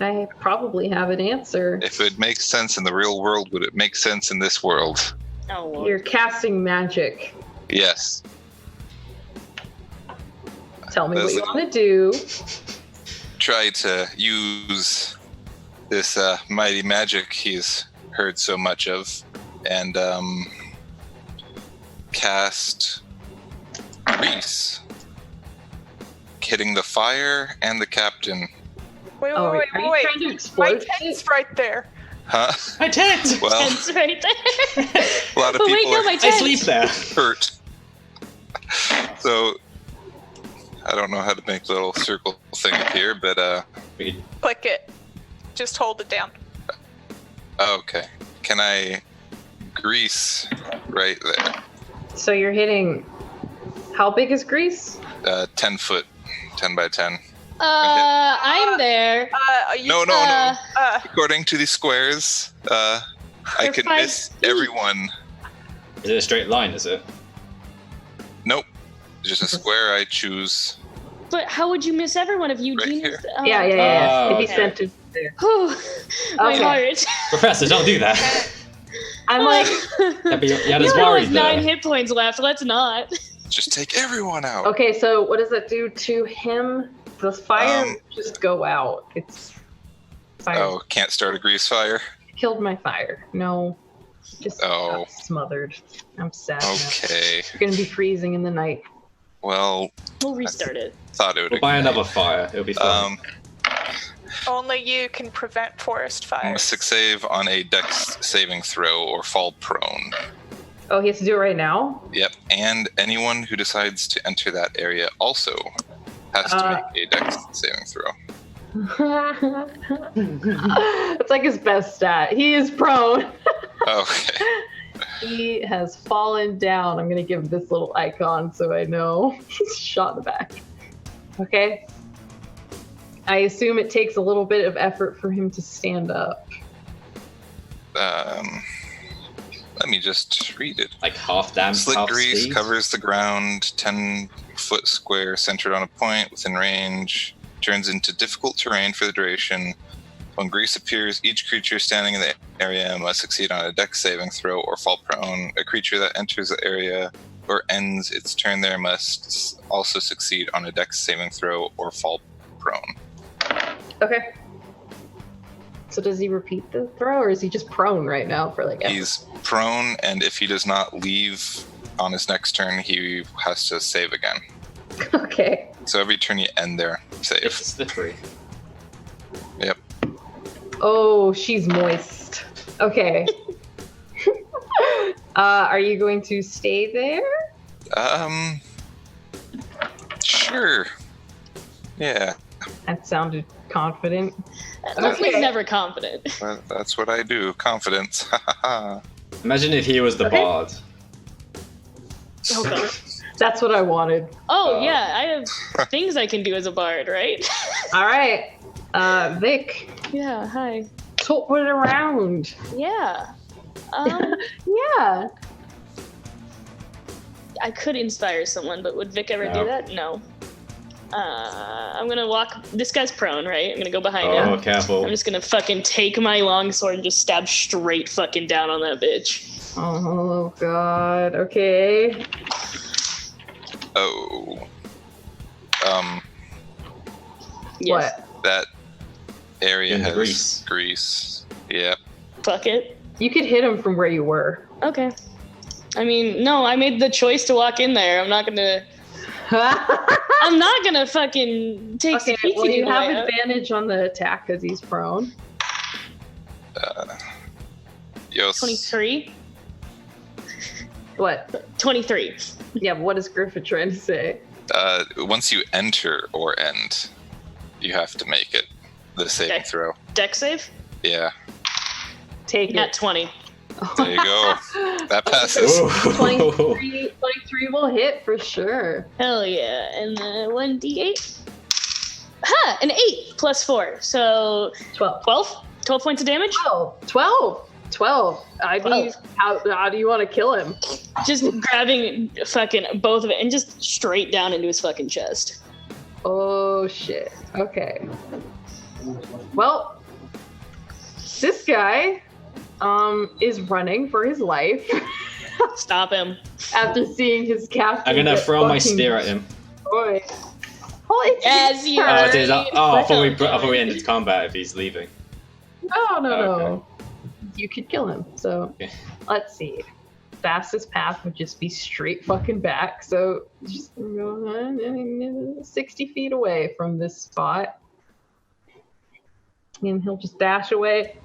I probably have an answer. If it makes sense in the real world, would it make sense in this world? Oh, Lord. You're casting magic. Yes. Tell me what you Leslie. want to do. Try to use this mighty magic he's heard so much of and cast Grease, hitting the fire and the captain. Wait, Oh, are you wait. trying to My explode tent's shit? right there. Huh? My tent! Well, Tent's right there. a lot of Oh, wait, people no, are my I tent. sleep there. hurt. So I don't know how to make the little circle thing appear, but Click it. Just hold it down. okay. Can I grease right there? So you're hitting. How big is Grease? 10 foot, 10 by 10. I'm there. No. Uh, According to the squares, I They're could 5 miss feet. everyone. Is it a straight line, is it? Nope. Just a square I choose. But how would you miss everyone if Eugene here. is... Yeah. Oh, If he okay. sent it there. Whew, my Okay. heart. Professor, don't do that. I'm like, Yeah, but you're You just only worried have 9 though. hit points left. Let's not. Just take everyone out. okay, so what does that do to him? Does fire Um, just go out? It's fire. Oh, can't start a grease fire? Killed my fire. No. Just Oh. got smothered. I'm sad. now. Okay. You're gonna be freezing in the night. Well, We'll restart it. thought it would We'll buy ignite. another fire. It'll be fun. only you can prevent forest I'm a fires. 6 save on a dex saving throw or fall prone. Oh, he has to do it right now? Yep, and anyone who decides to enter that area also has to make a dex saving throw. It's like his best stat. He is prone. Okay. He has fallen down. I'm gonna give this little icon so I know he's shot in the back. Okay. I assume it takes a little bit of effort for him to stand up. Let me just read it. Like half damage, Slick half grease speed? covers the ground 10-foot square centered on a point within range. Turns into difficult terrain for the duration. When grease appears, each creature standing in the area must succeed on a dex saving throw or fall prone. A creature that enters the area or ends its turn there must also succeed on a dex saving throw or fall prone. Okay. So does he repeat the throw, or is he just prone right now for like? He's prone, and if he does not leave on his next turn, he has to save again. Okay. So every turn you end there, save. It's slippery. Yep. Oh, she's moist. Okay. Are you going to stay there? Sure. Yeah. That sounded confident. He's never confident. That's what I do. Confidence. Imagine if he was the Okay. bard. Oh, God. That's what I wanted. Oh, yeah, I have things I can do as a bard, right? All right. Vic, Yeah, hi. talk it around. Yeah. Yeah. I could inspire someone, but would Vic ever do No. that? No. I'm gonna walk. This guy's prone, right? I'm gonna go behind Oh, him. careful. I'm just gonna fucking take my longsword and just stab straight fucking down on that bitch. Oh God. Okay. Oh. Yes. What? That area In the has grease. Yep. Fuck it. You could hit him from where you were. Okay. I mean, no, I made the choice to walk in there. I'm not gonna fucking take Okay. some Well, you have away. advantage on the attack because he's prone. Yos. 23? What? 23. Yeah. But what is Griffith trying to say? Once you enter or end, you have to make it the saving Okay. throw. Dex save? Yeah. Take Nat it. 20. There you go. That passes. Ooh. 23 will hit for sure. Hell yeah. And the 1d8? Ha! An 8 plus 4. So 12. 12? 12 points of damage? 12. I mean, 12. how do you want to kill him? Just grabbing fucking both of it and just straight down into his fucking chest. Oh shit. Okay. Well, this guy is running for his life Stop him. after seeing his captain. I'm gonna get throw my fucking spear at him. destroyed. Holy Yes, you shit. are. I thought we ended combat if he's leaving. No. Okay. You could kill him. So Okay. let's see. Fastest path would just be straight fucking back. So just go 60 feet away from this spot. And he'll just dash away.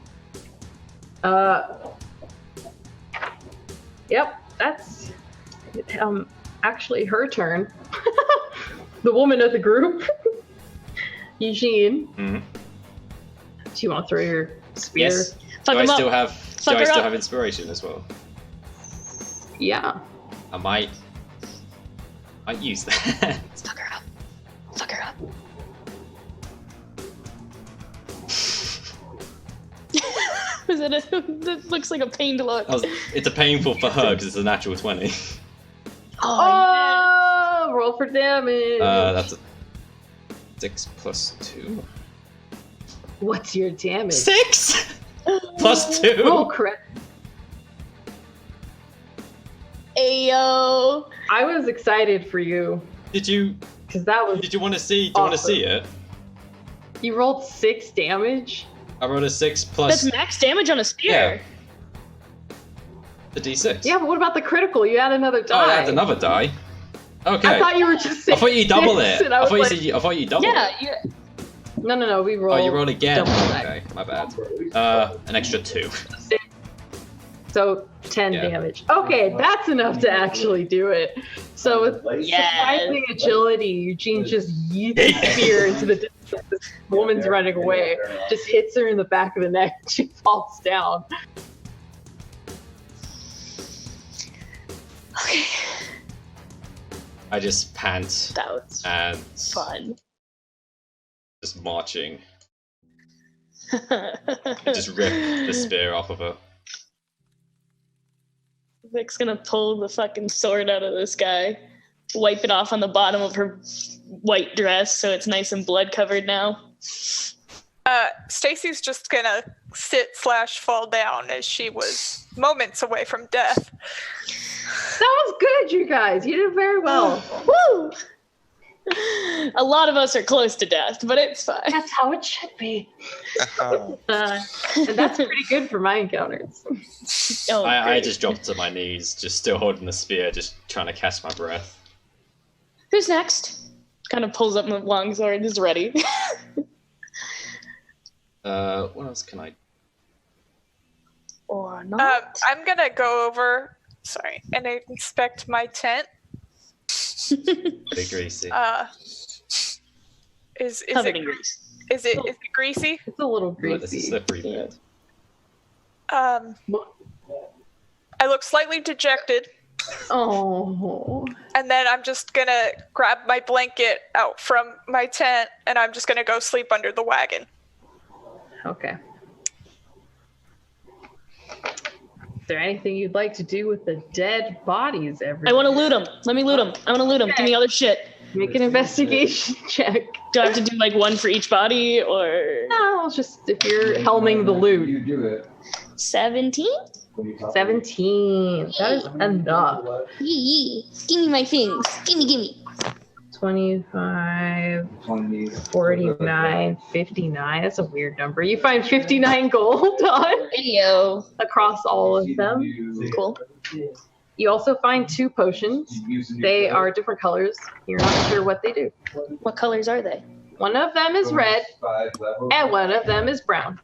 Yep, that's actually her turn. The woman of the group. Eugene. Mhm. Do you want to throw your spear? Yes. Fuck Do I him still up. have? Fuck Do I her still up. have inspiration as well? Yeah. I might use that. Fuck her up. Fuck her up. Is it that looks like a pained look. It's a painful for her because it's a natural 20. Oh, roll for damage. That's a 6 plus 2. What's your damage? 6 plus 2. Roll correct. Ayo. I was excited for you Did you because that was want to see? Do you want to Awesome. see it? you rolled 6 damage. I rolled a 6 plus That's max damage on a spear. the d6. Yeah, but what about the critical? You had another die. Oh, I had another die. Okay. I thought you were just saying I thought you double six, it. and I was thought you like, said I thought you double Yeah, it. yeah. No, we rolled. Oh, you rolled again. double that. Okay, my bad. An extra 2. So 10 Yeah. damage. Okay, that's enough to actually do it. So with Yes. surprising agility, Eugene just yeets his spear into the distance. This woman's running away. Just hits her in the back of the neck. She falls down. Okay. I just pant That was and fun. just marching. I just rip the spear off of her. Vic's gonna pull the fucking sword out of this guy, wipe it off on the bottom of her white dress so it's nice and blood covered now. Stacy's just gonna sit/fall down as she was moments away from death. That was good, you guys. You did very well. Woo! A lot of us are close to death, but it's fine. That's how it should be. And that's pretty good for my encounters. Oh, I just dropped to my knees, just still holding the spear, just trying to catch my breath. Who's next? Kind of pulls up my longsword, is ready. What else can I... Or not. I'm gonna go over, and inspect my tent. Bit greasy. Is Covered it in grease. is it greasy? It's a little Ooh, this is greasy. slippery bit. I look slightly dejected, Oh. and then I'm just gonna grab my blanket out from my tent, and I'm just gonna go sleep under the wagon. Okay. Is there anything you'd like to do with the dead bodies, I want to loot them. Let me loot them. I want to loot them. Give me other shit. Make an investigation check. Do I have to do like one for each body or No, it's just if you're helming the loot. 17? 17. That is enough. Yee. Give me my things. Give me. 25, 49, 59. That's a weird number. You find 59 gold on Video. across all of them. Cool. You also find 2 potions. They are different colors. You're not sure what they do. What colors are they? One of them is red, and one of them is brown.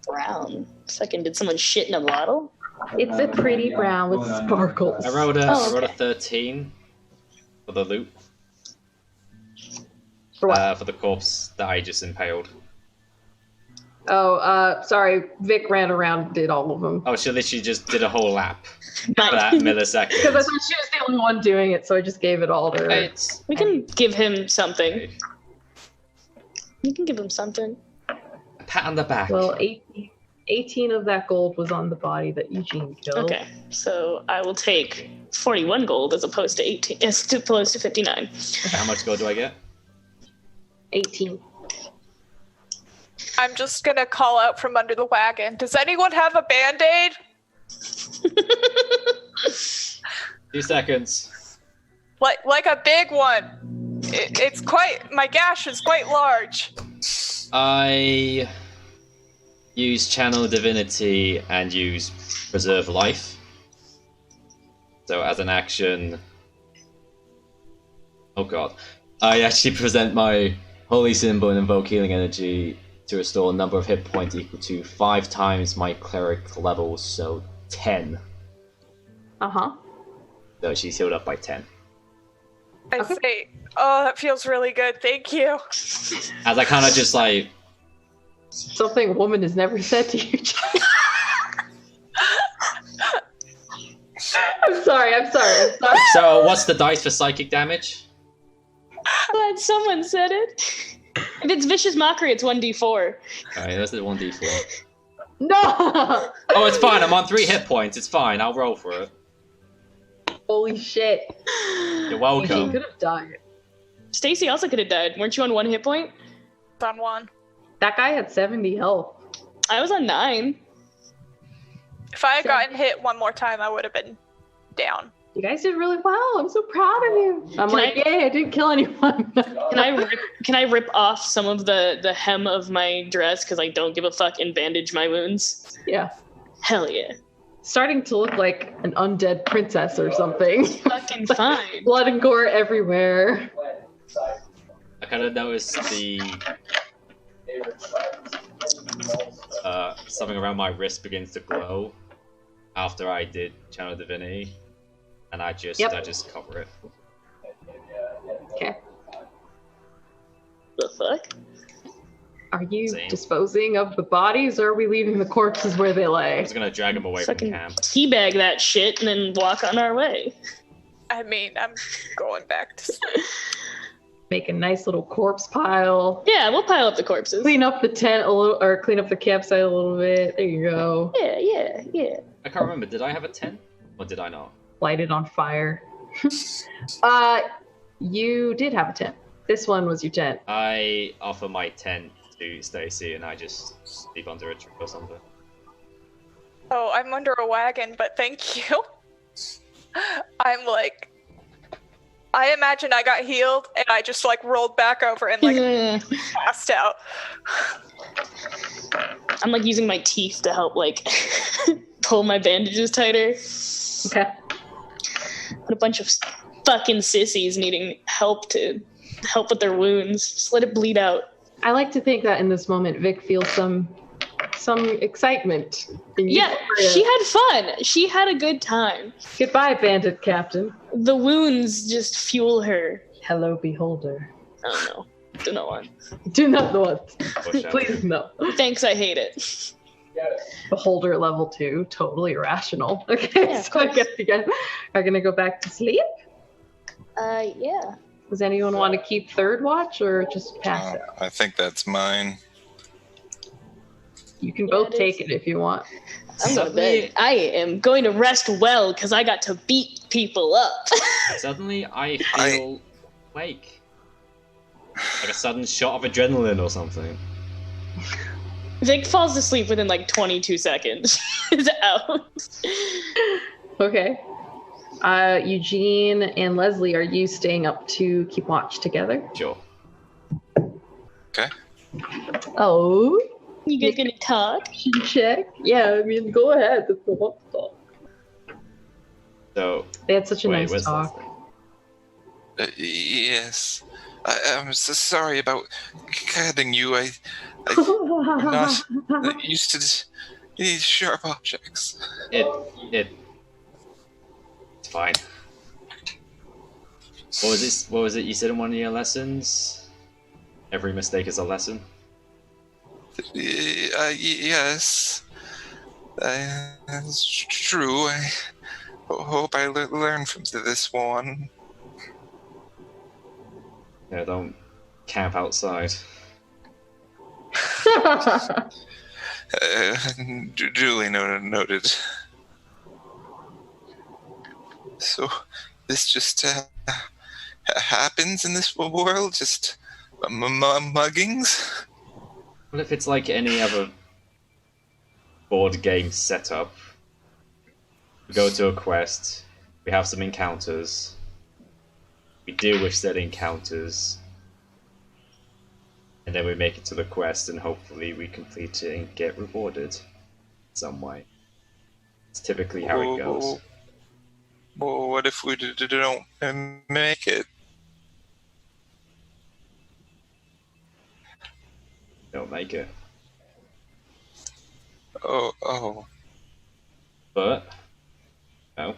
Brown. Second, did someone shit in a bottle? It's a pretty brown with sparkles. I rolled a Oh, okay. 13 for the loot. For what? For the corpse that I just impaled. Oh, sorry. Vic ran around and did all of them. Oh, she literally just did a whole lap for Nice. that millisecond. Because I thought she was the only one doing it, so I just gave it all to her. It's We can give him something. You can give him something. a pat on the back. Well, 18 of that gold was on the body that Eugene killed. Okay, so I will take 41 gold as opposed to 18, as opposed to 59. How much gold do I get? 18. I'm just gonna call out from under the wagon. Does anyone have a Band-Aid? 2 seconds. Like a big one. It's quite. My gash is quite large. I use Channel Divinity and use Preserve Life. So as an action... Oh god. I actually present my Holy Symbol and invoke healing energy to restore a number of hit points equal to 5 times my cleric level, so 10. Uh-huh. So she's healed up by 10. I Okay. say, oh, that feels really good. Thank you. As I kind of just like... Something a woman has never said to you. I'm sorry. So what's the dice for psychic damage? Glad someone said it. If it's vicious mockery, it's 1d4. Alright, that's the 1d4. No! Oh, it's fine. I'm on 3 hit points. It's fine. I'll roll for it. Holy shit. You're She welcome. could have died. Stacy also could have died. Weren't you on 1 hit point? It's on one. That guy had 70 health. I was on 9. If I had gotten hit one more time, I would have been down. You guys did really well. I'm so proud of you. I'm Can like, yay, I didn't kill anyone. Can I rip off some of the hem of my dress because I don't give a fuck and bandage my wounds? Yeah. Hell yeah. Starting to look like an undead princess or something. Fucking fine. Blood and gore everywhere. I kind of noticed the something around my wrist begins to glow after I did Channel Divinity, and I just cover it. Okay. The fuck? Are you Same. disposing of the bodies, or are we leaving the corpses where they I lay? was gonna drag him away from Fucking camp. teabag that shit and then walk on our way. I mean, I'm going back to sleep. Make a nice little corpse pile. Yeah, we'll pile up the corpses. Clean up the tent a little, or clean up the campsite a little bit. There you go. Yeah. I can't remember. Did I have a tent or did I not? Light it on fire. You did have a tent. This one was your tent. I offer my tent to Stacy and I just sleep under a tree or something. Oh, I'm under a wagon, but thank you. I'm like, I imagine I got healed and I just like rolled back over and like passed out. I'm like using my teeth to help like pull my bandages tighter. Okay. What a bunch of fucking sissies needing help with their wounds. Just let it bleed out. I like to think that in this moment, Vic feels some excitement. Yeah, she had fun. She had a good time. Goodbye, bandit captain. The wounds just fuel her. Hello, beholder. I don't know. Do not want. Do not want. Push out. Please no. Thanks, I hate it. Beholder level 2, totally irrational. Okay, Yeah, so I guess you guys are gonna go back to sleep. Yeah. Does anyone want to keep third watch or just pass out? I think that's mine. You can Yeah, both it take is. it if you want. I'm going to bed. I am going to rest well because I got to beat people up. Suddenly I feel like a sudden shot of adrenaline or something. Vic falls asleep within like 22 seconds. He's out. Okay. Eugene and Leslie, are you staying up to keep watch together? Sure. Okay. Oh, You guys gonna talk? check. Yeah, I mean, go ahead. If you want to talk. So They had such a wait, nice where's talk. Leslie? Yes. I'm so sorry about cutting you. I'm not used to these sharp objects. It's fine. What was it you said in one of your lessons? Every mistake is a lesson. Yes. That's true. I hope I learn from this one. Yeah, don't camp outside. Duly noted. So, this just happens in this world? Just muggings? Well, if it's like any other board game setup, we go to a quest, we have some encounters, we deal with said encounters, and then we make it to the quest, and hopefully we complete it and get rewarded some way. It's typically how it goes. Well, what if we don't make it? Don't make it. Oh. But, no. We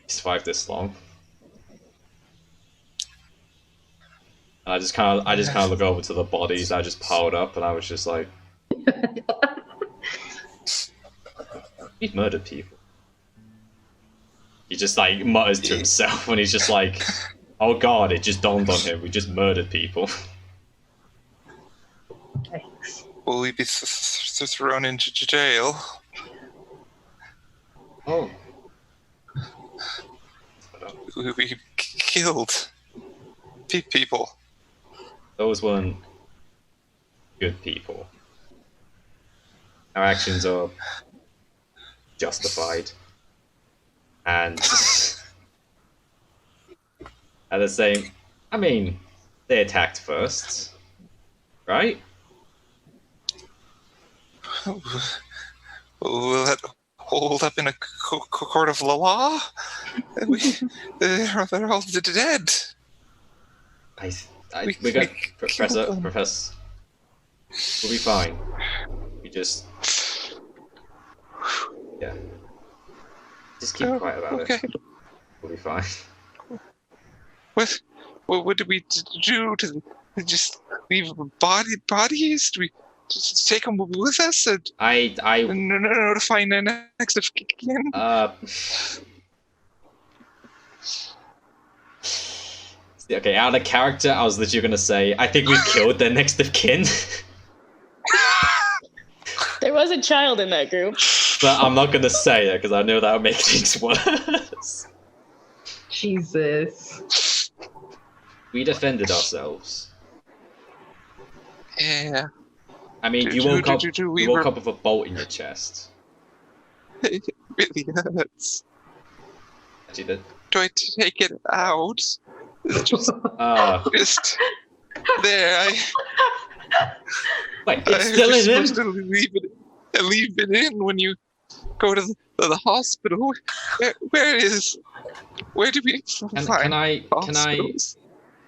survived this long. And I just kind of look over to the bodies I just piled up, and I was just like, we've murdered people. He just like mutters to himself when he's just like, oh god, it just dawned on him, we just murdered people. Thanks. Will we be thrown into jail? Oh. We killed people. Those weren't good people. Our actions are justified. And at the same, I mean, they attacked first, right? Will that hold up in a court of law? They're all dead. We got Professor. We'll be fine. We just, yeah. Just keep quiet about it. We'll be fine. What did we do to just leave bodies? Do we just take them with us and I notify next of kin? Okay, out of character, I was literally gonna say, I think we've killed their next of kin. There was a child in that group. But I'm not gonna say it, because I know that would make things worse. Jesus. We defended ourselves. Yeah. I mean, you woke up with a bolt in your chest. It really hurts. Actually, that... Do I take it out? Just there. Wait, it's still in him? Supposed to leave it in when you go to the hospital. Where do we find hospitals?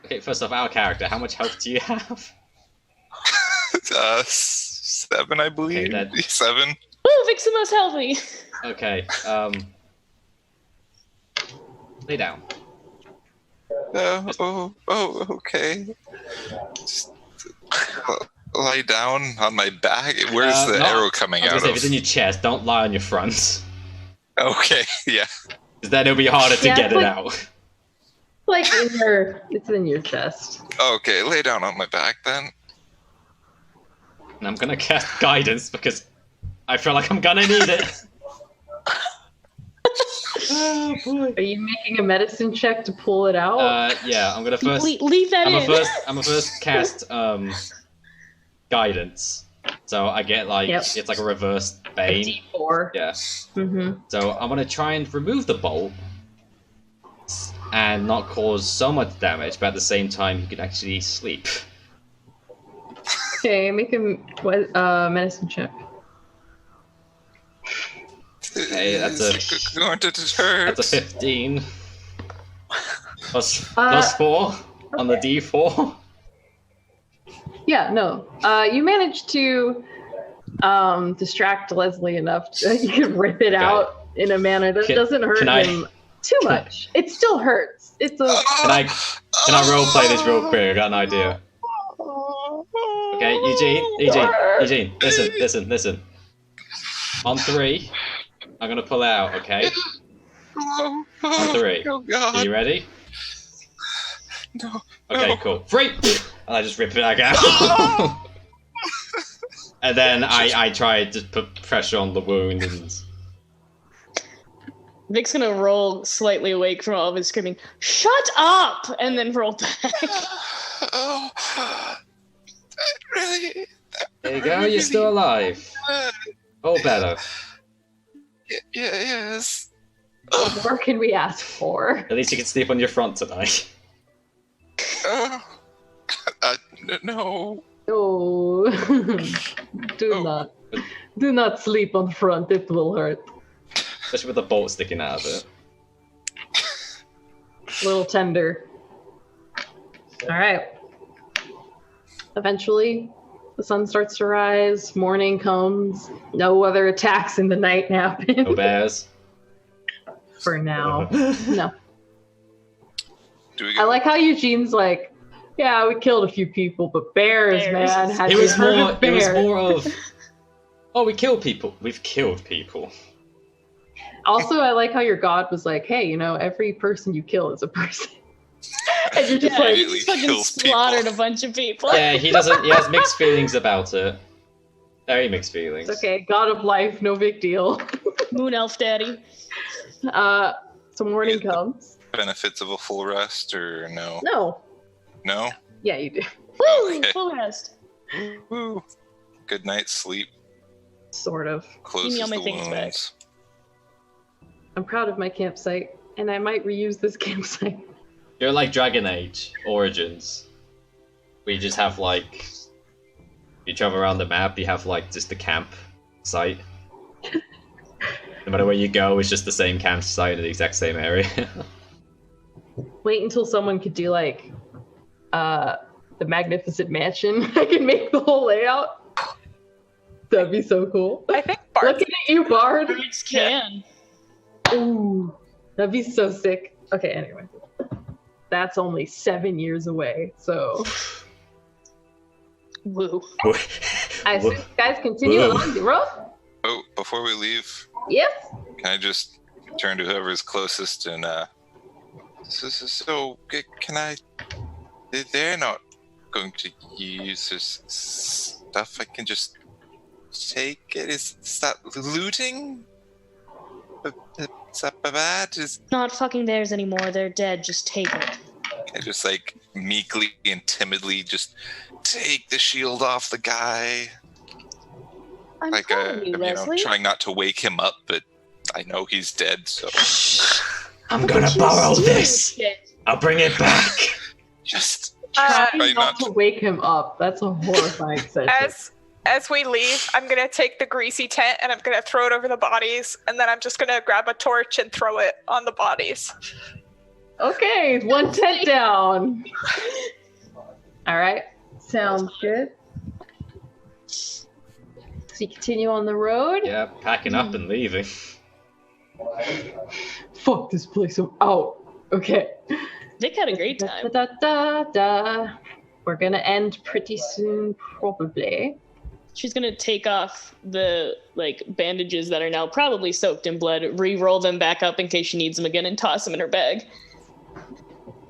Okay, first off, our character, how much health do you have? 7, I believe. Okay, 7. Ooh, Vic's the most healthy. Okay, lay down. Okay. Just lie down on my back. Where's the arrow coming out of? If it's in your chest, don't lie on your front. Okay, yeah. Because then it'll be harder to get it out. Like it's in your chest. Okay, lay down on my back then. And I'm gonna cast guidance because I feel like I'm gonna need it. Oh boy. Are you making a medicine check to pull it out? Yeah, I'm gonna first leave that in. I'm gonna first cast guidance. So I get like it's like a reverse bane. A D4. Yeah. Mm-hmm. So I'm gonna try and remove the bolt and not cause so much damage, but at the same time you can actually sleep. Okay, make a medicine check. Okay, that's going to deter. That's a 15. Plus 4 on the D4. Yeah, no. You managed to distract Leslie enough that you can rip it out in a manner that doesn't hurt him too much. It still hurts. It's a. Can I role play this real quick? I got an idea. Okay, Eugene, listen. On 3, I'm gonna pull it out, okay? On 3. Oh God. Are you ready? No. Okay, cool. 3! And I just rip it back out. And then I try to put pressure on the wound and... Vic's gonna roll slightly awake from all of his screaming, "Shut up!" and then roll back. Really? There you go, you're still alive. Oh, better. Yes. What more can we ask for? At least you can sleep on your front tonight. No. No. Do not sleep on front. It will hurt. Especially with the bolt sticking out of it. A little tender. Alright. Eventually, the sun starts to rise, morning comes, no other attacks in the night happen. No bears? For now. No. I like how Eugene's like, yeah, we killed a few people, but bears. Man. It was more of, oh, we killed people. We've killed people. Also, I like how your god was like, hey, you know, every person you kill is a person. And you're just like, he fucking slaughtered a bunch of people. Yeah, he has mixed feelings about it. Very mixed feelings. It's okay, god of life, no big deal. Moon elf daddy. So morning comes. Benefits of a full rest or no? No? Yeah, you do. Woo! Okay. Full rest. Woo. Good night's sleep. Sort of. Closes all my the things back. wounds. I'm proud of my campsite, and I might reuse this campsite. You're like Dragon Age Origins. We just have like, you travel around the map, you have like just the camp site. No matter where you go, it's just the same campsite in the exact same area. Wait until someone could do like the Magnificent Mansion. I can make the whole layout. That'd be so cool. I think Bart. Looking at you, Bard. Birds can. Ooh, that'd be so sick. Okay, anyway. That's only 7 years away, so... Woo. I assume you guys continue along the road? Oh, before we leave, Yes. can I just turn to whoever's closest and can I? They're not going to use this stuff. I can just take it. Is that looting? Is that bad? Not fucking theirs anymore. They're dead. Just take it. I just like meekly and timidly just take the shield off the guy. I'm Like calling you, Leslie. trying not to wake him up, but I know he's dead, so I'm gonna borrow this. I'll bring it back. just Try try not to wake him up. That's a horrifying sentence. As we leave, I'm gonna take the greasy tent and I'm gonna throw it over the bodies, and then I'm just gonna grab a torch and throw it on the bodies. Okay, 1 tent down. All right, sounds good. So you continue on the road. Yeah, packing up and leaving. Fuck this place, I'm out. Okay. Nick had a great time. We're gonna end pretty soon, probably. She's gonna take off the bandages that are now probably soaked in blood, re-roll them back up in case she needs them again, and toss them in her bag.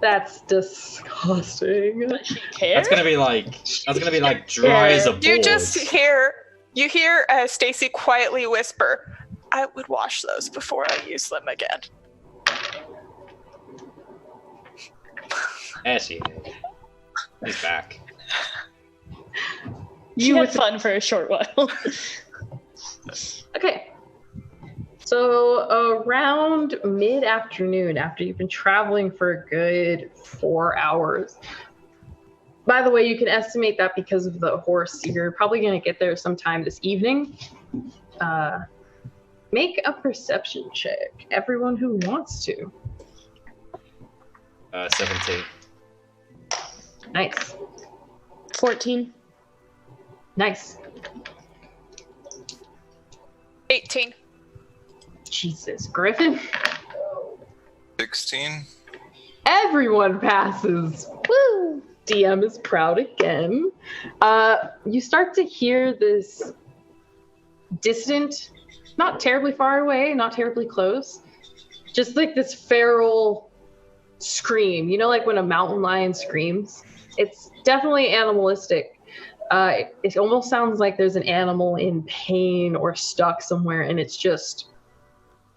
That's disgusting. Does she care? That's gonna be like dry as a board. You hear Stacy quietly whisper, "I would wash those before I use them again." Ashy. He's back. You had fun for a short while. Okay. So around mid-afternoon, after you've been traveling for a good 4 hours. By the way, you can estimate that because of the horse, you're probably going to get there sometime this evening. Make a perception check. Everyone who wants to. 17. Nice. 14. Nice. 18. Jesus. Griffin? 16. Everyone passes. Woo! DM is proud again. You start to hear this distant, not terribly far away, not terribly close, just like this feral scream. You know, like when a mountain lion screams? It's definitely animalistic. It almost sounds like there's an animal in pain or stuck somewhere, and it's just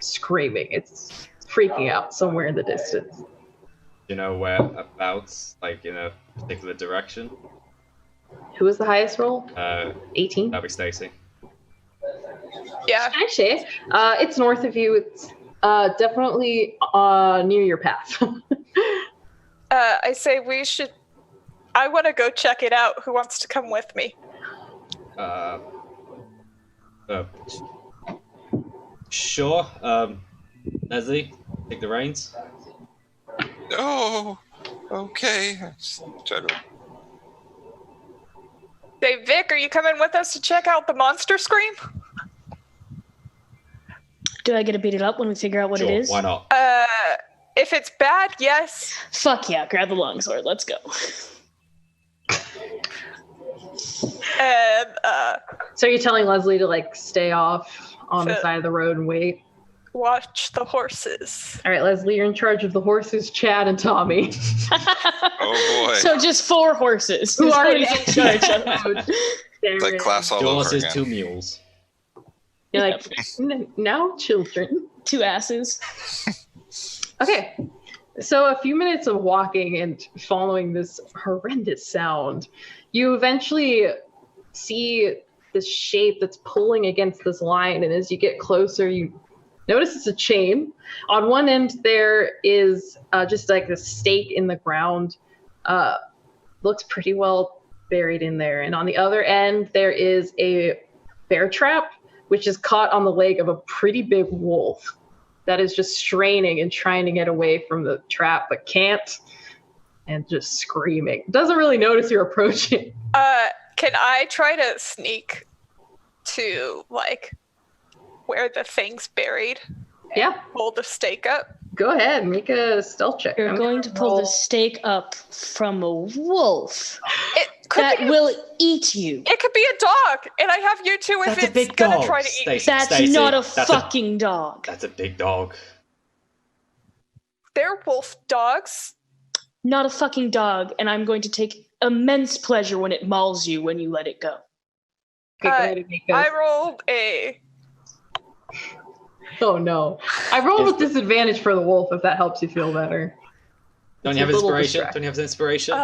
screaming. It's freaking out somewhere in the distance. You know whereabouts, in a particular direction? Who was the highest roll? 18. That'd be Stacy. Yeah. Actually, it's north of you. It's definitely near your path. I say we should. I want to go check it out. Who wants to come with me? Sure. Leslie, take the reins. Oh, okay. Just try to... Say, Vic, are you coming with us to check out the monster scream? Do I get to beat it up when we figure out what Sure, it is? why not? If it's bad, yes. Fuck yeah, grab the longsword. Let's go. And So you're telling Leslie to stay off on the side of the road and wait? watch the horses. All right, Leslie, you're in charge of the horses, Chad and Tommy. Oh boy. So just 4 horses. Who is are what in he's in charge of. It's like class all 2 over horses, again. 2 mules. You're like, now children. 2 asses. Okay, so a few minutes of walking and following this horrendous sound, you eventually see this shape that's pulling against this line, and as you get closer, you notice it's a chain. On one end, there is just like a stake in the ground. Looks pretty well buried in there. And on the other end, there is a bear trap, which is caught on the leg of a pretty big wolf that is just straining and trying to get away from the trap, but can't, and just screaming. Doesn't really notice you're approaching. Can I try to sneak to, where the thing's buried? Yeah, Pull the stake up? go ahead, make a stealth check. You're I'm going gonna to pull roll- the stake up from a wolf. that will eat you. It could be a dog, and I have you two if That's a it's big gonna dog. try to eat me. That's Stacey, not a that's fucking dog. That's a big dog. They're wolf dogs. Not a fucking dog, and I'm going to take immense pleasure when it mauls you when you let it go. Okay, go ahead and make us. I rolled a. Oh no. I rolled with disadvantage for the wolf if that helps you feel better. Don't you have It's a little inspiration? distracting. Don't you have inspiration?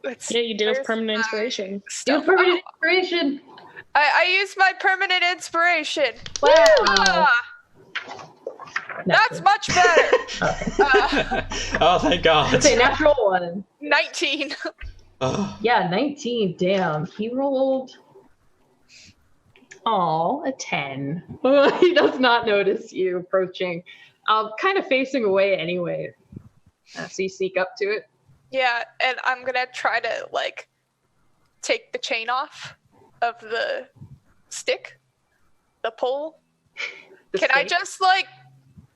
Let's Yeah, you did have where's permanent my inspiration. You stuff? have permanent inspiration. I used my permanent inspiration. Wow. Ah, that's much better. Oh, thank God. It's a natural one. 19. Oh. Yeah, 19. Damn. He rolled. Aw, a 10. He does not notice you approaching. Kind of facing away anyway. So you sneak up to it. Yeah, and I'm gonna try to like take the chain off of the stick, the pole. Can I just like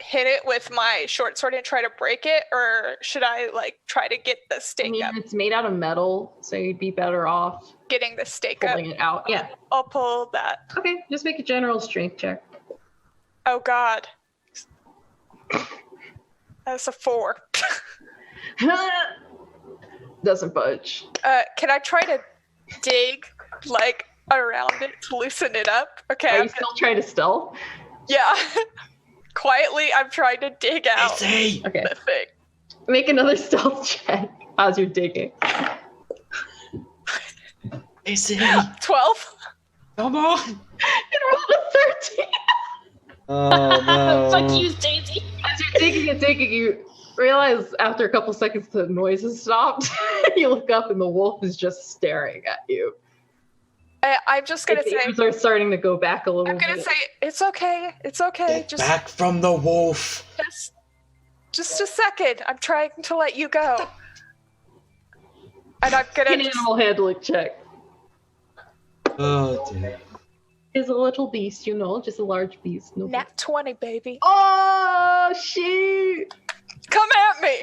hit it with my short sword and try to break it, or should I like try to get the I stake mean, up? it's made out of metal, so you'd be better off Getting the stake up. pulling it out. Yeah. I'll pull that. Okay, just make a general strength check. Oh God. That's a 4. Doesn't budge. Can I try to dig like around it to loosen it up? Okay. Are you still trying to stealth? Yeah. Quietly, I'm trying to dig out Stacey! Okay. the thing. Make another stealth check as you're digging. Stacey! 12? Come on! It rolled a 13. Oh no. Fuck you, Stacey. As you're digging and digging, you realize after a couple seconds the noise has stopped. You look up and the wolf is just staring at you. I'm just gonna Its say. ears are starting to go back a little I'm gonna bit. say it's okay. It's okay. Get back from the wolf! Just a second. I'm trying to let you go. And I'm Make gonna an animal handling check. Oh dear. Is a little beast, you know, just a large beast. No nat 20, baby. Oh, shoot! Come at me.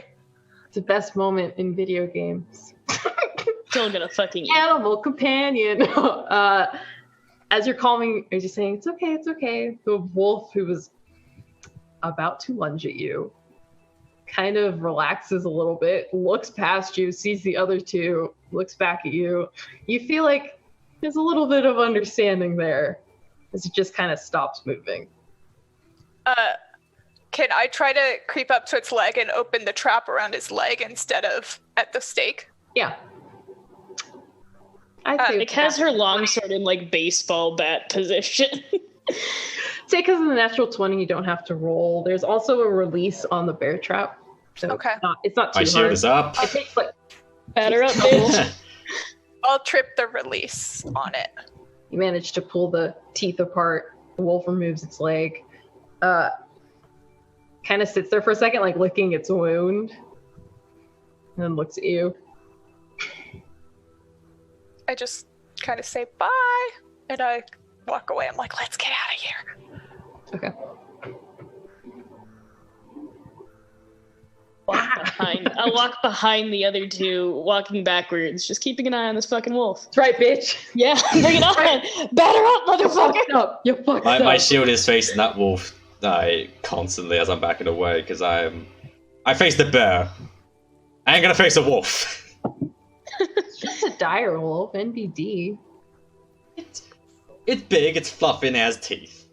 It's the best moment in video games. Still gonna fucking eat. Animal companion. As you're calming, you're just saying, it's okay, it's okay. The wolf who was about to lunge at you kind of relaxes a little bit, looks past you, sees the other two, looks back at you. You feel like there's a little bit of understanding there as it just kind of stops moving. Can I try to creep up to its leg and open the trap around its leg instead of at the stake? Yeah. I'd say It has her longsword in like baseball bat position. say because of the natural 20, you don't have to roll. There's also a release on the bear trap. So Okay. it's not My too shield hard. is up. It takes like Batter up, bitch. I'll trip the release on it. you manage to pull the teeth apart. The wolf removes its leg. Kind of sits there for a second, like licking its wound, and then looks at you. I just kind of say bye, and I walk away. I'm like, let's get out of here. Okay. I'll walk behind the other two, walking backwards, just keeping an eye on this fucking wolf. That's right, bitch. Yeah, bring it on. Batter up, You motherfucker. fucked up. You fucked up. My shield is facing that wolf constantly as I'm backing away because I face the bear. I ain't gonna face a wolf. It's just a dire wolf, NBD. It's big, it's fluffy, and it has teeth.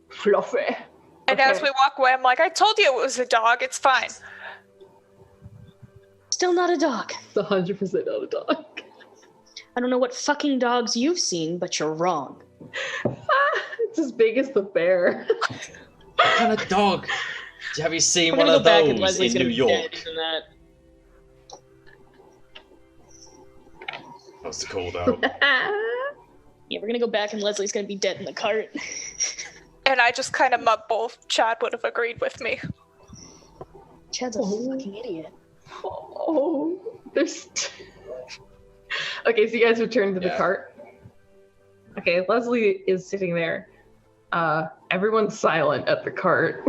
Fluffy. And Okay. as we walk away, I'm like, I told you it was a dog. It's fine. Still not a dog. It's 100% not a dog. I don't know what fucking dogs you've seen, but you're wrong. It's as big as the bear. What kind of dog? Have you seen We're one gonna of go back and those Leslie's in gonna New be dead, York? isn't that? That's cool though. Yeah, we're gonna go back and Leslie's gonna be dead in the cart. And I just kind of mumble. Chad would have agreed with me. Chad's a fucking idiot. Oh, there's. Okay, so you guys return to the Yeah. cart. Okay, Leslie is sitting there. Everyone's silent at the cart.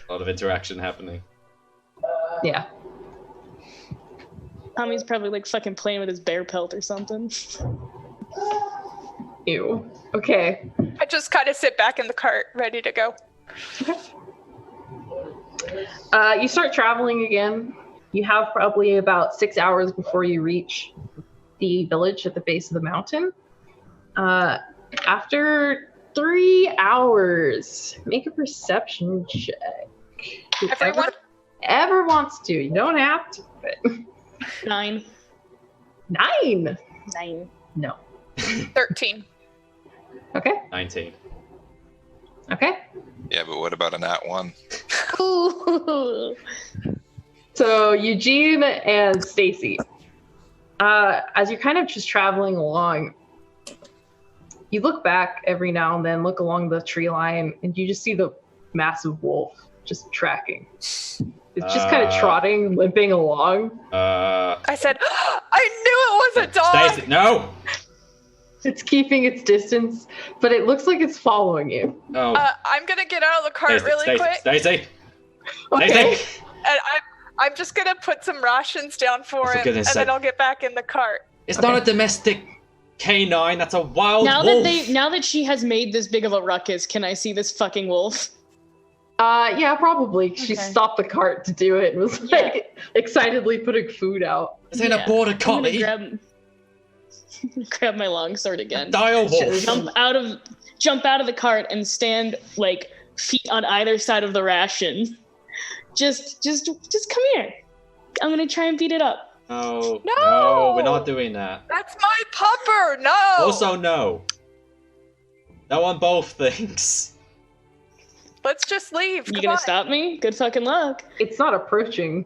A lot of interaction happening. Yeah. Tommy's probably like fucking playing with his bear pelt or something. Ew. Okay. I just kind of sit back in the cart, ready to go. You start traveling again. You have probably about 6 hours before you reach the village at the base of the mountain. After 3 hours, make a perception check. Everyone? Ever wants to. You don't have to, but 9. 9. 9. No. 13. Okay. 19. Okay. Yeah, but what about a nat 1? Ooh. So Eugene and Stacy, as you're kind of just traveling along, you look back every now and then, look along the tree line, and you just see the massive wolf just tracking. It's just kind of trotting, limping along. I said, I knew it was a dog! Stacy, no! It's keeping its distance, but it looks like it's following you. Oh. I'm gonna get out of the cart really quick. Stacy! Okay. Stacy! And I'm just gonna put some rations down for him, and then I'll get back in the cart. It's not a domestic canine, that's a wild wolf. Now that she has made this big of a ruckus, can I see this fucking wolf? Yeah, probably. She Okay. stopped the cart to do it and was like excitedly putting food out. This ain't a border collie. Grab my longsword again. Dire wolf. Jump out of the cart and stand like feet on either side of the ration. Just come here. I'm gonna try and beat it up. No, No! we're not doing that. That's my pupper! No! Also, no. No on both things. Let's just leave. You Come gonna on. stop me? Good fucking luck. It's not approaching.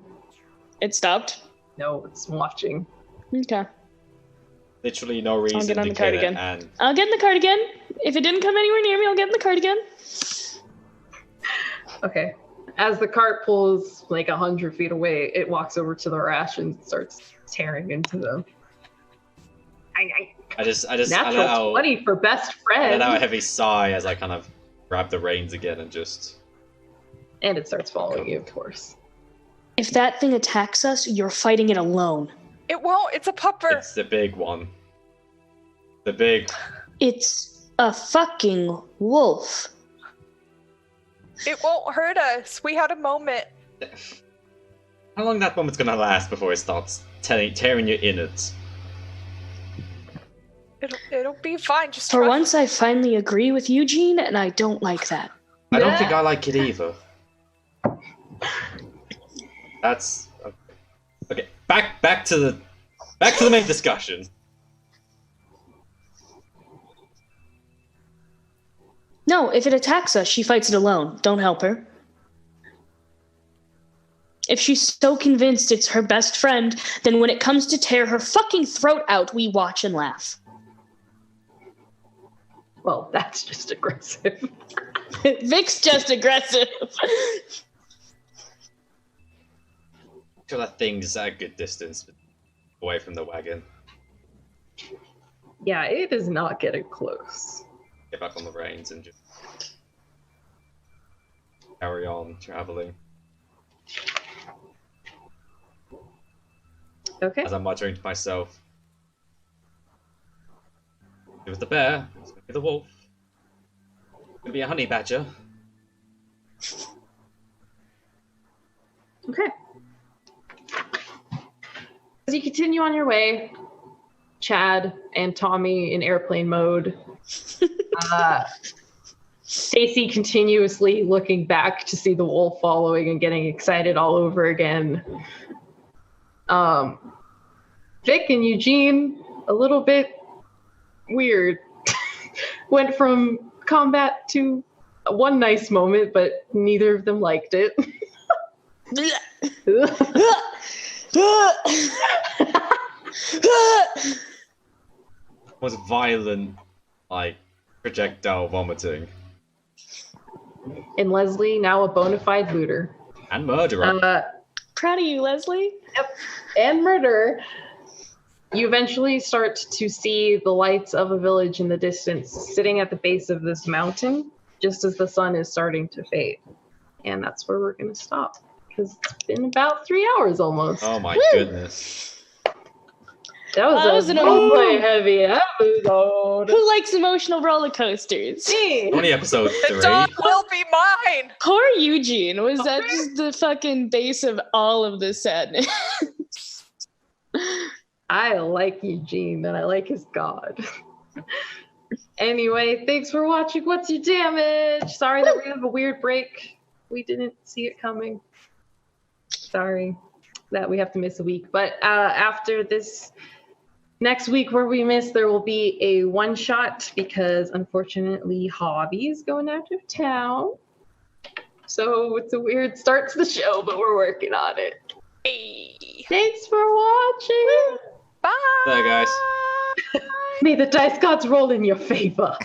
It stopped. No, it's watching. Okay. Literally no reason I'll get on to the cart kill it, again. and I'll get in the cart again. If it didn't come anywhere near me, I'll get in the cart again. Okay. As the cart pulls like 100 feet away, it walks over to the rations and starts tearing into them. I just Natural let out 20 for best I friend. let out a heavy sigh as I kind of grab the reins again and just. And it starts following you, of course. If that thing attacks us, you're fighting it alone. It won't. It's a pupper. It's the big one. The big. It's a fucking wolf. It won't hurt us. We had a moment. How long that moment's gonna last before it starts tearing your innards? It'll be fine. Just For trust. once, I finally agree with Eugene, and I don't like that. I don't think I like it either. That's okay. Back to the main discussion. No, if it attacks us, she fights it alone. Don't help her. If she's so convinced it's her best friend, then when it comes to tear her fucking throat out, we watch and laugh. Well, that's just aggressive. Vic's just aggressive. Sure, that thing's at a good distance away from the wagon. Yeah, it is not getting close. Get back on the reins and just carry on traveling. Okay. As I'm muttering to myself, it was the bear, it's gonna be the wolf, it's gonna be a honey badger. Okay. As you continue on your way, Chad and Tommy in airplane mode, Stacy continuously looking back to see the wolf following and getting excited all over again. Vic and Eugene, a little bit weird. Went from combat to one nice moment, but neither of them liked it. Was violent, like, projectile vomiting. And Leslie, now a bona fide looter. And murderer. Proud of you, Leslie. Yep. And murder. You eventually start to see the lights of a village in the distance sitting at the base of this mountain, just as the sun is starting to fade. And that's where we're going to stop, because it's been about 3 hours almost. Oh my goodness. That was an a roleplay heavy episode. Who likes emotional roller coasters? Me. Only episode The 3. dog will be mine. Poor Eugene. Was that just the fucking base of all of the sadness? I like Eugene and I like his god. Anyway, thanks for watching What's Your Damage? Sorry that we have a weird break. We didn't see it coming. Sorry that we have to miss a week. But after this next week where we miss, there will be a one-shot because unfortunately Hobby is going out of town. So it's a weird start to the show, but we're working on it. Hey. Thanks for watching. Bye. Bye, guys. May the dice gods roll in your favor.